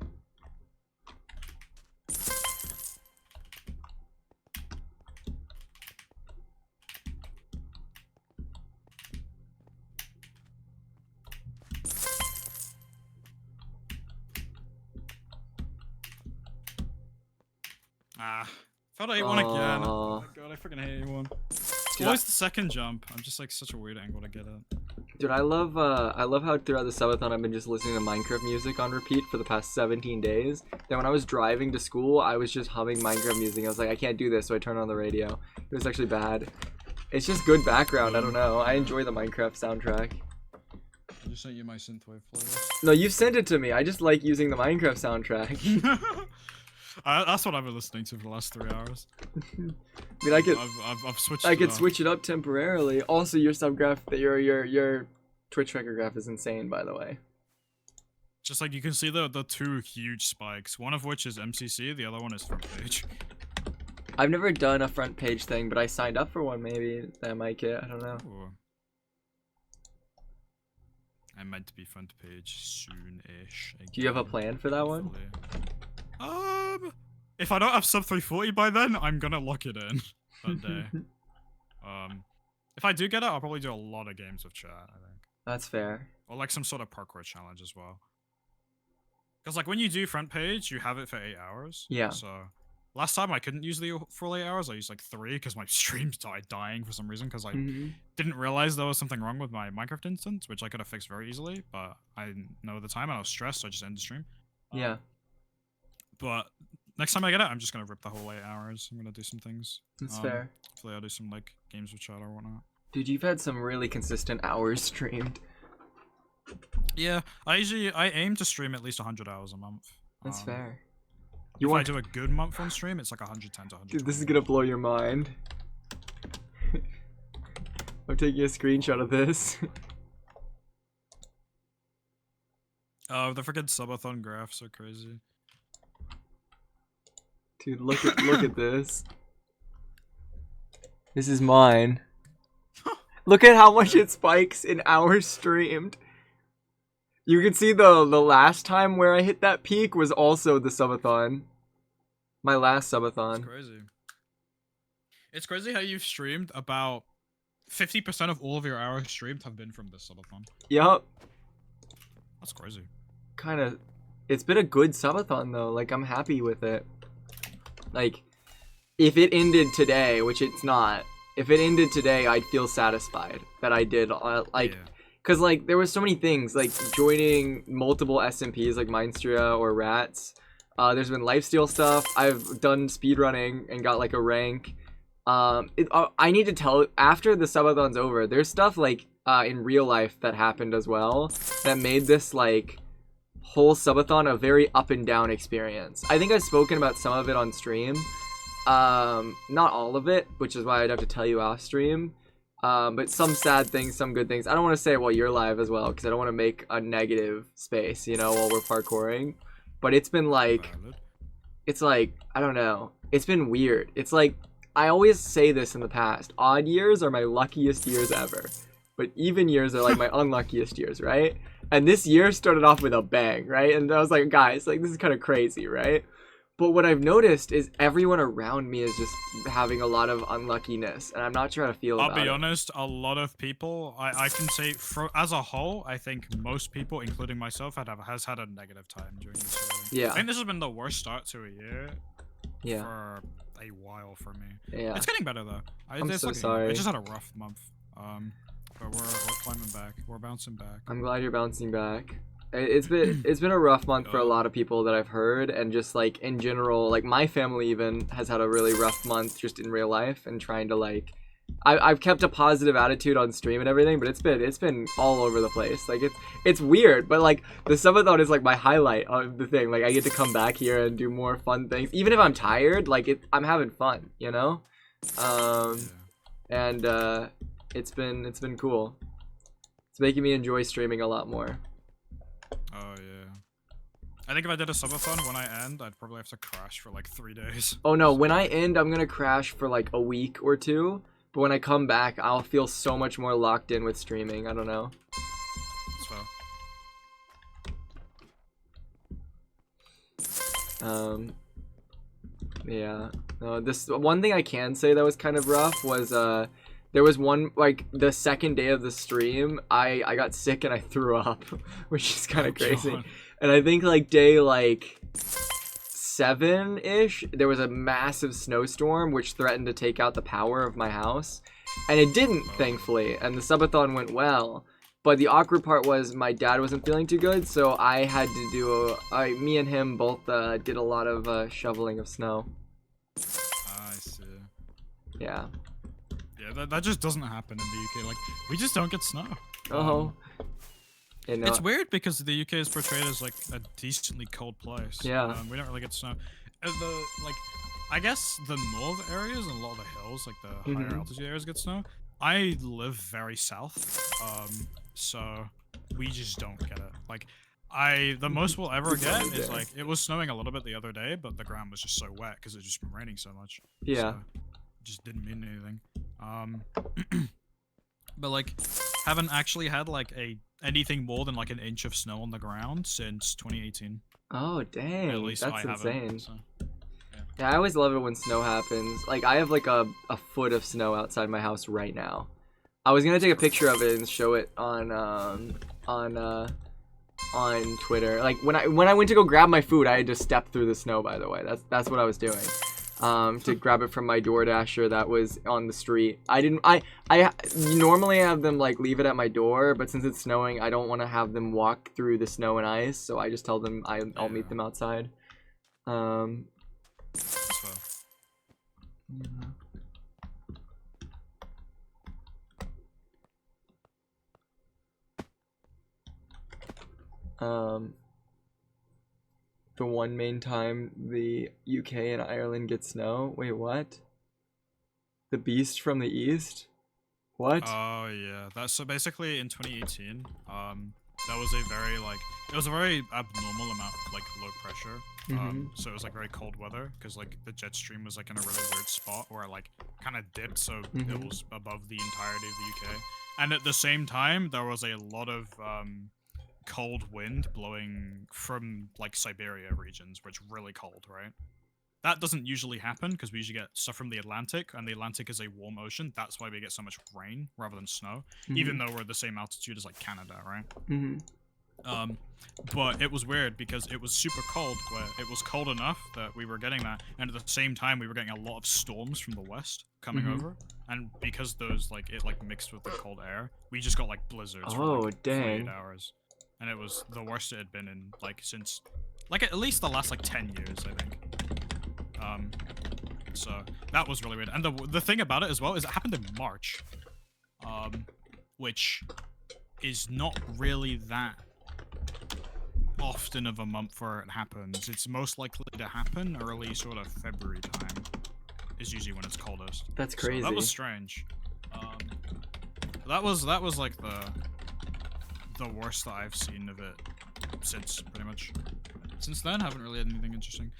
Felt like A1 again. Oh my god, I freaking hate A1. It's always the second jump. I'm just like such a weird angle to get at. Dude, I love how throughout the subathon I've been just listening to Minecraft music on repeat for the past 17 days. Then when I was driving to school, I was just humming Minecraft music. I was like, I can't do this, so I turned on the radio. It was actually bad. It's just good background. I don't know. I enjoy the Minecraft soundtrack. I just sent you my synthwave playlist. No, you sent it to me. I just like using the Minecraft soundtrack. That's what I've been listening to for the last 3 hours. I mean, I've switched. I could switch it up temporarily. Also, your sub graph, your Twitch tracker graph is insane, by the way. Just like you can see the 2 huge spikes, one of which is MCC, the other one is front page. I've never done a front page thing, but I signed up for one. Maybe that I might get. I don't know. Ooh. I meant to be front page soon-ish. Do you have a plan for that one? If I don't have sub 340 by then, I'm gonna lock it in that day. If I do get it, I'll probably do a lot of games with chat, I think. That's fair. Or like some sort of parkour challenge as well. Because like when you do front page, you have it for 8 hours. Yeah. So last time I couldn't use the full 8 hours. I used like 3 because my stream started dying for some reason because I didn't realize there was something wrong with my Minecraft instance, which I could have fixed very easily, but I didn't know at the time and I was stressed, so I just ended the stream. Yeah. But next time I get it, I'm just gonna rip the whole 8 hours. I'm gonna do some things. That's fair. Hopefully I'll do some like games with chat or whatnot. Dude, you've had some really consistent hours streamed. Yeah, I aim to stream at least 100 hours a month. That's fair. If I do a good month on stream, it's like 110 to 100. Dude, this is gonna blow your mind. I'm taking a screenshot of this. Oh, the freaking subathon graphs are crazy. Dude, look at this. This is mine. Look at how much it spikes in hours streamed. You can see the last time where I hit that peak was also the subathon. My last subathon. It's crazy. It's crazy how you've streamed about 50% of all of your hours streamed have been from this subathon. Yup. That's crazy. Kinda. It's been a good subathon though. Like, I'm happy with it. Like, if it ended today, which it's not, if it ended today, I'd feel satisfied that I did, cause like, there was so many things, like joining multiple SMPs like Mindstria or Rats. There's been lifesteal stuff. I've done speedrunning and got like a rank. I need to tell, after the subathon's over, there's stuff like, in real life that happened as well that made this like whole subathon a very up and down experience. I think I've spoken about some of it on stream. Not all of it, which is why I'd have to tell you off stream. But some sad things, some good things. I don't want to say it while you're live as well, because I don't want to make a negative space, you know, while we're parkouring. But it's been like, it's like, I don't know. It's been weird. It's like, I always say this in the past. Odd years are my luckiest years ever. But even years are like my unluckiest years, right? And this year started off with a bang, right? And I was like, guys, like, this is kind of crazy, right? But what I've noticed is everyone around me is just having a lot of unluckiness, and I'm not sure how to feel about it. I'll be honest, a lot of people, I can say, as a whole, I think most people, including myself, has had a negative time during this year. Yeah. I think this has been the worst start to a year yeah. for a while for me. Yeah. It's getting better, though. I'm so sorry. I just had a rough month. But we're climbing back. We're bouncing back. I'm glad you're bouncing back. It's been a rough month for a lot of people that I've heard, and just like in general, like my family even has had a really rough month just in real life, and trying to like, I've kept a positive attitude on stream and everything, but it's been all over the place. Like it's weird, but like the subathon is like my highlight of the thing. Like I get to come back here and do more fun things, even if I'm tired. Like I'm having fun, you know. And it's been cool. It's making me enjoy streaming a lot more. Oh yeah. I think if I did a subathon, when I end, I'd probably have to crash for like 3 days. Oh no, when I end, I'm gonna crash for like a week or two. But when I come back, I'll feel so much more locked in with streaming. I don't know. That's fair. Yeah. This one thing I can say that was kind of rough was there was one, like, the second day of the stream, I got sick and I threw up, which is kind of crazy. God. And I think, like, day, like, 7-ish, there was a massive snowstorm which threatened to take out the power of my house. And it didn't, thankfully, and the subathon went well. But the awkward part was my dad wasn't feeling too good, so I had to do, me and him both did a lot of shoveling of snow. I see. Yeah. Yeah, that just doesn't happen in the UK. Like, we just don't get snow. It's weird because the UK is portrayed as like a decently cold place. Yeah. We don't really get snow. I guess the north areas and a lot of the hills, like the higher altitude areas, get snow. I live very south, so we just don't get it. Like, the most we'll ever get is like it was snowing a little bit the other day, but the ground was just so wet because it's just been raining so much. Yeah. So it just didn't mean anything. But like, haven't actually had like anything more than like an inch of snow on the ground since 2018. Oh dang, At least that's insane. So, yeah, I always love it when snow happens. Like I have like a foot of snow outside my house right now. I was gonna take a picture of it and show it on Twitter. Like when I went to go grab my food, I had to step through the snow. By the way, that's what I was doing. To grab it from my DoorDasher that was on the street. I normally have them like leave it at my door, but since it's snowing, I don't want to have them walk through the snow and ice, so I just tell them I'll meet them outside. That's fair. The one main time the UK and Ireland get snow. Wait, what? The Beast from the East? What? Oh yeah, that's so basically in 2018. That was a very abnormal amount of like low pressure. So it was like very cold weather because like the jet stream was like in a really weird spot where it like kind of dipped, so it was above the entirety of the UK. And at the same time, there was a lot of cold wind blowing from like Siberia regions, where it's really cold, right? That doesn't usually happen because we usually get stuff from the Atlantic, and the Atlantic is a warm ocean. That's why we get so much rain rather than snow, even though we're at the same altitude as like Canada, right? But it was weird because it was super cold, where it was cold enough that we were getting that, and at the same time we were getting a lot of storms from the west coming over, and because those like it like mixed with the cold air, we just got like blizzards for like 48 hours, and it was the worst it had been in like since like at least the last like 10 years, I think. So that was really weird, and the thing about it as well is it happened in March, which is not really that often of a month where it happens. It's most likely to happen early sort of February time is usually when it's coldest. That's crazy. So that was strange. That was like the worst that I've seen of it since pretty much. Since then, haven't really had anything interesting.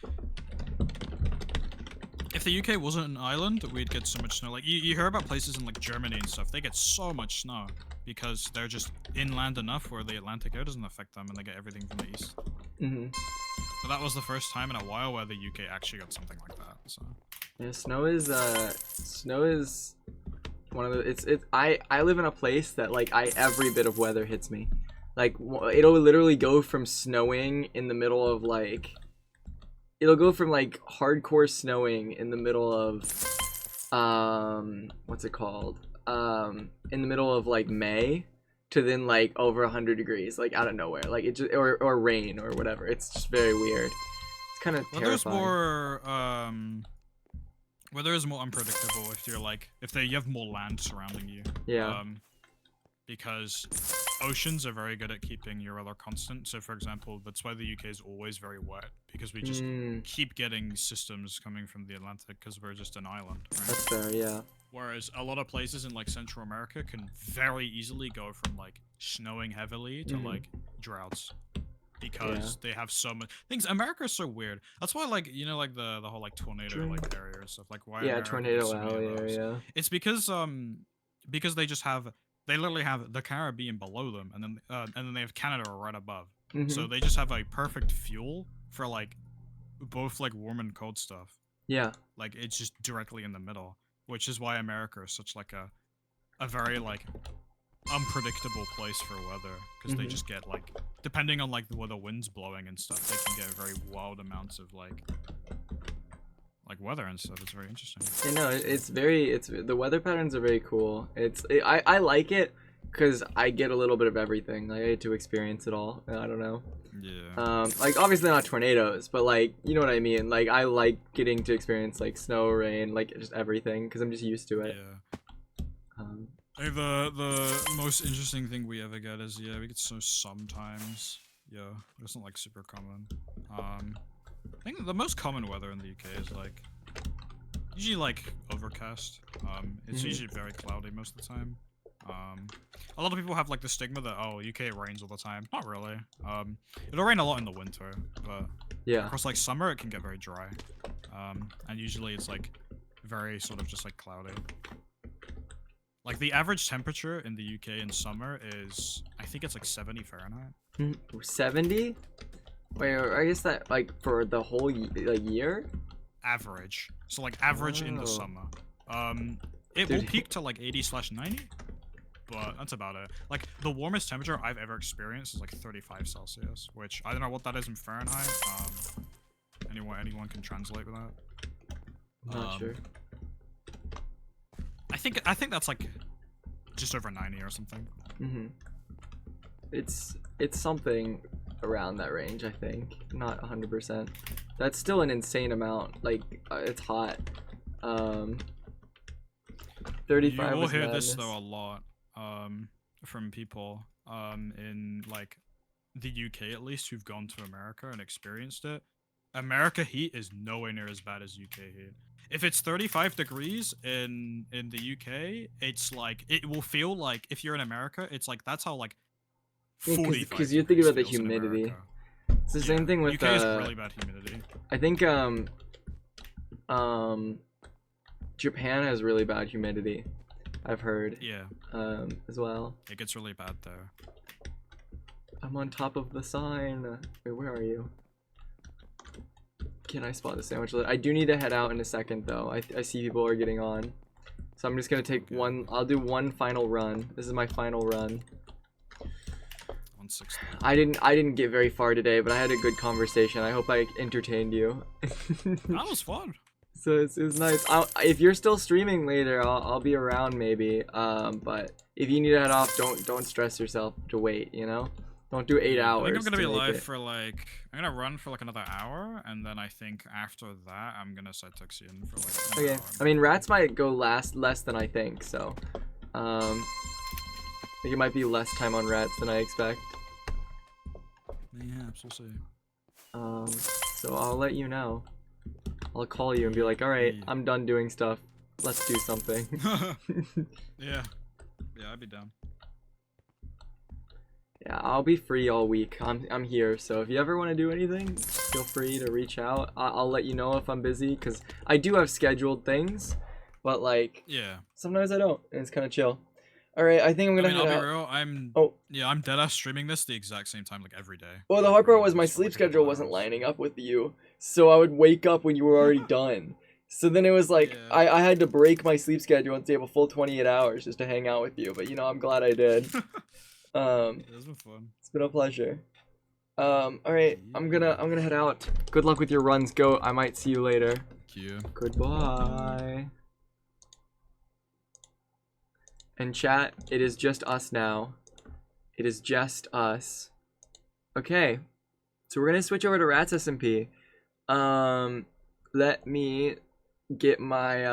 If the UK wasn't an island, we'd get so much snow. Like you hear about places in like Germany and stuff, they get so much snow because they're just inland enough where the Atlantic air doesn't affect them and they get everything from the east. But that was the first time in a while where the UK actually got something like that. So yeah, snow is one of the I live in a place that like every bit of weather hits me. Like it'll literally go from snowing in the middle of like it'll go from like hardcore snowing in the middle of what's it called? In the middle of like May to then like over 100 degrees, like out of nowhere. Like it just or rain or whatever. It's just very weird. It's kind of terrifying. Weather is more unpredictable if you're like you have more land surrounding you. Yeah. Because oceans are very good at keeping your weather constant. So, for example, that's why the UK is always very wet, because we just keep getting systems coming from the Atlantic because we're just an island. Right? That's fair, yeah. Whereas a lot of places in like Central America can very easily go from like snowing heavily to like droughts. Because they have so much things. America is so weird. That's why, like, you know, like the whole like tornado like area and stuff. Like, why? Yeah, America tornado so alley area. It's because they just have they literally have the Caribbean below them, and then they have Canada right above. So they just have a perfect fuel for like both like warm and cold stuff. Yeah. Like it's just directly in the middle, which is why America is such like a very like unpredictable place for weather, because they just get like, depending on like where the wind's blowing and stuff, they can get very wild amounts of like weather and stuff. It's very interesting. Yeah, no, it's the weather patterns are very cool. I like it because I get a little bit of everything. Like I get to experience it all. I don't know. Yeah. Like obviously not tornadoes, but like you know what I mean. Like I like getting to experience like snow, rain, like just everything because I'm just used to it. Yeah. The most interesting thing we ever get is we get snow sometimes. Yeah, it's not like super common. I think the most common weather in the UK is like usually like overcast. It's usually very cloudy most of the time. A lot of people have like the stigma that UK rains all the time. Not really. It'll rain a lot in the winter, but Yeah. across like summer it can get very dry. And usually it's like very sort of just like cloudy. Like the average temperature in the UK in summer is, I think it's like 70 Fahrenheit. 70? Wait, I guess that like for the whole year? Average. So like average in the summer. It will peak to like 80/90, but that's about it. Like the warmest temperature I've ever experienced is like 35 Celsius, which I don't know what that is in Fahrenheit. Anyone can translate with that. Not sure. I think that's like just over 90 or something. It's something around that range, I think. Not 100%. That's still an insane amount. Like it's hot. 35. You will hear madness. this though a lot from people in like the UK at least who've gone to America and experienced it. America heat is nowhere near as bad as UK heat. If it's 35 degrees in the UK, it's like it will feel like if you're in America, it's like that's how like 45 because you're thinking about the feels in humidity. America. It's the same thing with UK is really bad humidity. I think Japan has really bad humidity. I've heard. Yeah. As well. It gets really bad there. I'm on top of the sign. Wait, where are you? Can I spot the sandwich? I do need to head out in a second though. I see people are getting on. So I'm just gonna take one. I'll do one final run. This is my final run. 160. I didn't get very far today, but I had a good conversation. I hope I entertained you. That was fun. So it was nice. If you're still streaming later, I'll be around maybe. But if you need to head off, don't stress yourself to wait. You know, don't do 8 hours. I think I'm gonna be live for like I'm gonna run for like another hour, and then I think after that I'm gonna set Tuxian for like. Okay. I mean, rats might go less than I think. So, I think it might be less time on rats than I expect. Yeah, we'll see. So I'll let you know. I'll call you and be like, all right, I'm done doing stuff. Let's do something. Yeah, I'd be down. Yeah, I'll be free all week. I'm here, so if you ever want to do anything, feel free to reach out. I'll let you know if I'm busy, because I do have scheduled things, but like, sometimes I don't, and it's kind of chill. All right, I think I'm gonna. I'll be real. I'm deadass streaming this the exact same time, like every day. Well, the hard part was my sleep schedule wasn't lining up with you, so I would wake up when you were already done. So then it was like I had to break my sleep schedule and stay up a full 28 hours just to hang out with you. But you know, I'm glad I did. It's been fun. It's been a pleasure. All right, I'm gonna head out. Good luck with your runs, Goat. I might see you later. Thank you. Goodbye. And chat, it is just us now. It is just us. Okay, so we're gonna switch over to Rats SMP. Let me get my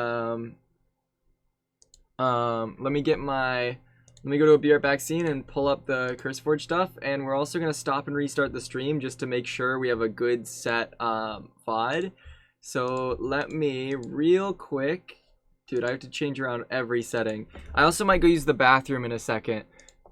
let me go to a Be Right Back scene and pull up the CurseForge stuff, and we're also gonna stop and restart the stream just to make sure we have a good set VOD. So let me real quick. Dude, I have to change around every setting. I also might go use the bathroom in a second.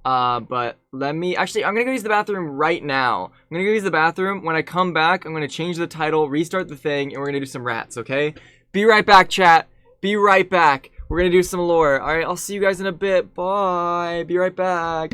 But let me... Actually, I'm going to go use the bathroom right now. I'm going to go use the bathroom. When I come back, I'm going to change the title, restart the thing, and we're going to do some rats, okay? Be right back, chat. Be right back. We're going to do some lore. Alright, I'll see you guys in a bit. Bye. Be right back.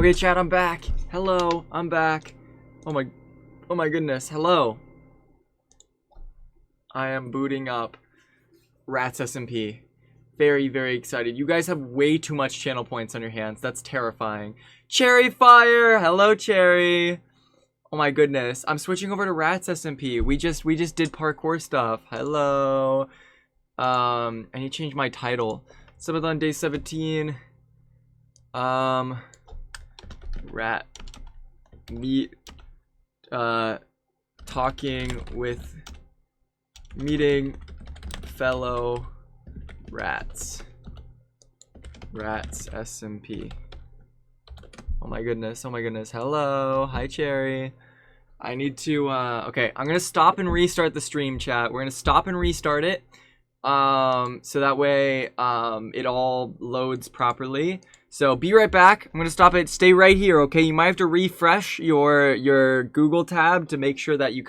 Okay, chat, I'm back. Hello, I'm back. Oh my goodness. Hello. I am booting up Rats SMP. Very, very excited. You guys have way too much channel points on your hands. That's terrifying. Cherry Fire! Hello, Cherry! Oh my goodness. I'm switching over to Rats SMP. We just did parkour stuff. Hello. I need to change my title. Subathon Day 17. Rat meet talking with meeting fellow rats. Rats SMP. Oh my goodness, oh my goodness. Hello. Hi, Cherry. I need to okay, I'm gonna stop and restart the stream, chat. We're gonna stop and restart it. So that way it all loads properly. So be right back. I'm gonna stop it. Stay right here, okay? You might have to refresh your Google tab to make sure that you